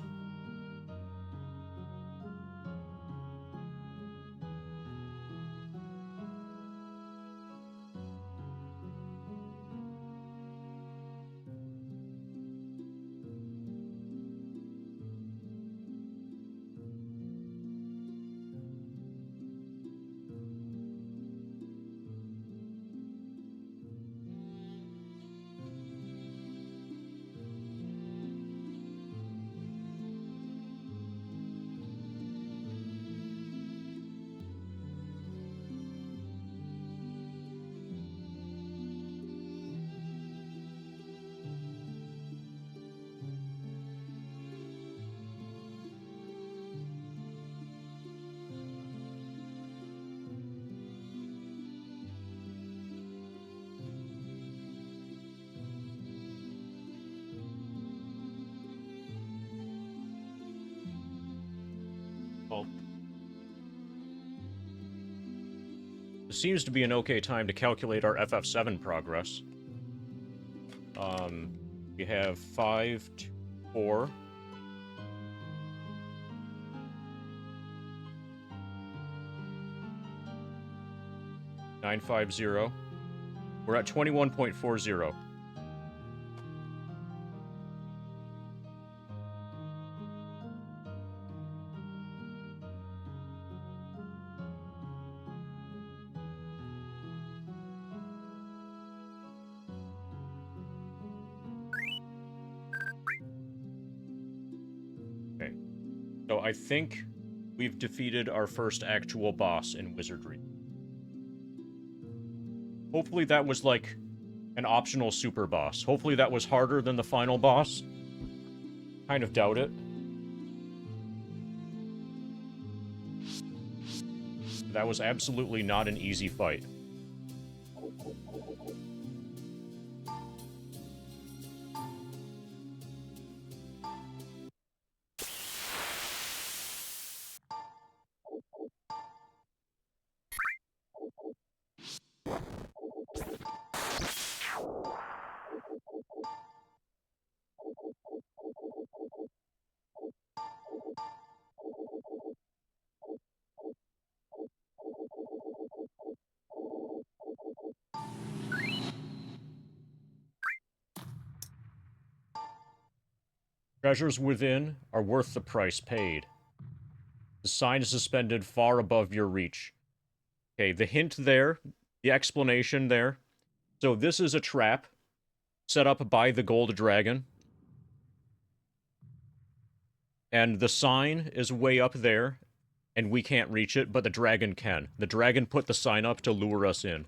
Well, this seems to be an okay time to calculate our FF7 progress. We have 5, 2, 4. $950. We're at 21.40. I think we've defeated our first actual boss in Wizardry. Hopefully that was, like, an optional super boss. Hopefully that was harder than the final boss. Kind of doubt it. That was absolutely not an easy fight. Treasures within are worth the price paid. The sign is suspended far above your reach. Okay, the hint there, the explanation there. So this is a trap set up by the gold dragon. And the sign is way up there, and we can't reach it, but the dragon can. The dragon put the sign up to lure us in.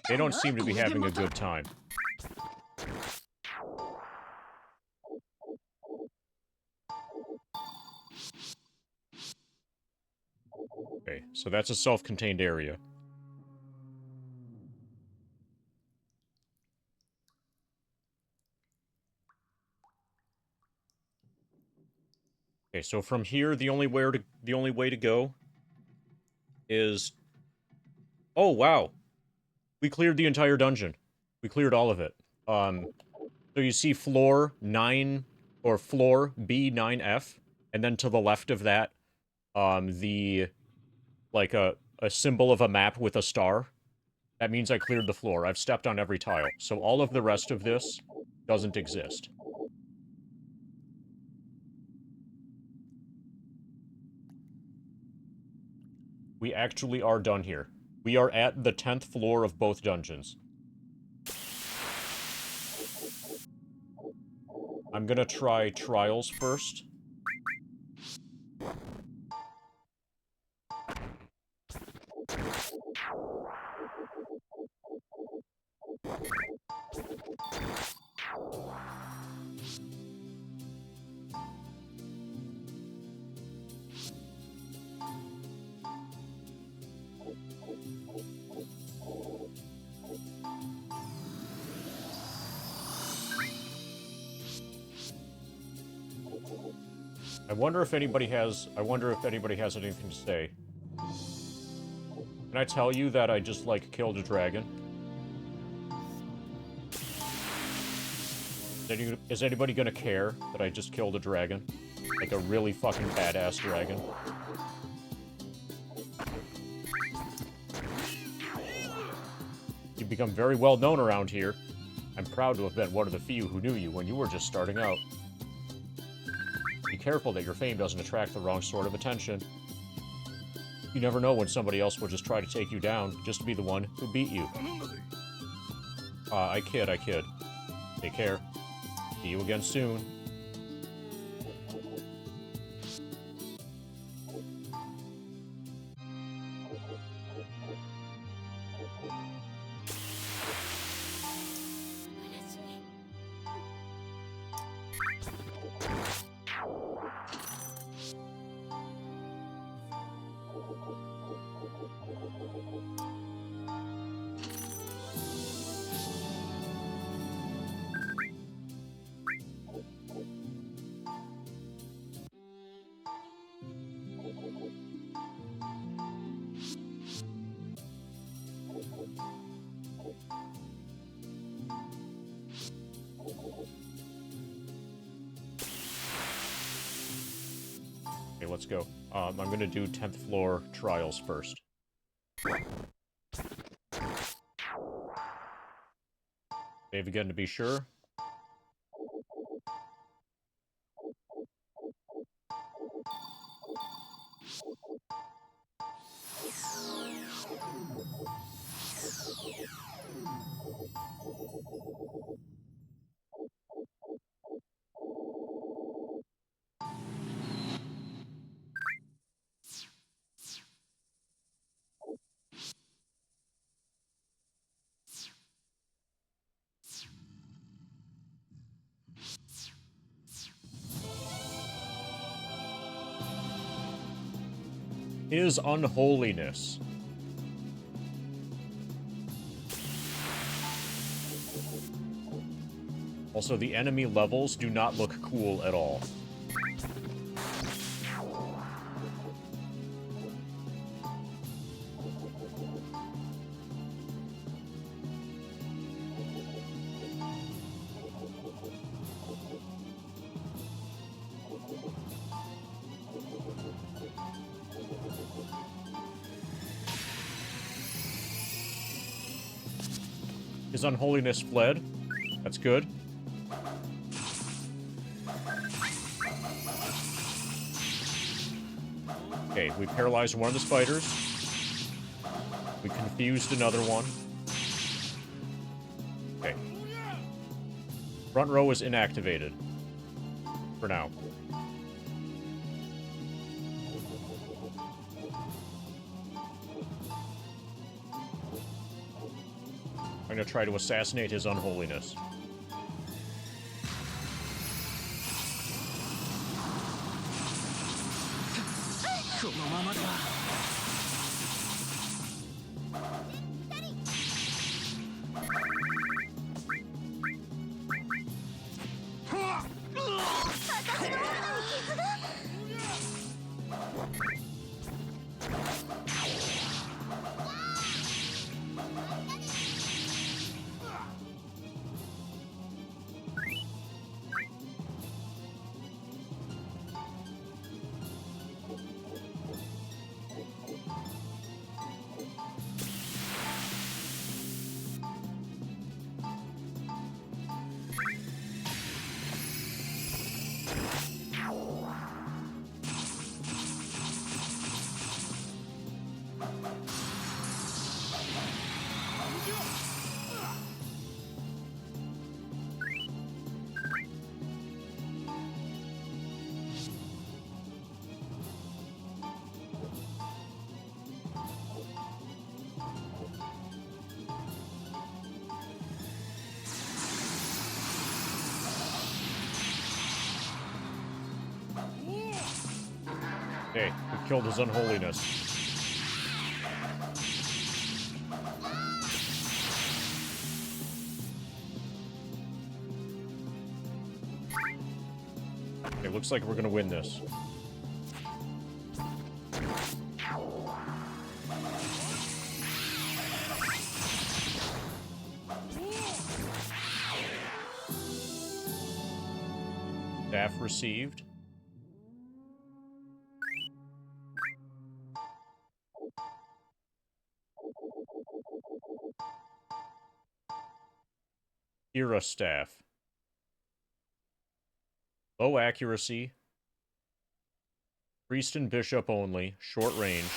They don't seem to be having a good time. Okay, so that's a self-contained area. Okay, so from here, the only way to go is... Oh, wow. We cleared the entire dungeon. We cleared all of it. So you see floor 9, or floor B9F, and then to the left of that, like a symbol of a map with a star. That means I cleared the floor. I've stepped on every tile. So all of the rest of this doesn't exist. We actually are done here. We are at the 10th floor of both dungeons. I'm gonna try trials first. I wonder if anybody has anything to say. Can I tell you that I just, like, killed a dragon? Is anybody gonna care that I just killed a dragon? Like a really fucking badass dragon? You've become very well known around here. I'm proud to have been one of the few who knew you when you were just starting out. Be careful that your fame doesn't attract the wrong sort of attention. You never know when somebody else will just try to take you down, just to be the one who beat you. I kid. Take care. See you again soon. Okay, let's go. I'm gonna do 10th floor trials first. Save again to be sure. His unholiness. Also, the enemy levels do not look cool at all. His unholiness fled. That's good. Okay, we paralyzed one of the spiders. We confused another one. Okay. Front row is inactivated. For now. I'm gonna try to assassinate his unholiness. Okay, we killed his unholiness. Okay, looks like we're gonna win this. Staff received. Era staff. Low accuracy. Priest and bishop only. Short range.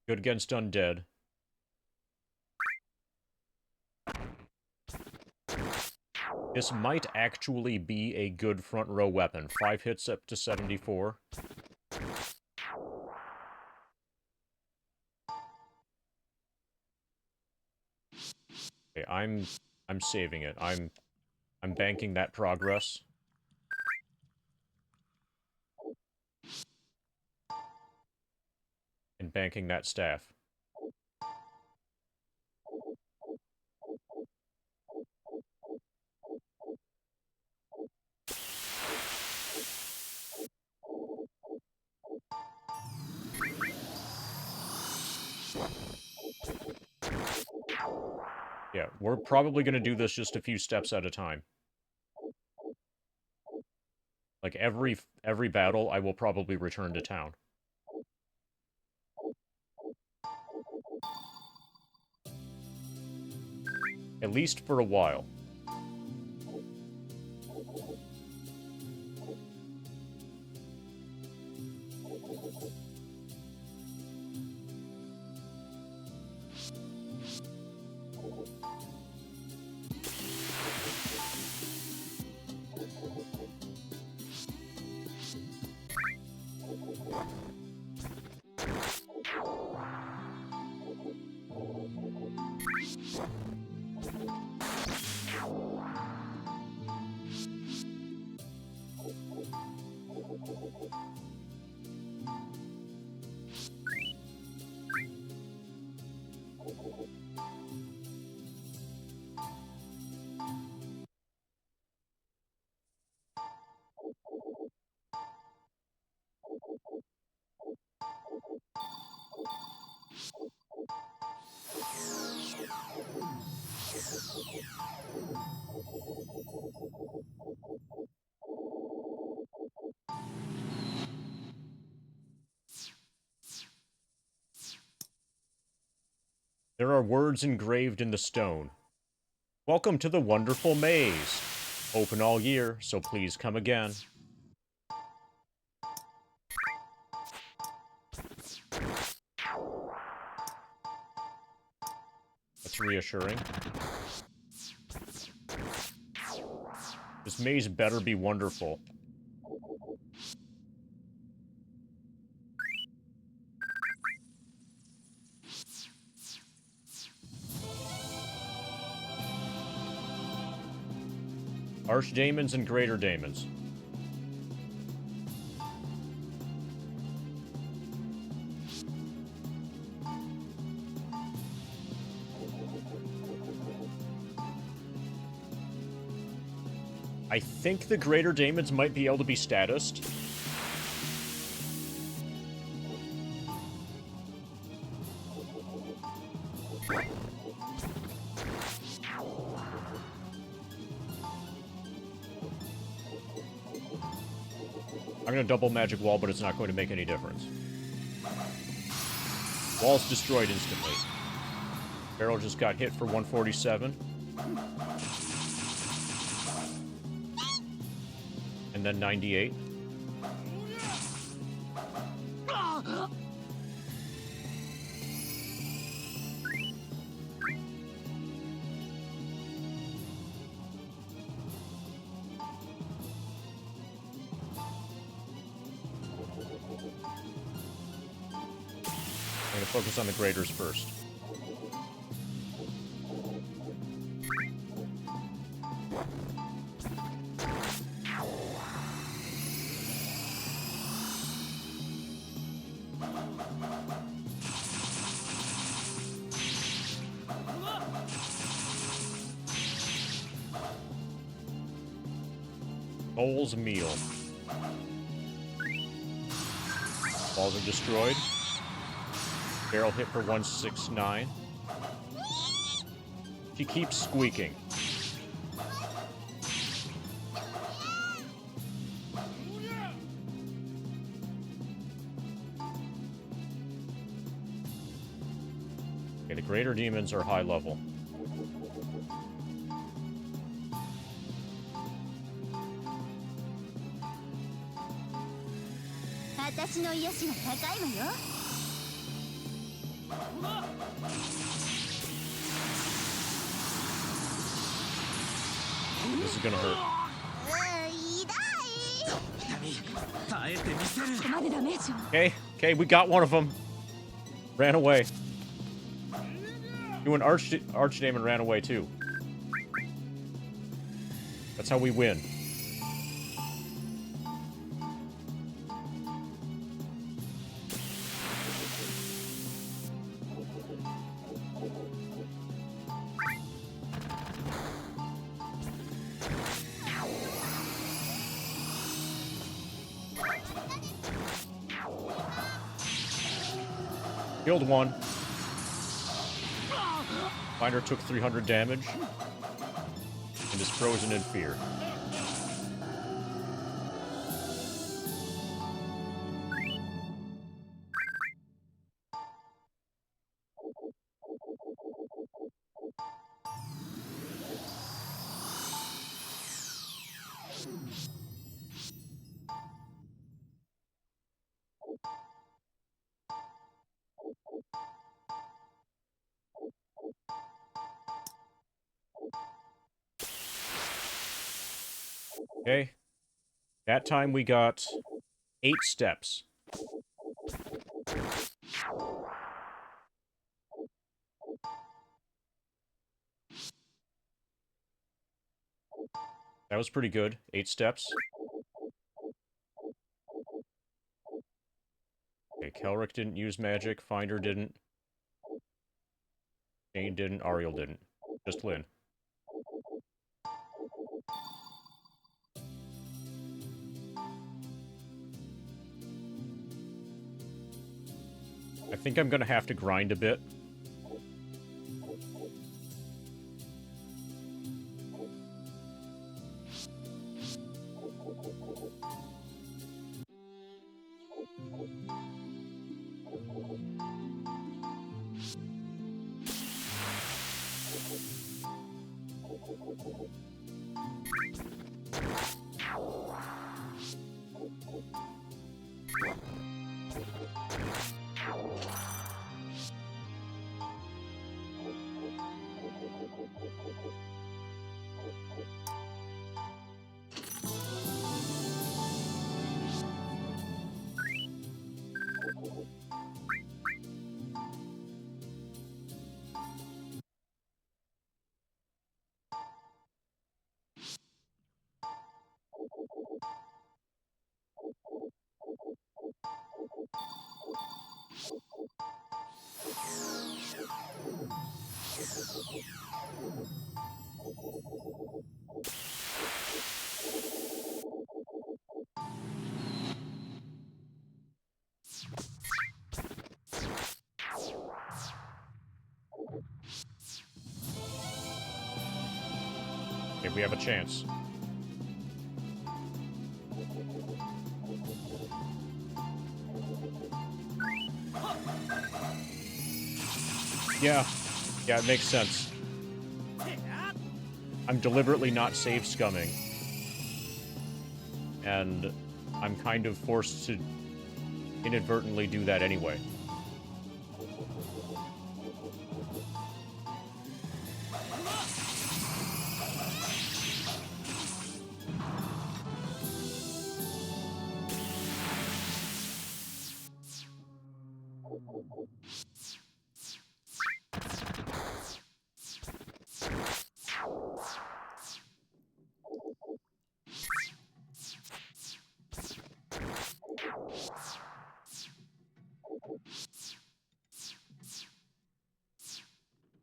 Good against undead. This might actually be a good front row weapon. 5 hits up to 74. Okay, I'm saving it. I'm banking that progress. And banking that staff. Yeah, we're probably going to do this just a few steps at a time. Like, every battle, I will probably return to town. At least for a while. There are words engraved in the stone. Welcome to the wonderful maze. Open all year, so please come again. That's reassuring. This maze better be wonderful. Archdaemons and Greater Daemons. I think the Greater Daemons might be able to be statused. I'm gonna double magic wall, but it's not going to make any difference. Wall's destroyed instantly. Barrel just got hit for 147. And then 98. I'm going to focus on the graders first. Bowl's meal. Balls are destroyed. Barrel hit for 169. She keeps squeaking. Okay, the Greater Demons are high level. This is gonna hurt. Okay, we got one of them. Ran away. Doing Archdemon ran away too. That's how we win. Killed one. Finder took 300 damage and is frozen in fear. Okay. That time we got 8 steps. That was pretty good. 8 steps. Okay, Kelric didn't use magic. Finder didn't. Jane didn't. Ariel didn't. Just Lynn. I think I'm gonna have to grind a bit. Okay, we have a chance. Yeah, it makes sense. I'm deliberately not save scumming. And I'm kind of forced to inadvertently do that anyway.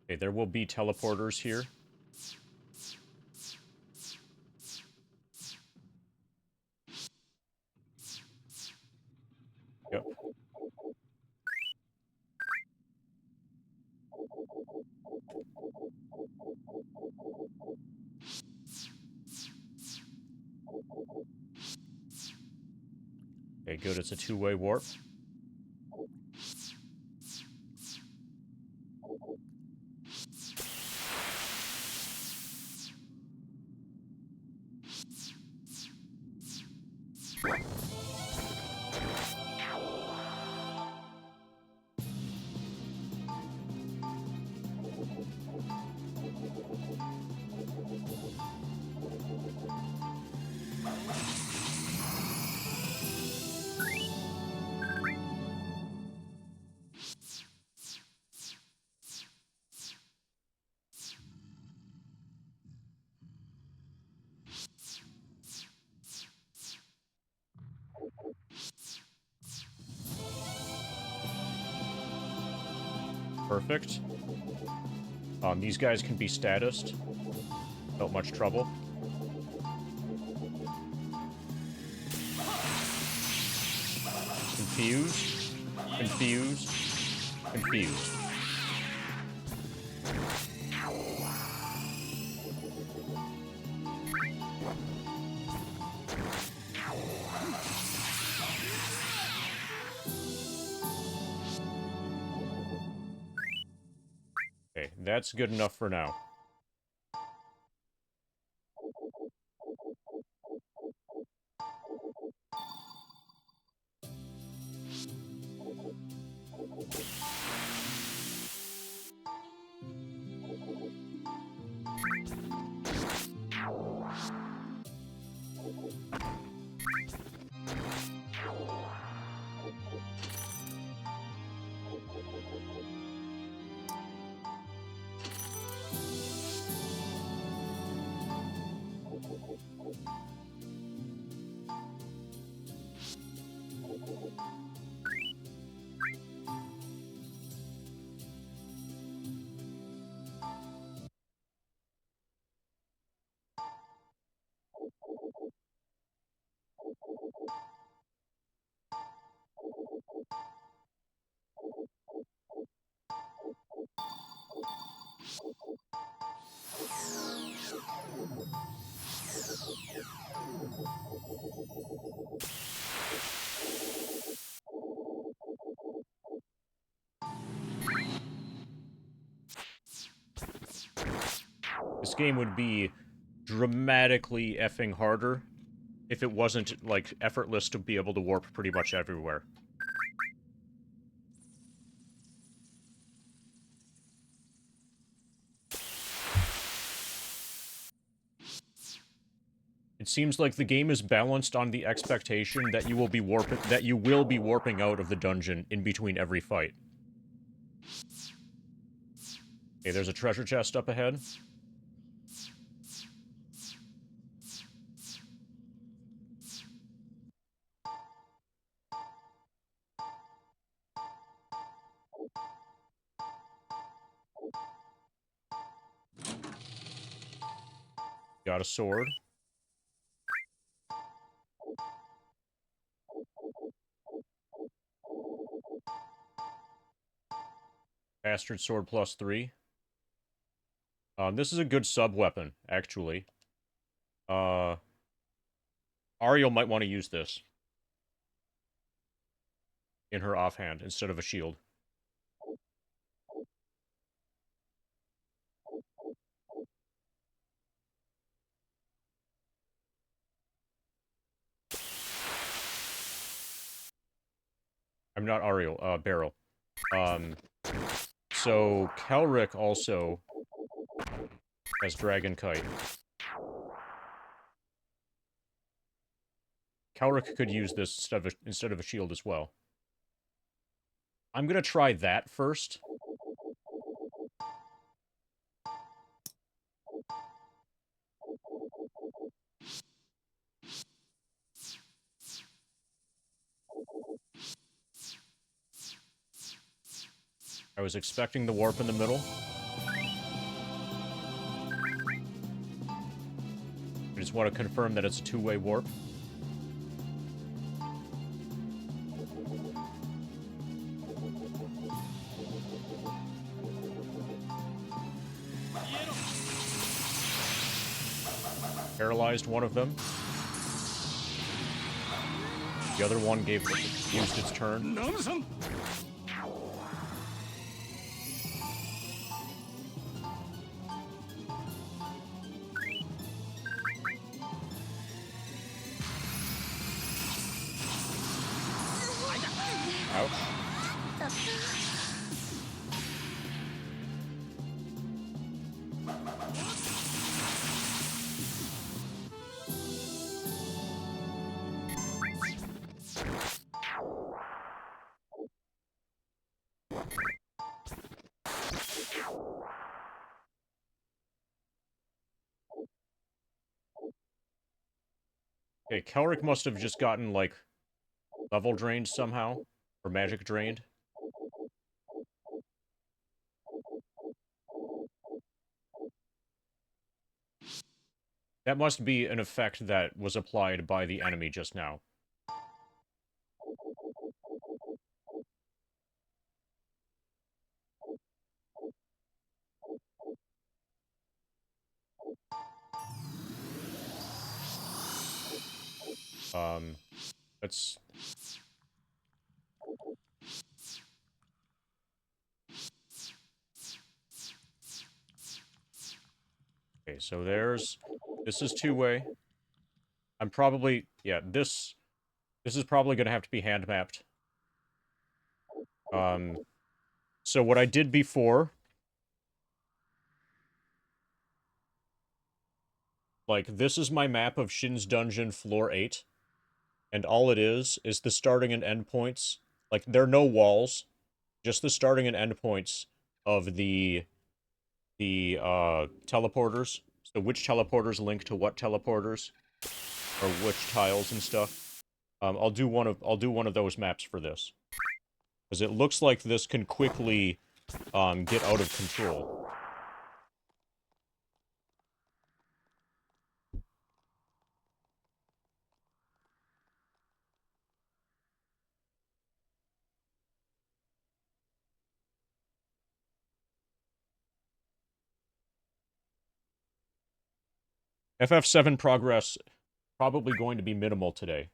Okay, there will be teleporters here. Yep. Okay, good. It's a two-way warp. Perfect. These guys can be statused without much trouble. Confused. Confused. Confused. Okay, that's good enough for now. This game would be dramatically effing harder if it wasn't, like, effortless to be able to warp pretty much everywhere. It seems like the game is balanced on the expectation that you will be warping out of the dungeon in between every fight. Okay, there's a treasure chest up ahead. Got a sword. Bastard sword +3. This is a good sub-weapon, actually. Ariel might want to use this in her offhand instead of a shield. I'm not Ariel, Beryl. So Kelric also has Dragon Kite. Kelric could use this instead of a shield as well. I'm gonna try that first. I was expecting the warp in the middle. I just want to confirm that it's a two-way warp. Paralyzed one of them. The other one used its turn. Ouch. Okay, Kelric must have just gotten, like, level drained somehow. Or magic drained. That must be an effect that was applied by the enemy just now. Let's... Okay, so there's... This is two-way. I'm probably... Yeah, this is probably gonna have to be hand-mapped. So what I did before... Like, this is my map of Shin's Dungeon Floor 8. And all it is the starting and end points. Like, there are no walls. Just the starting and end points of the teleporters. So which teleporters link to what teleporters, or which tiles and stuff. I'll do one of those maps for this, because it looks like this can quickly get out of control. FF7 progress probably going to be minimal today.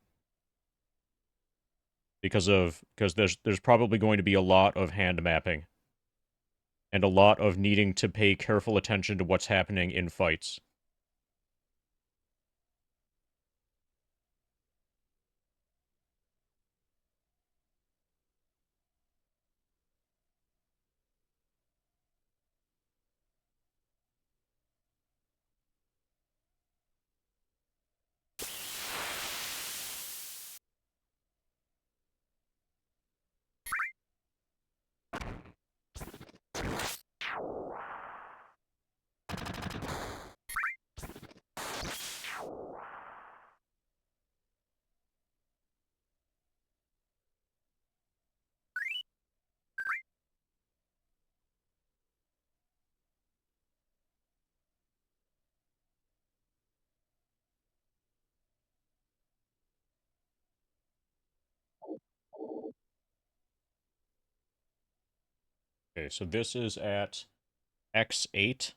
Because there's probably going to be a lot of hand mapping. And a lot of needing to pay careful attention to what's happening in fights. Okay, so this is at X8,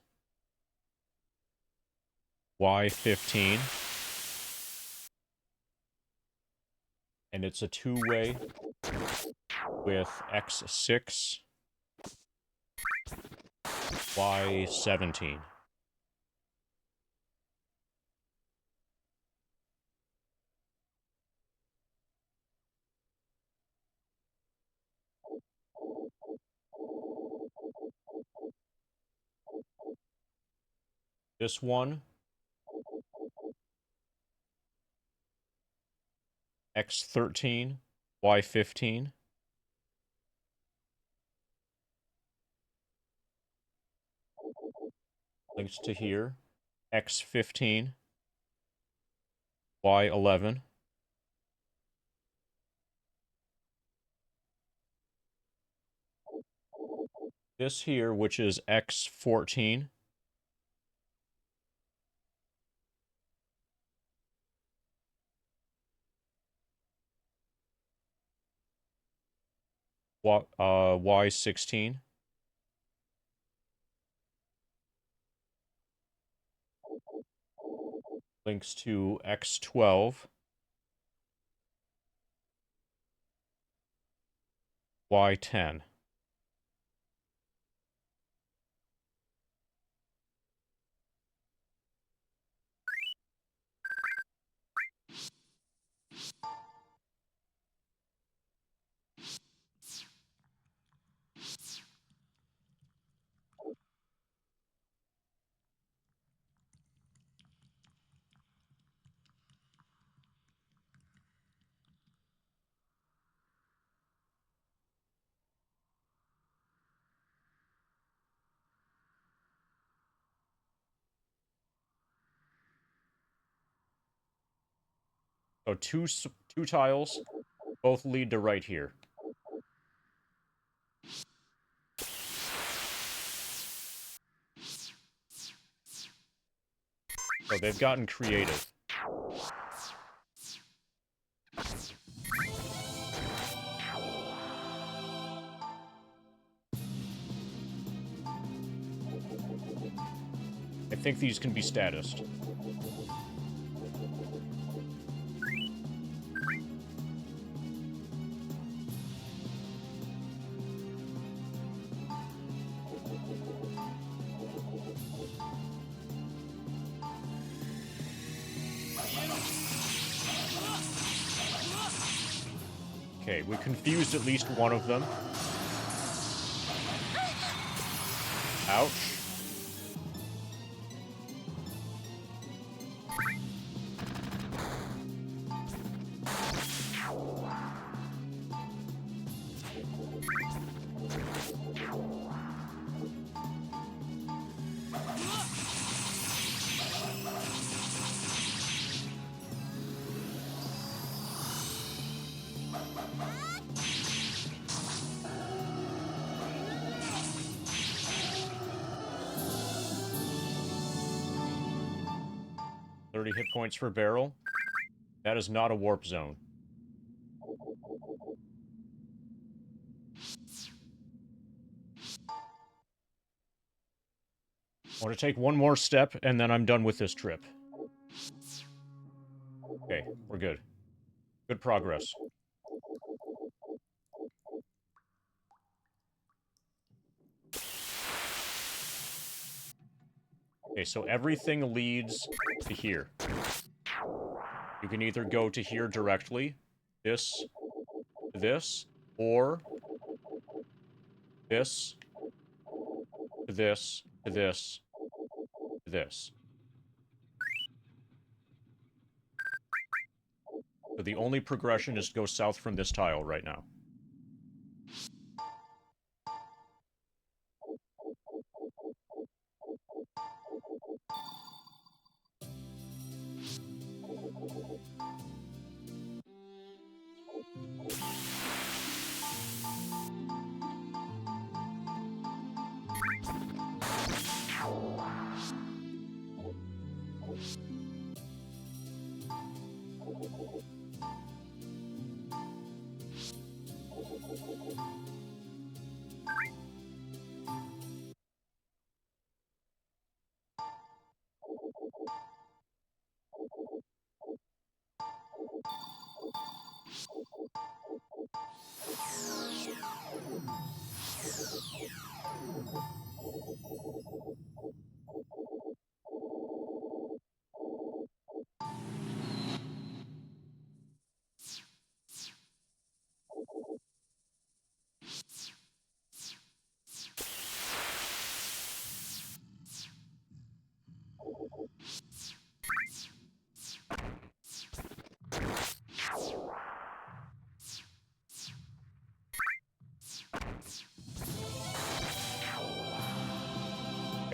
Y15, and it's a two-way with X6, Y17. This one, X13, Y15. Links to here, X15, Y11. This here, which is X14. Y16. Links to X12. Y10. So two tiles, both lead to right here. So they've gotten creative. I think these can be statused. Okay, we confused at least one of them. Ouch. Hit points per barrel. That is not a warp zone. I want to take one more step, and then I'm done with this trip. Okay, we're good. Good progress. Okay, so everything leads to here. You can either go to here directly, this, or this, to this, to this, to this. So the only progression is to go south from this tile right now.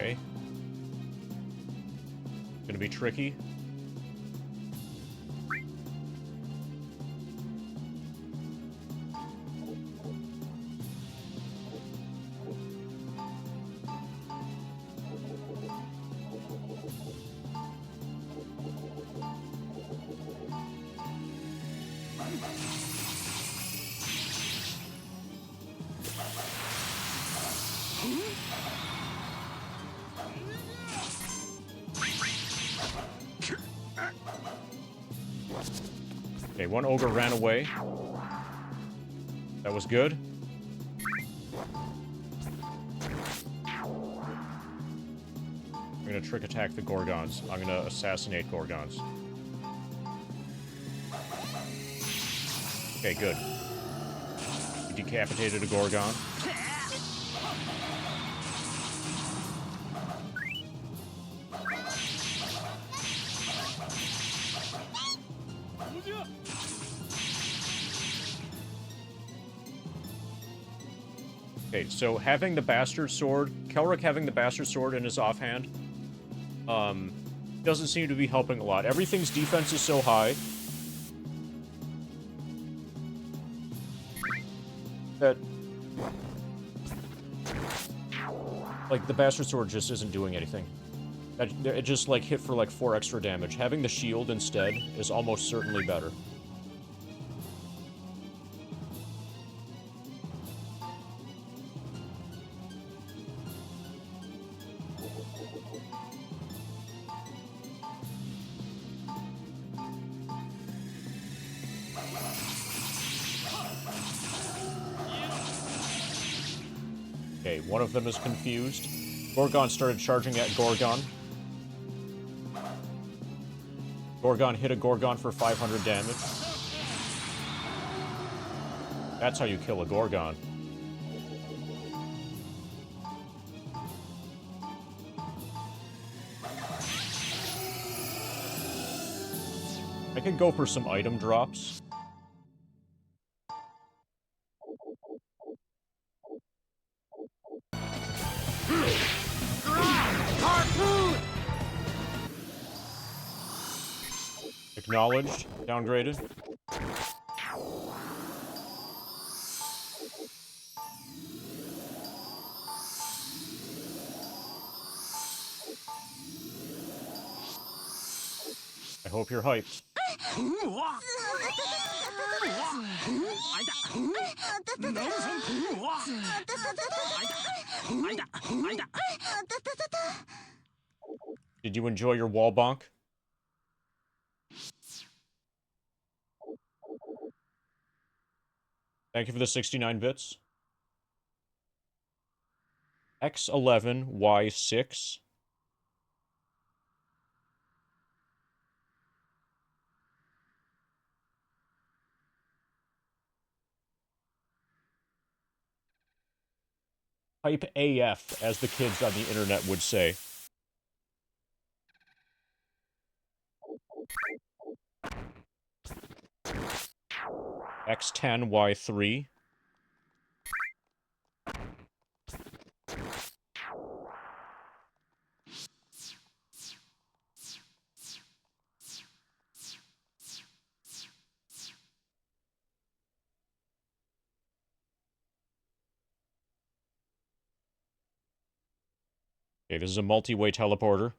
Okay. Gonna be tricky. Okay, one ogre ran away. That was good. I'm gonna trick attack the Gorgons. I'm gonna assassinate Gorgons. Okay, good. We decapitated a Gorgon. Okay, so having the Bastard Sword, Kelric having the Bastard Sword in his offhand, doesn't seem to be helping a lot. Everything's defense is so high that, like, the Bastard Sword just isn't doing anything. It just, like, hit for, like, 4 extra damage. Having the shield instead is almost certainly better. Okay, one of them is confused. Gorgon started charging at Gorgon. Gorgon hit a Gorgon for 500 damage. That's how you kill a Gorgon. I could go for some item drops. Acknowledged. Downgraded. I hope you're hyped. Did you enjoy your wall bonk? Thank you for the 69 bits. X11Y6. Type AF, as the kids on the internet would say. X10Y3. Okay, this is a multi-way teleporter.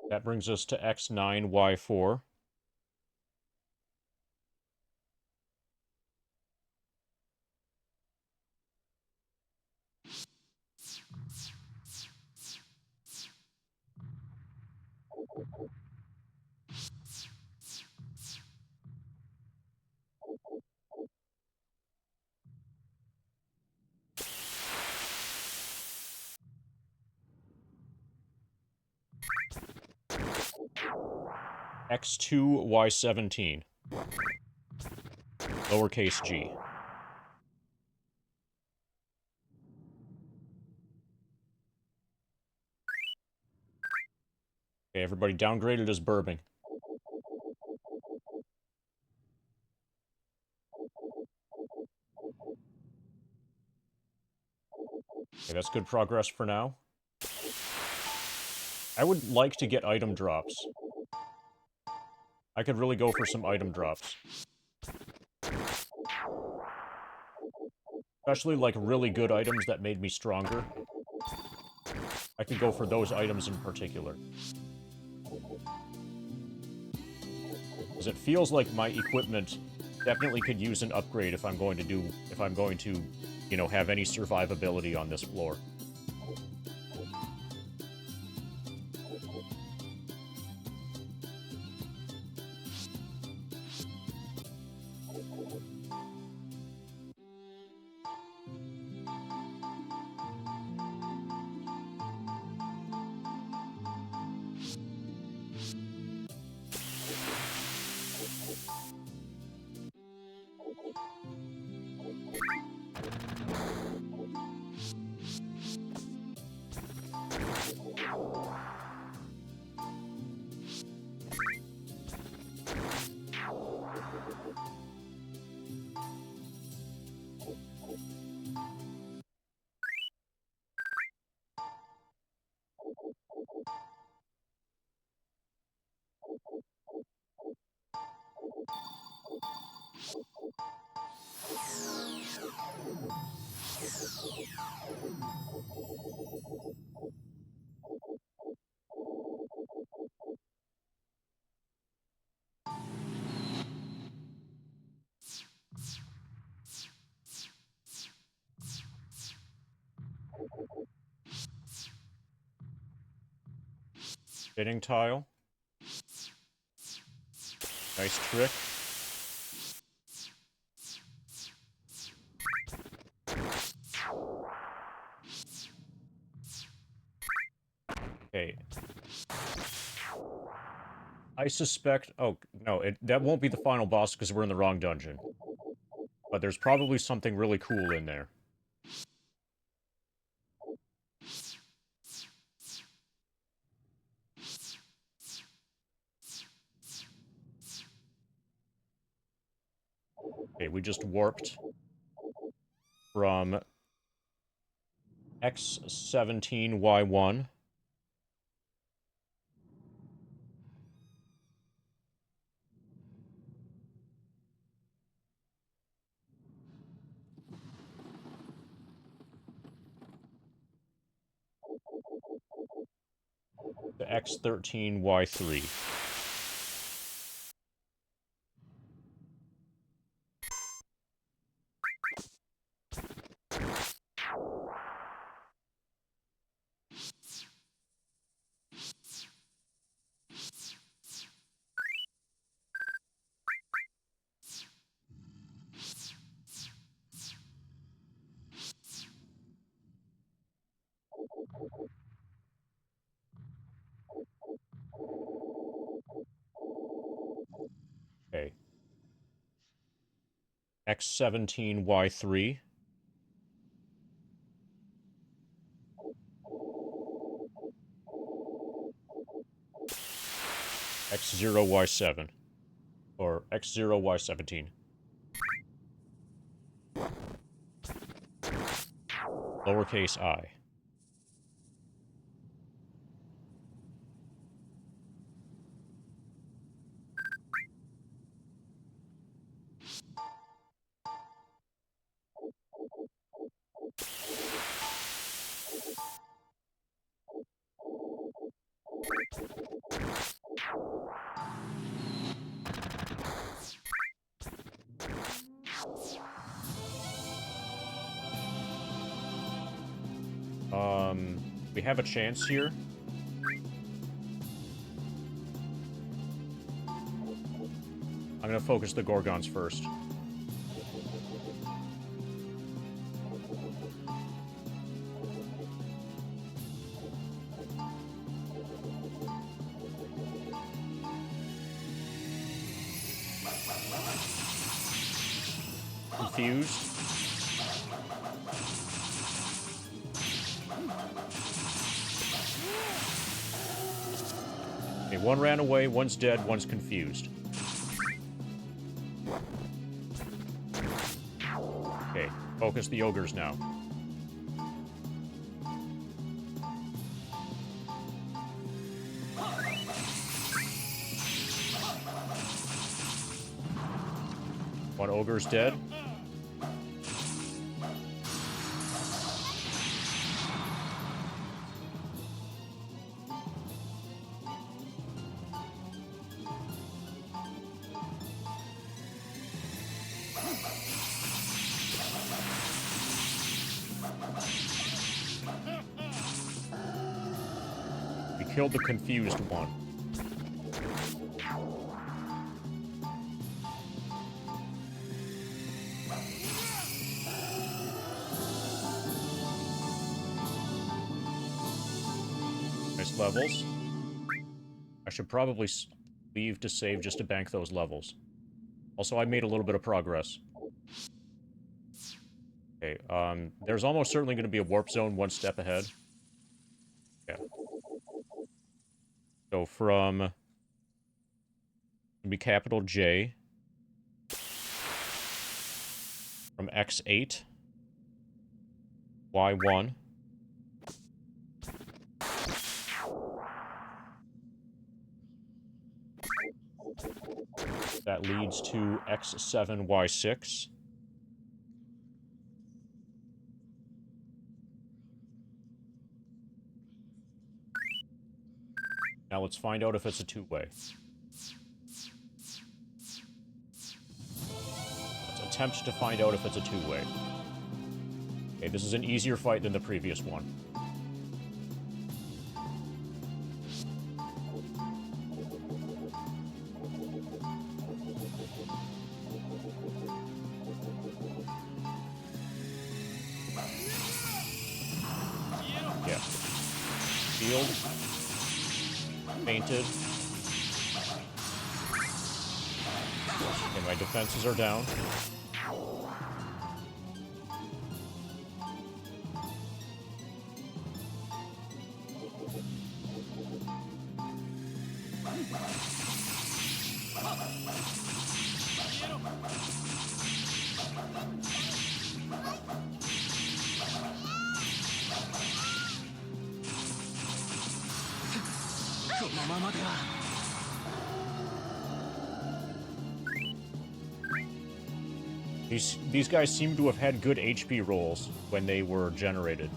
That brings us to X9Y4. X2Y17. Lowercase g. Okay, everybody downgraded as burping. Okay, that's good progress for now. I would like to get item drops. I could really go for some item drops. Especially, like, really good items that made me stronger. I could go for those items in particular. Because it feels like my equipment definitely could use an upgrade if I'm going to, you know, have any survivability on this floor. Spinning tile. Nice trick. Okay. I suspect... Oh, no, that won't be the final boss because we're in the wrong dungeon. But there's probably something really cool in there. Okay, we just warped from X17Y1. To X13Y3. X17Y3. X0Y7. Or X0Y17. Lowercase I. We have a chance here. I'm gonna focus the Gorgons first. Confused. Okay, one ran away, one's dead, one's confused. Okay, focus the ogres now. One ogre's dead. We killed the confused one. Nice levels. I should probably leave to save just to bank those levels. Also, I made a little bit of progress. Okay, there's almost certainly going to be a warp zone one step ahead. Yeah. So from... It'll be capital J. From X8. Y1. That leads to X7Y6. Now let's find out if it's a two-way. Let's attempt to find out if it's a two-way. Okay, this is an easier fight than the previous one. Yeah. Shield. Fainted. Okay, my defenses are down. These guys seem to have had good HP rolls when they were generated.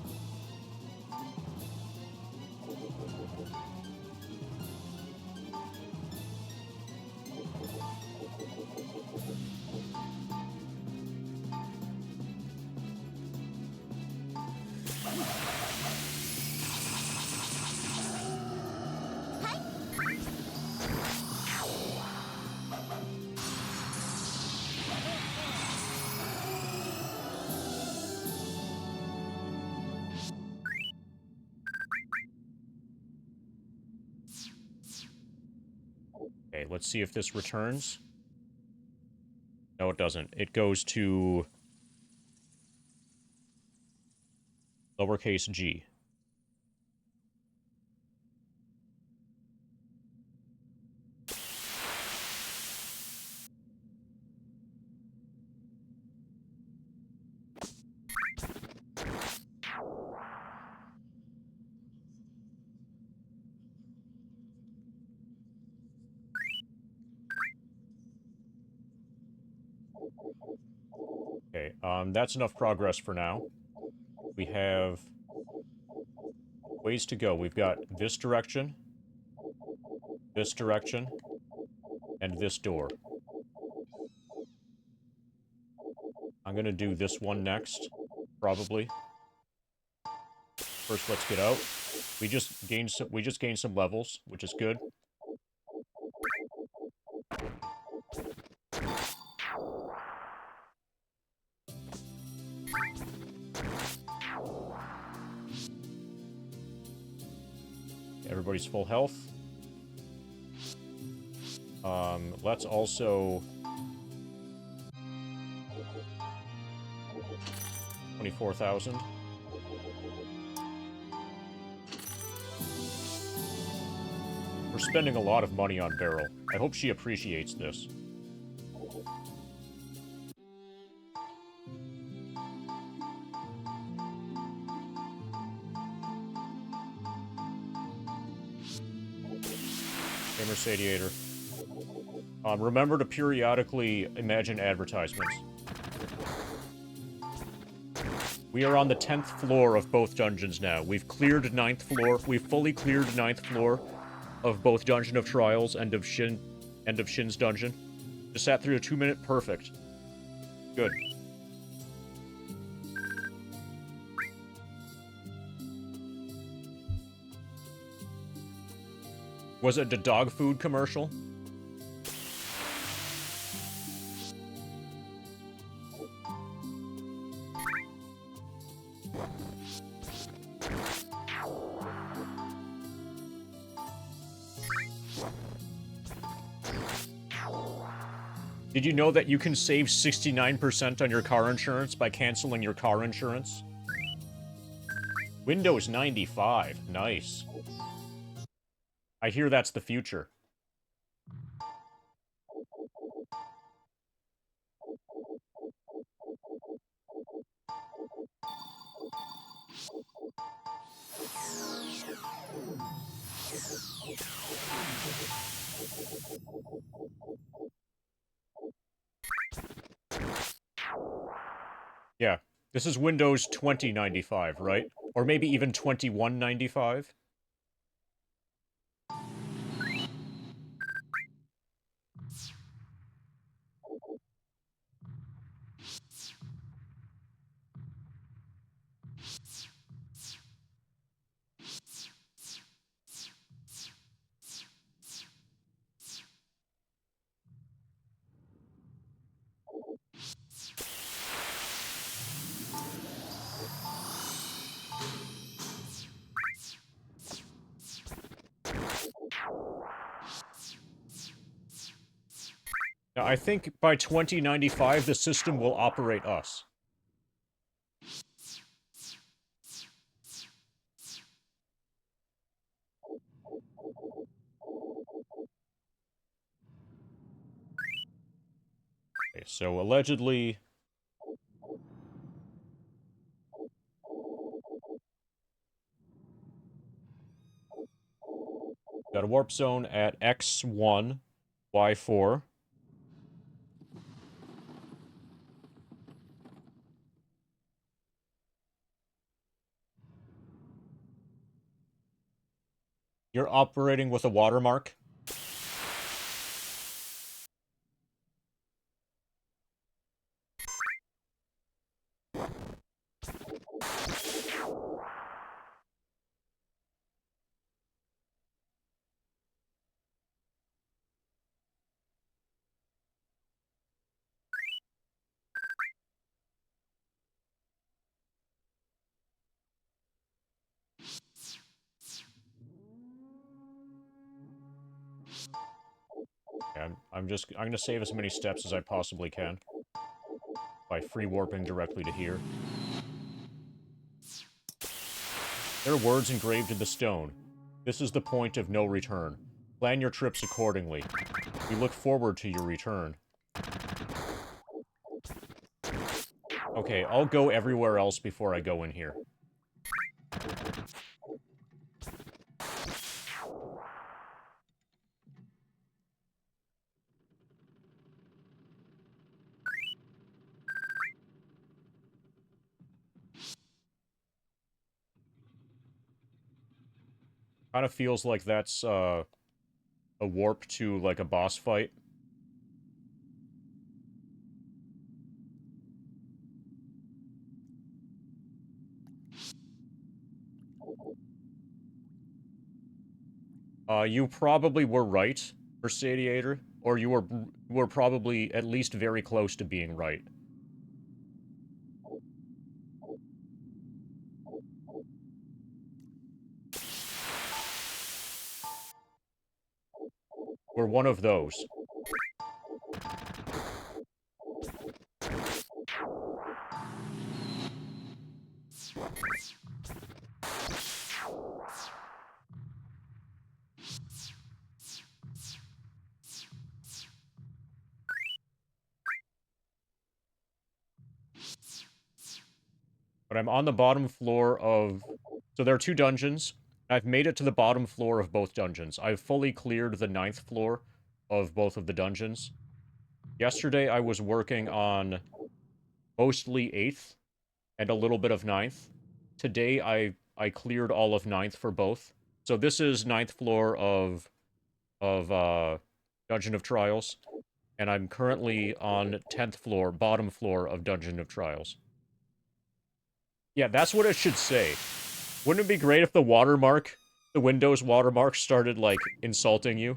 Okay, let's see if this returns. No, it doesn't. It goes to lowercase g. Okay, that's enough progress for now. We have ways to go. We've got this direction, and this door. I'm gonna do this one next, probably. First, let's get out. We just gained some levels, which is good. Everybody's full health. Let's also 24,000. We're spending a lot of money on Beryl. I hope she appreciates this. Hey, Mercadiator. Remember to periodically imagine advertisements. We are on the 10th floor of both dungeons now. We've cleared 9th floor. We've fully cleared 9th floor of both Dungeon of Trials and of Shin's dungeon. Just sat through a 2-minute perfect. Good. Was it the dog food commercial? Did you know that you can save 69% on your car insurance by canceling your car insurance? Windows 95. Nice. I hear that's the future. Yeah, this is Windows 2095, right? Or maybe even 2195? Now, I think by 2095, the system will operate us. Okay, so allegedly... got a warp zone at X1, Y4. You're operating with a watermark? Okay, I'm gonna save as many steps as I possibly can. by free warping directly to here. There are words engraved in the stone. This is the point of no return. Plan your trips accordingly. We look forward to your return. Okay, I'll go everywhere else before I go in here. Kind of feels like that's, a warp to, like, a boss fight. You probably were right, Versadiator, or you were probably at least very close to being right. We're one of those. But I'm on the bottom floor of... So there are 2 dungeons. I've made it to the bottom floor of both dungeons. I've fully cleared the 9th floor of both of the dungeons. Yesterday, I was working on mostly 8th and a little bit of 9th. Today, I cleared all of 9th for both. So this is 9th floor of Dungeon of Trials. And I'm currently on 10th floor, bottom floor of Dungeon of Trials. Yeah, that's what it should say. Wouldn't it be great if the watermark, the Windows watermark, started, like, insulting you?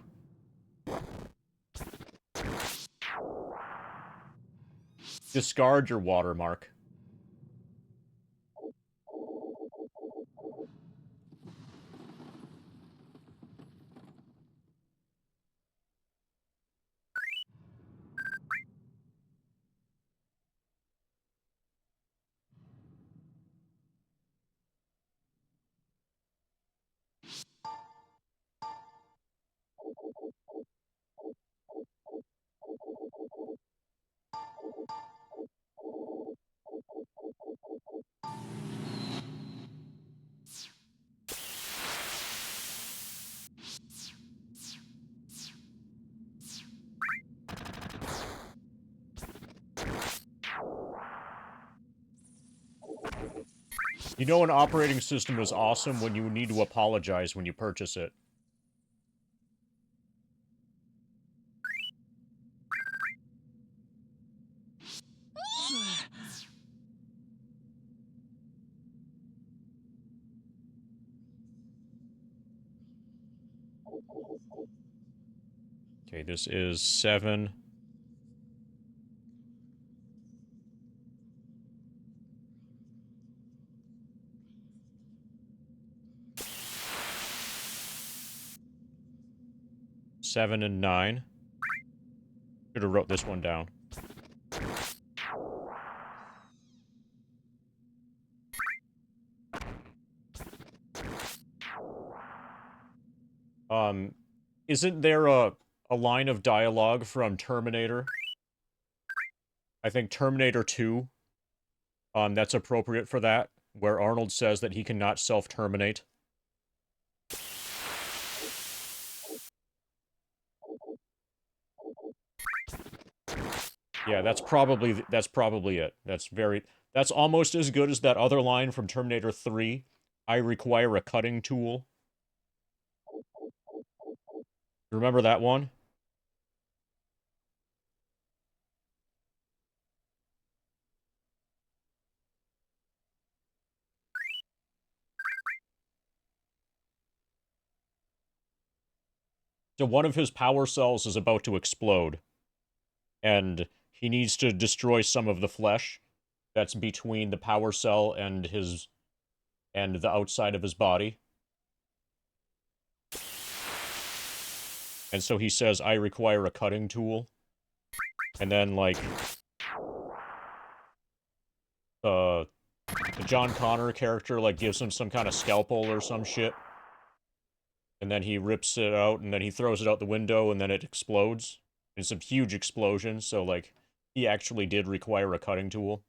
Discard your watermark. You know an operating system is awesome when you need to apologize when you purchase it. Okay, this is 7. Seven and 9. Should have wrote this one down. Isn't there a line of dialogue from Terminator? I think Terminator 2, that's appropriate for that, where Arnold says that he cannot self-terminate. Yeah, that's probably it. That's almost as good as that other line from Terminator 3. I require a cutting tool. Remember that one? So one of his power cells is about to explode, and he needs to destroy some of the flesh that's between the power cell and the outside of his body. And so he says, I require a cutting tool. And then, like, the John Connor character, like, gives him some kind of scalpel or some shit. And then he rips it out, and then he throws it out the window, and then it explodes. It's a huge explosion, so, like, he actually did require a cutting tool.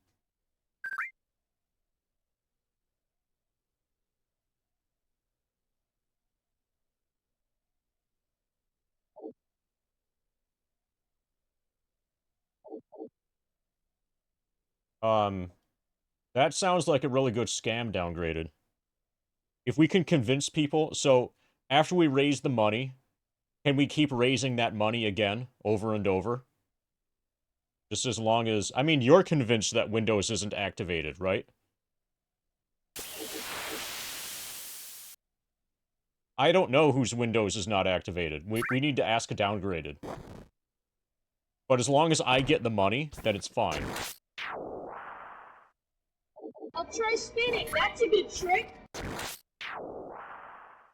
That sounds like a really good scam downgraded. If we can convince people, so after we raise the money, can we keep raising that money again, over and over? Just as long as, I mean, you're convinced that Windows isn't activated, right? I don't know whose Windows is not activated. We need to ask downgraded. But as long as I get the money, then it's fine. I'll try spinning. That's a good trick.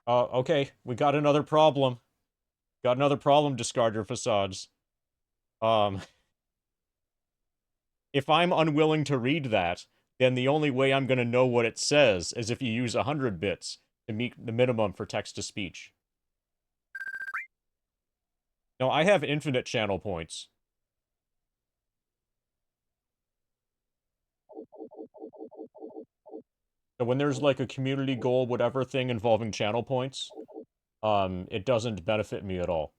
Okay, we got another problem. Got another problem, discard your facades. If I'm unwilling to read that, then the only way I'm gonna know what it says is if you use 100 bits to meet the minimum for text-to-speech. No, I have infinite channel points. So when there's, like, a community goal, whatever thing involving channel points, it doesn't benefit me at all.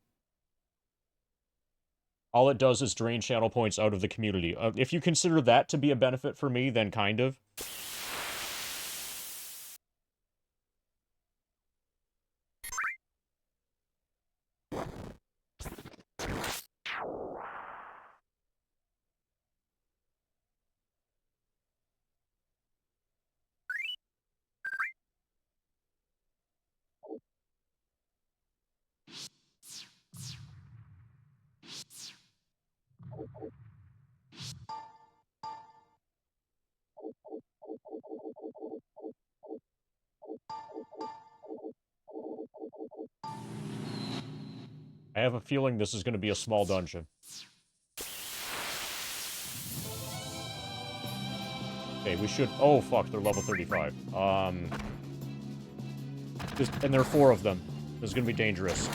All it does is drain channel points out of the community. If you consider that to be a benefit for me, then kind of. I have a feeling this is going to be a small dungeon. Okay, we should... Oh, fuck, they're level 35. And there are 4 of them. This is going to be dangerous.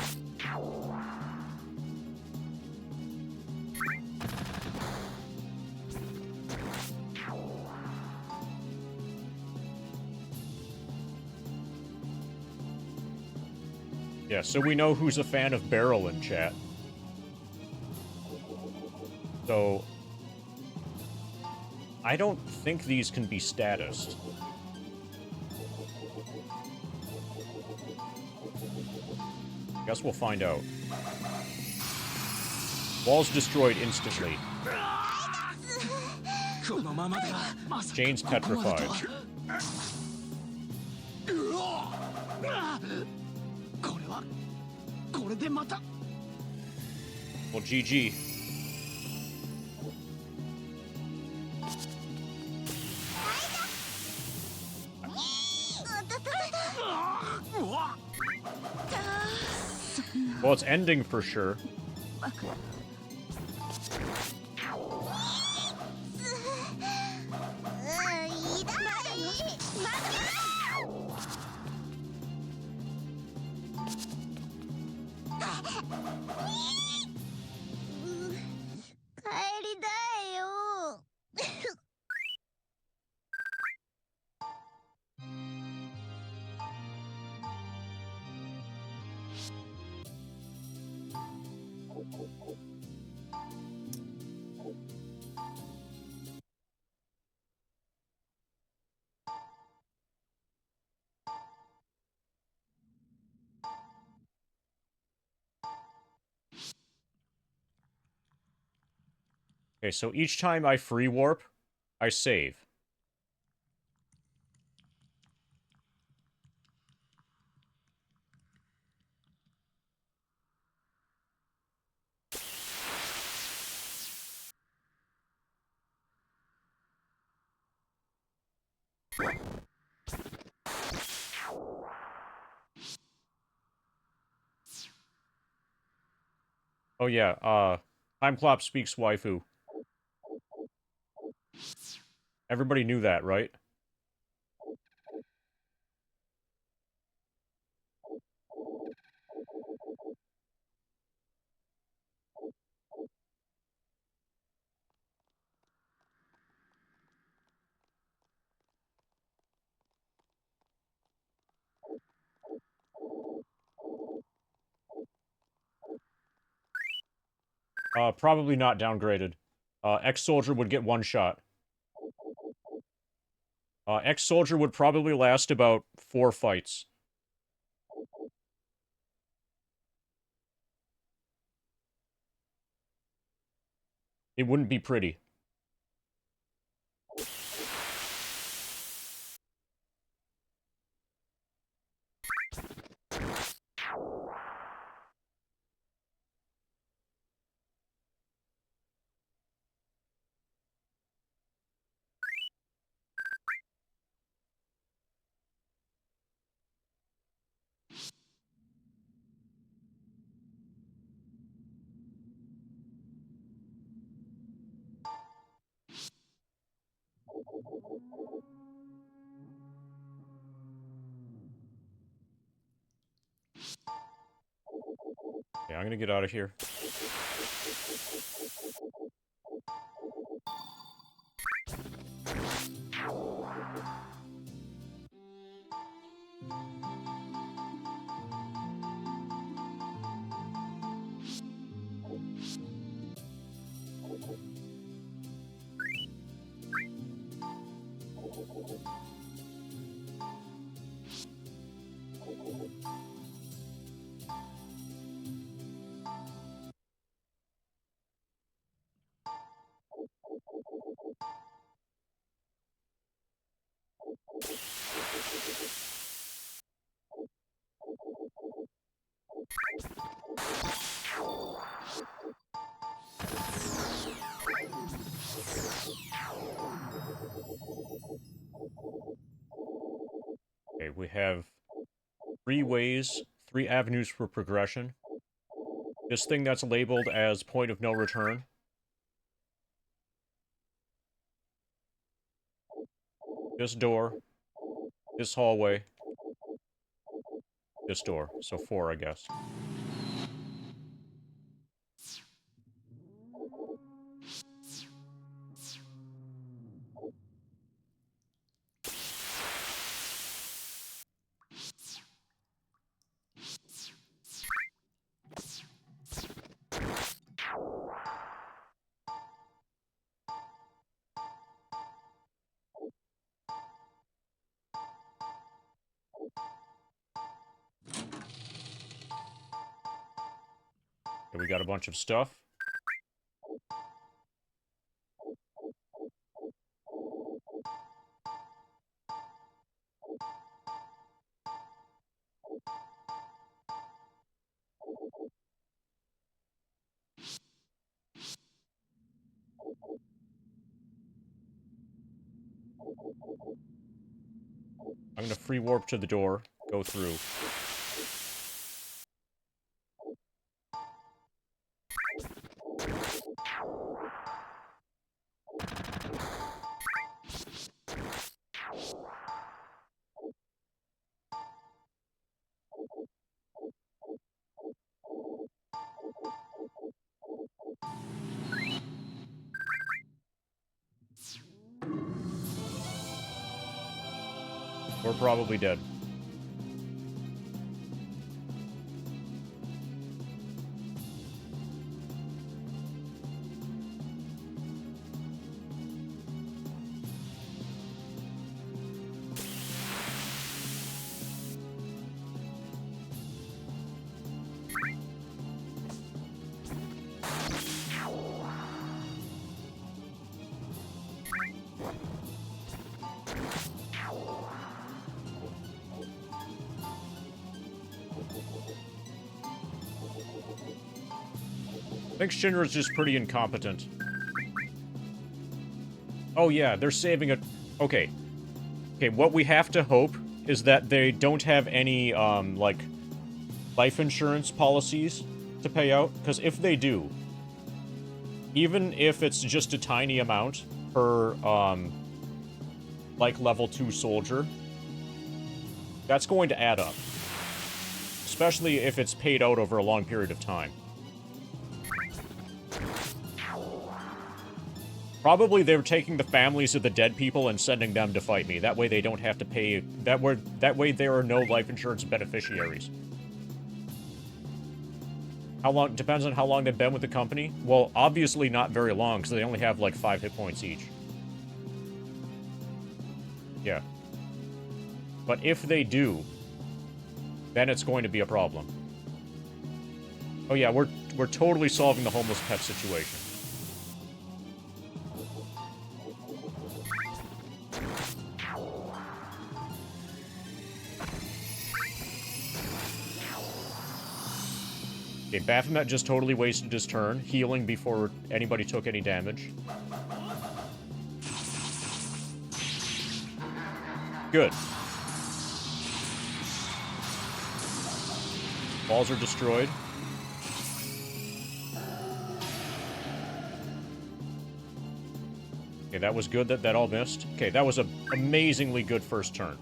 Yeah, so we know who's a fan of Barrel in chat. So... I don't think these can be statused. Guess we'll find out. Walls destroyed instantly. Jane's petrified. Well, GG. Well, it's ending for sure. Okay, so each time I free warp, I save. Oh yeah, Timeclop speaks waifu. Everybody knew that, right? Probably not downgraded. Ex-Soldier would get one shot. Ex-Soldier would probably last about 4 fights. It wouldn't be pretty. Okay, I'm gonna get out of here. Okay, we have 3 avenues for progression. This thing that's labeled as point of no return. This door. This hallway. This door. So 4, I guess. Okay, we got a bunch of stuff. I'm gonna free warp to the door, go through. We're probably dead. I think Shinra's just pretty incompetent. Oh yeah, they're saving it. Okay. Okay, what we have to hope is that they don't have any, like, life insurance policies to pay out. Because if they do, even if it's just a tiny amount per like level 2 soldier, that's going to add up. Especially if it's paid out over a long period of time. Probably they were taking the families of the dead people and sending them to fight me. That way they don't have to pay... That way there are no life insurance beneficiaries. How long... Depends on how long they've been with the company. Well, obviously not very long, because they only have, like, 5 hit points each. Yeah. But if they do, then it's going to be a problem. Oh yeah, we're totally solving the homeless pet situation. Okay, Baphomet just totally wasted his turn, healing before anybody took any damage. Good. Balls are destroyed. Okay, that was good that all missed. Okay, that was an amazingly good first turn.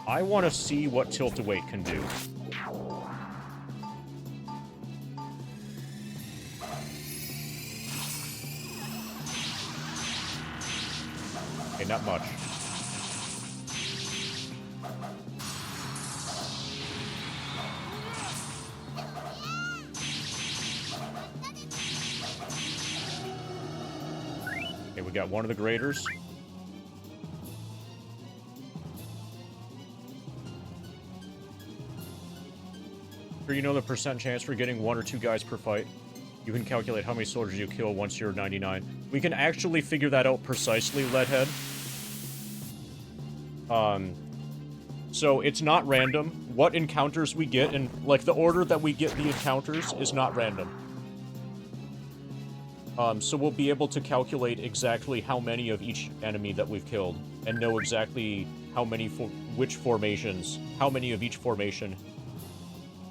I want to see what Tilt-A-Weight can do. Okay, not much. Okay, we got one of the graders. Sure, you know the percent chance for getting 1 or 2 guys per fight? You can calculate how many soldiers you kill once you're 99. We can actually figure that out precisely, Leadhead. So it's not random. What encounters we get, and, like, the order that we get the encounters is not random. So we'll be able to calculate exactly how many of each enemy that we've killed, and know exactly how many which formations, how many of each formation,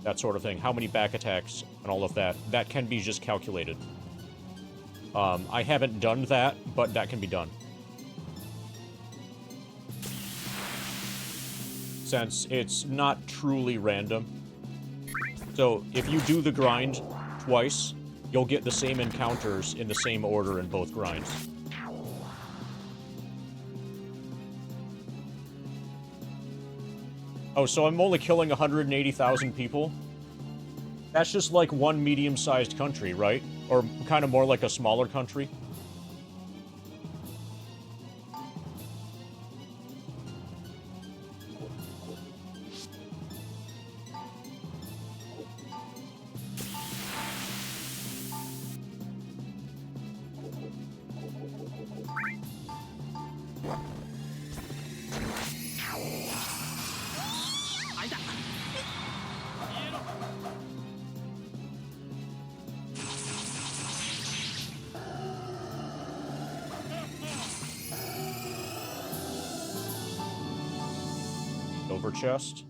that sort of thing, how many back attacks, and all of that. That can be just calculated. I haven't done that, but that can be done. Since it's not truly random. So, if you do the grind twice, you'll get the same encounters in the same order in both grinds. Oh, so I'm only killing 180,000 people? That's just like one medium-sized country, right? Or kind of more like a smaller country? Silver chest.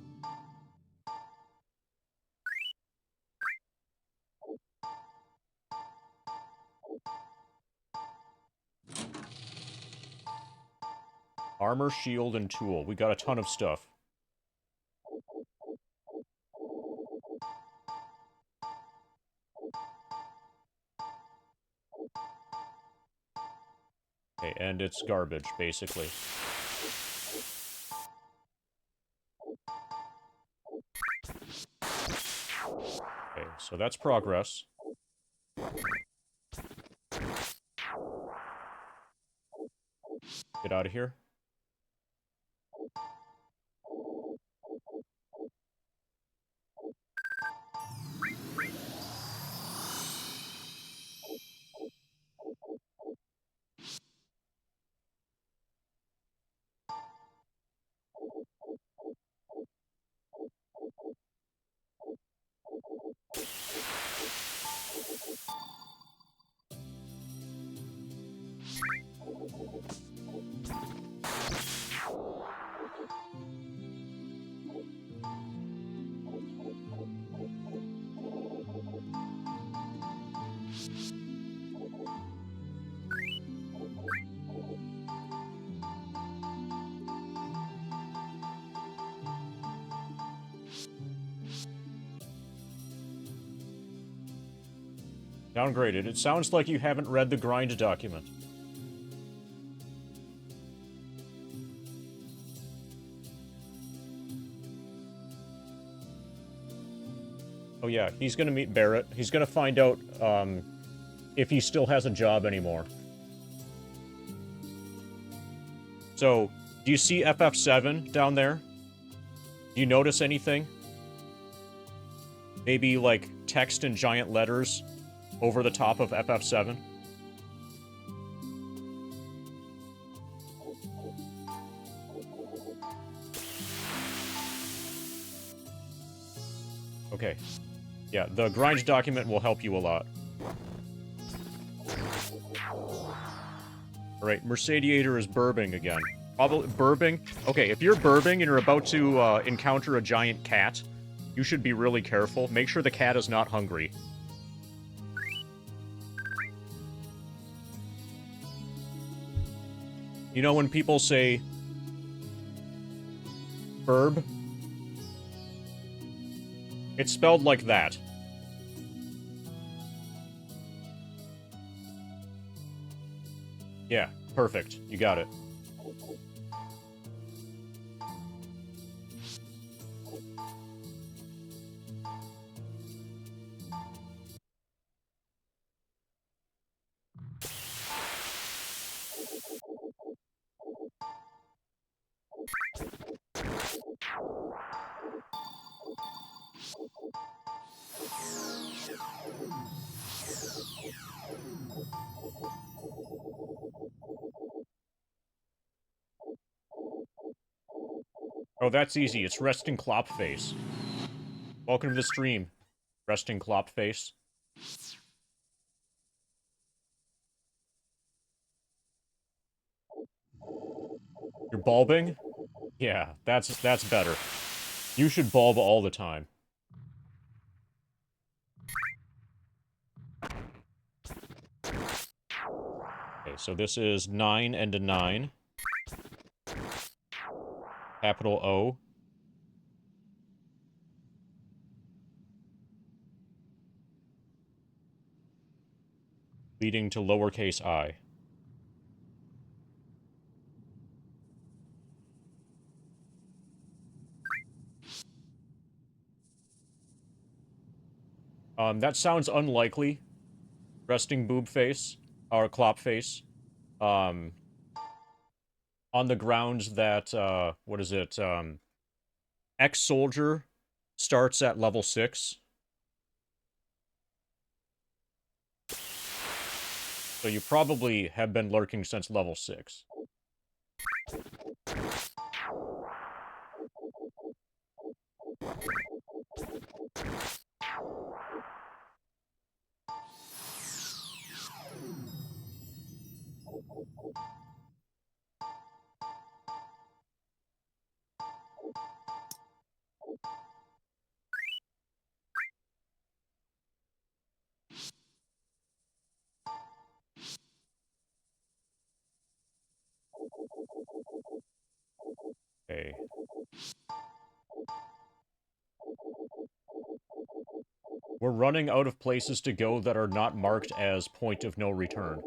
Armor, shield, and tool. We got a ton of stuff. Okay, and it's garbage, basically. Okay, so that's progress. Get out of here. Downgraded. It sounds like you haven't read the grind document. Oh yeah, he's gonna meet Barrett. He's gonna find out, if he still has a job anymore. So, do you see FF7 down there? Do you notice anything? Maybe, like, text in giant letters over the top of FF7? Okay. Yeah, the grind document will help you a lot. Alright, Mercadiator is burbing again. Probably burbing? Okay, if you're burbing and you're about to encounter a giant cat, you should be really careful. Make sure the cat is not hungry. You know when people say burb? It's spelled like that. Yeah, perfect. You got it. Oh, that's easy. It's resting clop face. Welcome to the stream, resting clop face. You're bulbing? Yeah, that's better. You should bulb all the time. Okay, so this is 9 and a 9. Capital O. Leading to lowercase I. That sounds unlikely. Resting boob face, or clop face. On the grounds that, what is it, Ex-Soldier starts at level 6. So you probably have been lurking since level 6. Okay. We're running out of places to go that are not marked as point of no return.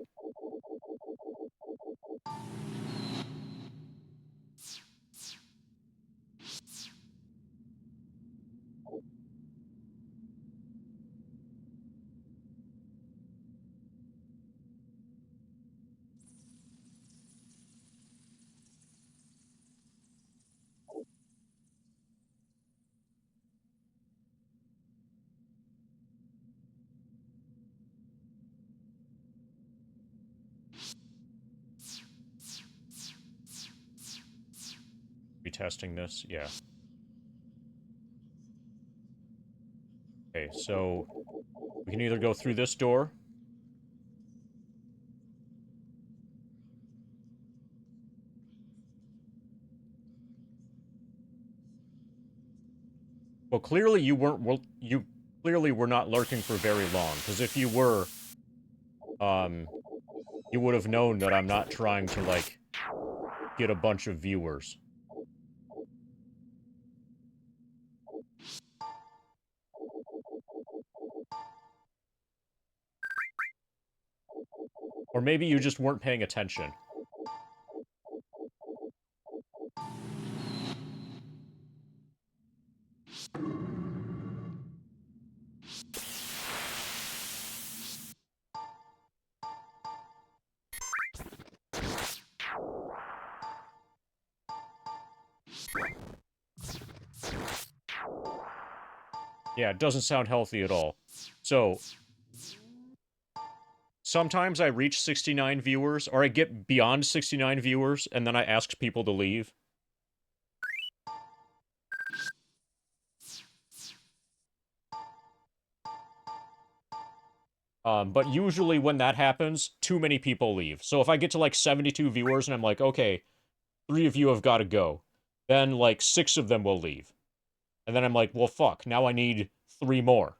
Retesting this, yeah. Okay, so we can either go through this door. Well, clearly you weren't, well, you clearly were not lurking for very long, because if you were, you would have known that I'm not trying to, like, get a bunch of viewers. Or maybe you just weren't paying attention. Yeah, it doesn't sound healthy at all. So, sometimes I reach 69 viewers, or I get beyond 69 viewers, and then I ask people to leave. But usually when that happens, too many people leave. So if I get to like 72 viewers and I'm like, okay, 3 of you have got to go, then like 6 of them will leave. And then I'm like, well, fuck, now I need 3 more.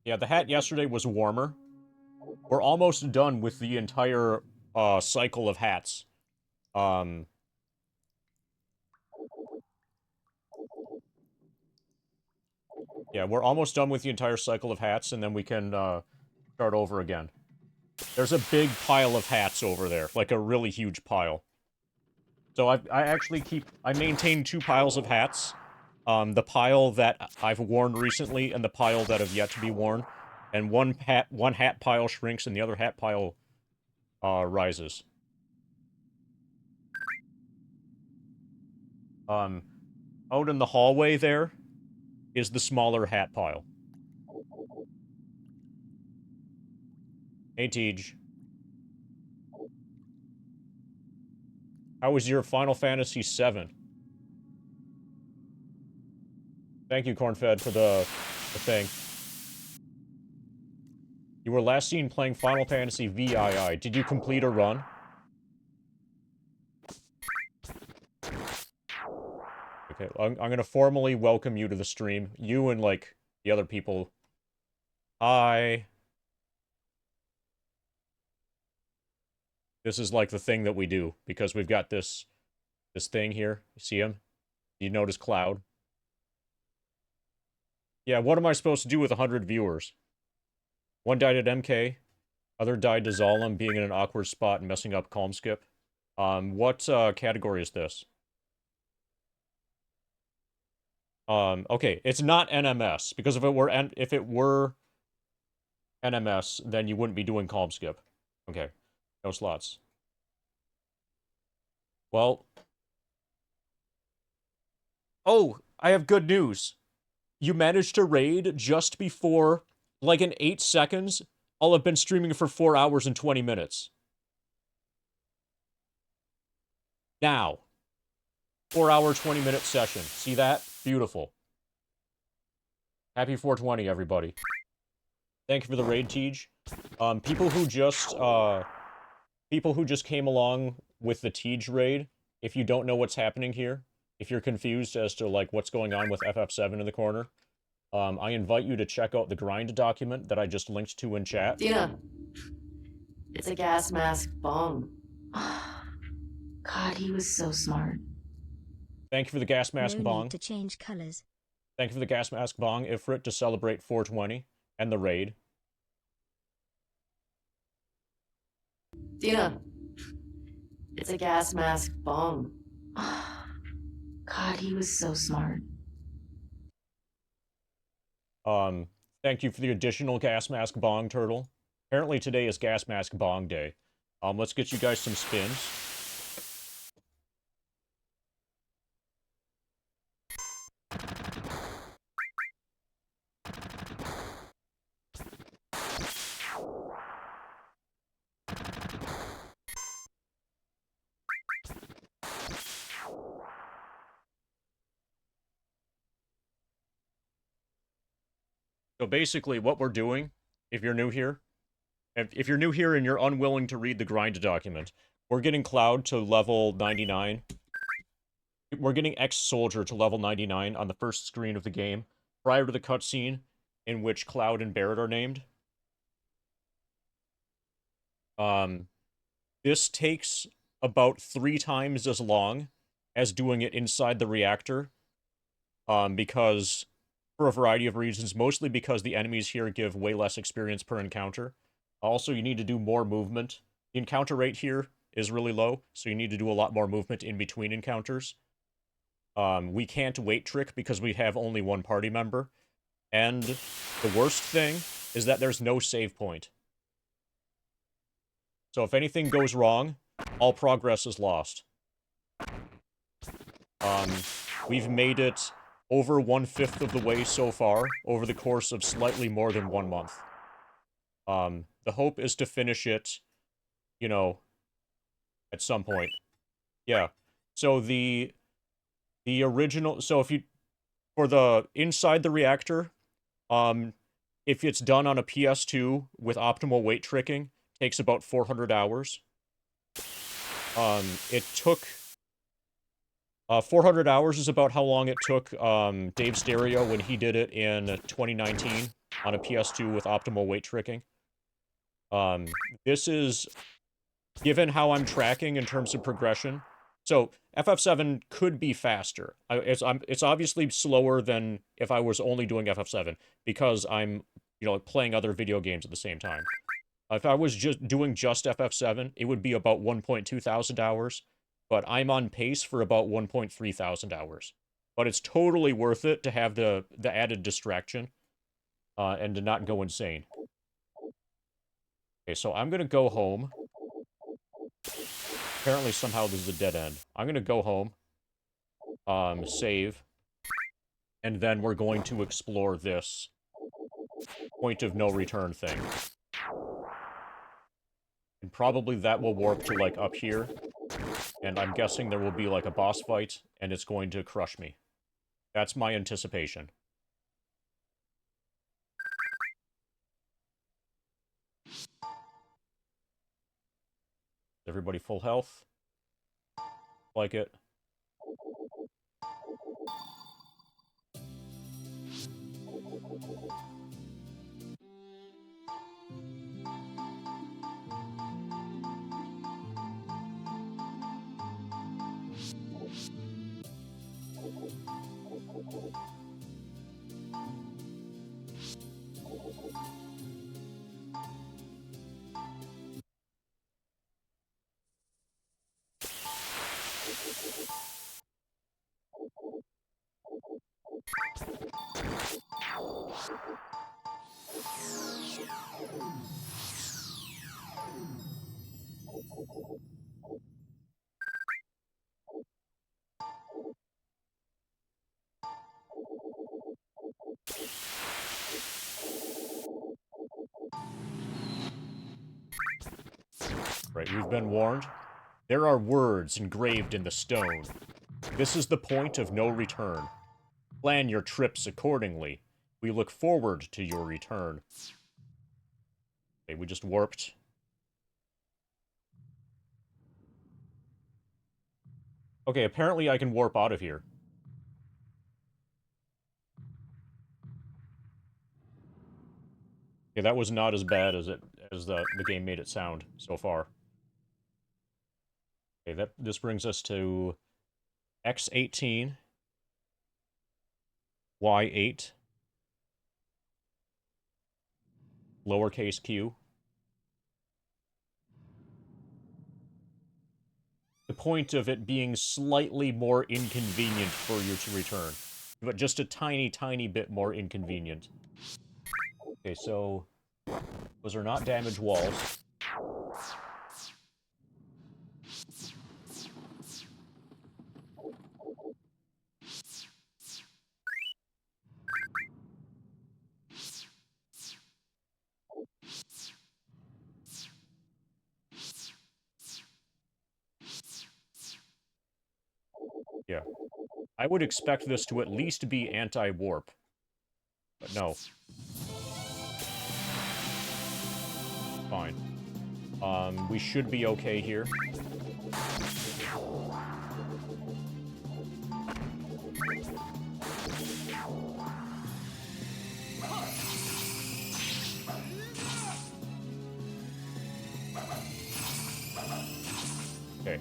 Yeah, the hat yesterday was warmer. We're almost done with the entire cycle of hats. Yeah, we're almost done with the entire cycle of hats, and then we can start over again. There's a big pile of hats over there, like a really huge pile. So I maintain 2 piles of hats. The pile that I've worn recently and the pile that have yet to be worn. And one hat pile shrinks and the other hat pile rises. Out in the hallway there is the smaller hat pile. Hey, Tej. How was your Final Fantasy VII? Thank you, Cornfed, for the thing. You were last seen playing Final Fantasy VII. Did you complete a run? Okay, I'm gonna formally welcome you to the stream. You and, like, the other people. Hi. This is, like, the thing that we do, because we've got this thing here. You see him? You notice Cloud? Yeah, what am I supposed to do with 100 viewers? One died at MK. Other died to Zalem being in an awkward spot and messing up Calm Skip. What category is this? Okay, it's not NMS, because if it were NMS, then you wouldn't be doing Calm Skip. Okay, no slots. Well. Oh, I have good news. You managed to raid just before, like in 8 seconds, I'll have been streaming for 4 hours and 20 minutes. Now. 4-hour, 20-minute session. See that? Beautiful. Happy 420, everybody. Thank you for the raid, Tej. People who just came along with the Tej raid, if you don't know what's happening here, if you're confused as to, like, what's going on with FF7 in the corner, I invite you to check out the grind document that I just linked to in chat. Dina, it's a gas mask bomb. God, he was so smart. Thank you for the gas mask No bong. need to change colors. Thank you for the gas mask bong, Ifrit, to celebrate 420 and the raid. Dina, it's a gas mask bomb. God, he was so smart. Thank you for the additional gas mask bong, Turtle. Apparently today is gas mask bong day. Let's get you guys some spins. So basically what we're doing, if you're new here, if you're new here and you're unwilling to read the grind document, we're getting Cloud to level 99. We're getting Ex-Soldier to level 99 on the first screen of the game, prior to the cutscene in which Cloud and Barret are named. This takes about 3 times as long as doing it inside the reactor, because for a variety of reasons, mostly because the enemies here give way less experience per encounter. Also, you need to do more movement. The encounter rate here is really low, so you need to do a lot more movement in between encounters. We can't wait trick because we have only one party member. And the worst thing is that there's no save point. So if anything goes wrong, all progress is lost. We've made it over 1/5 of the way so far, over the course of slightly more than 1 month. The hope is to finish it, you know, at some point. Yeah. So the original, so if you, for the inside the reactor, if it's done on a PS2 with optimal weight tricking, takes about 400 hours. It took 400 hours is about how long it took Dave Stereo when he did it in 2019 on a PS2 with optimal weight tricking. This is, given how I'm tracking in terms of progression, so FF7 could be faster. It's obviously slower than if I was only doing FF7 because I'm, playing other video games at the same time. If I was just doing just FF7, it would be about 1.2 thousand hours, but I'm on pace for about 1.3 thousand hours. But it's totally worth it to have the added distraction and to not go insane. Okay, so I'm going to go home. Apparently somehow this is a dead end. I'm going to go home, save, and then we're going to explore this point of no return thing. And probably that will warp to, like, up here. And I'm guessing there will be, like, a boss fight, and it's going to crush me. That's my anticipation. Everybody full health? Like it. Right, we've been warned. There are words engraved in the stone. This is the point of no return. Plan your trips accordingly. We look forward to your return. Okay, we just warped. Okay, apparently I can warp out of here. Okay, that was not as bad as the game made it sound so far. Okay, this brings us to X18, Y8, lowercase q. The point of it being slightly more inconvenient for you to return, but just a tiny, tiny bit more inconvenient. Okay, so those are not damaged walls. Yeah. I would expect this to at least be anti-warp. But no. Fine. We should be okay here. Okay.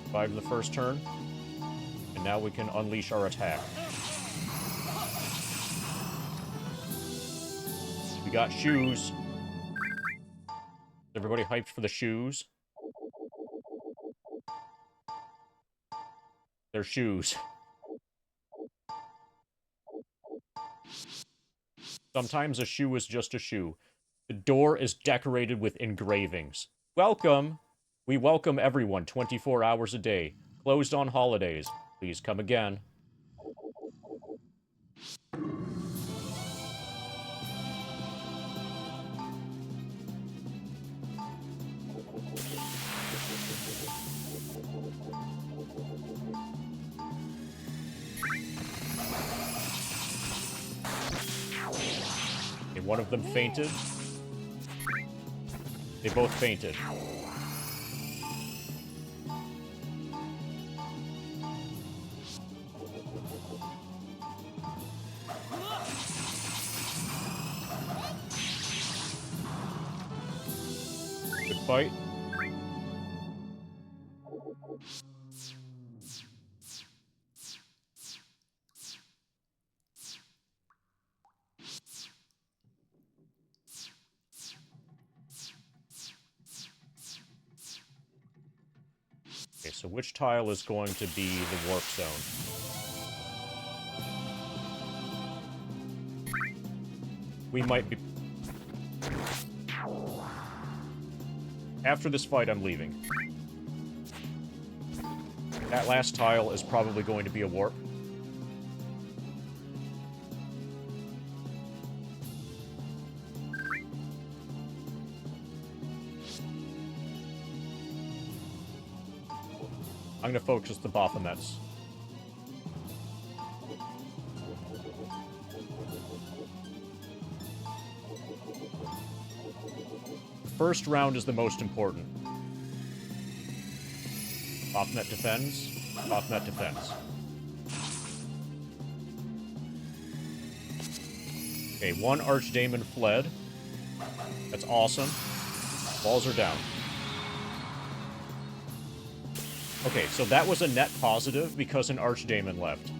Survived the first turn. And now we can unleash our attack. got shoes. Is everybody hyped for the shoes? They're shoes. Sometimes a shoe is just a shoe. The door is decorated with engravings. Welcome! We welcome everyone 24 hours a day. Closed on holidays. Please come again. Okay, one of them fainted. They both fainted. Good fight. Okay, so which tile is going to be the warp zone? We might be... After this fight, I'm leaving. That last tile is probably going to be a warp. I'm gonna focus the Baphomets. First round is the most important. Baphomet defends. Baphomet defends. Okay, one Archdemon fled. That's awesome. Walls are down. Okay, so that was a net positive because an Archdemon left.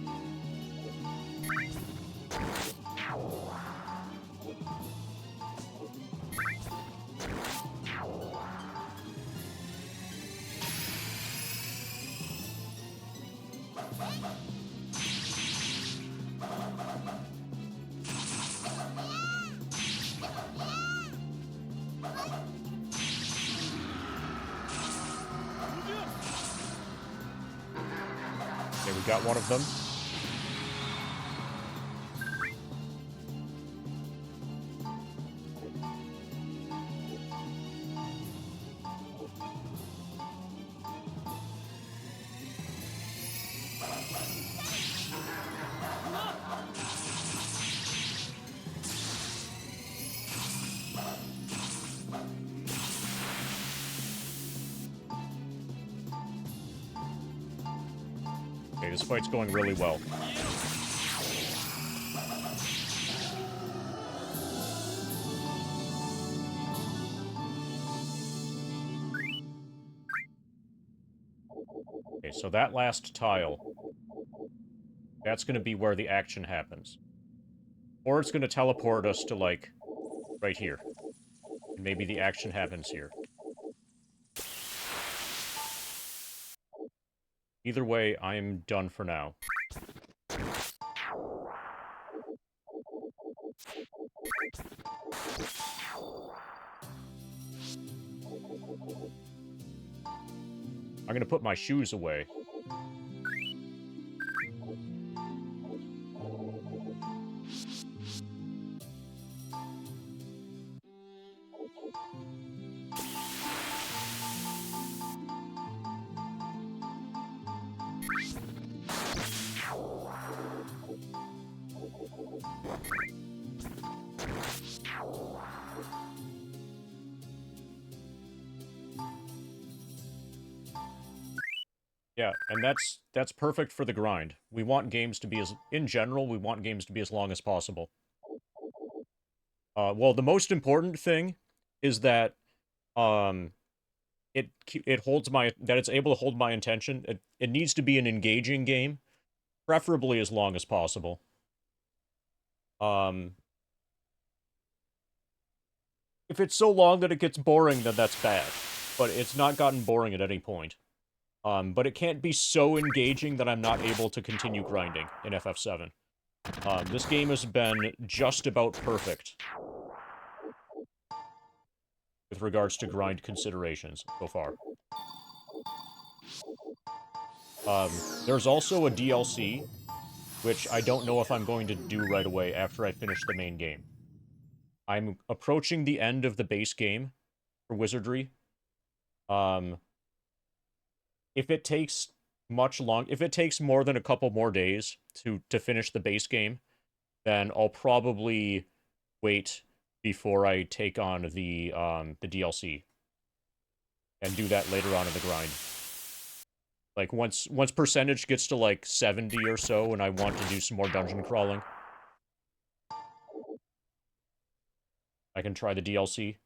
Okay, we got one of them. Okay, this fight's going really well. Okay, so that last tile, that's going to be where the action happens. Or it's going to teleport us to, like, right here. And maybe the action happens here. Either way, I'm done for now. I'm gonna put my shoes away. Yeah, and that's perfect for the grind. We want games to be in general, we want games to be as long as possible. Well, the most important thing is that it holds that it's able to hold my attention. It needs to be an engaging game, preferably as long as possible. If it's so long that it gets boring, then that's bad. But it's not gotten boring at any point. But it can't be so engaging that I'm not able to continue grinding in FF7. This game has been just about perfect with regards to grind considerations so far. There's also a DLC, which I don't know if I'm going to do right away after I finish the main game. I'm approaching the end of the base game for Wizardry. If it takes if it takes more than a couple more days to finish the base game, then I'll probably wait before I take on the DLC and do that later on in the grind. Like once percentage gets to like 70 or so and I want to do some more dungeon crawling, I can try the DLC.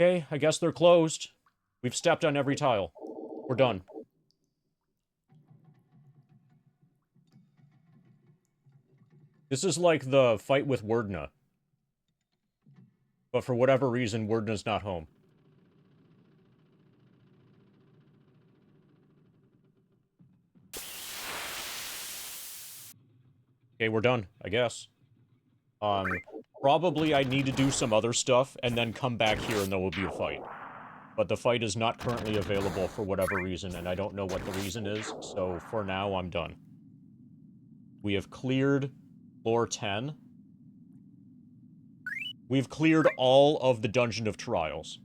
Okay, I guess they're closed. We've stepped on every tile. We're done. This is like the fight with Wordna. But for whatever reason, Wordna's not home. Okay, we're done, I guess. Probably I need to do some other stuff, and then come back here and there will be a fight. But the fight is not currently available for whatever reason, and I don't know what the reason is, so for now, I'm done. We have cleared floor 10. We've cleared all of the Dungeon of Trials.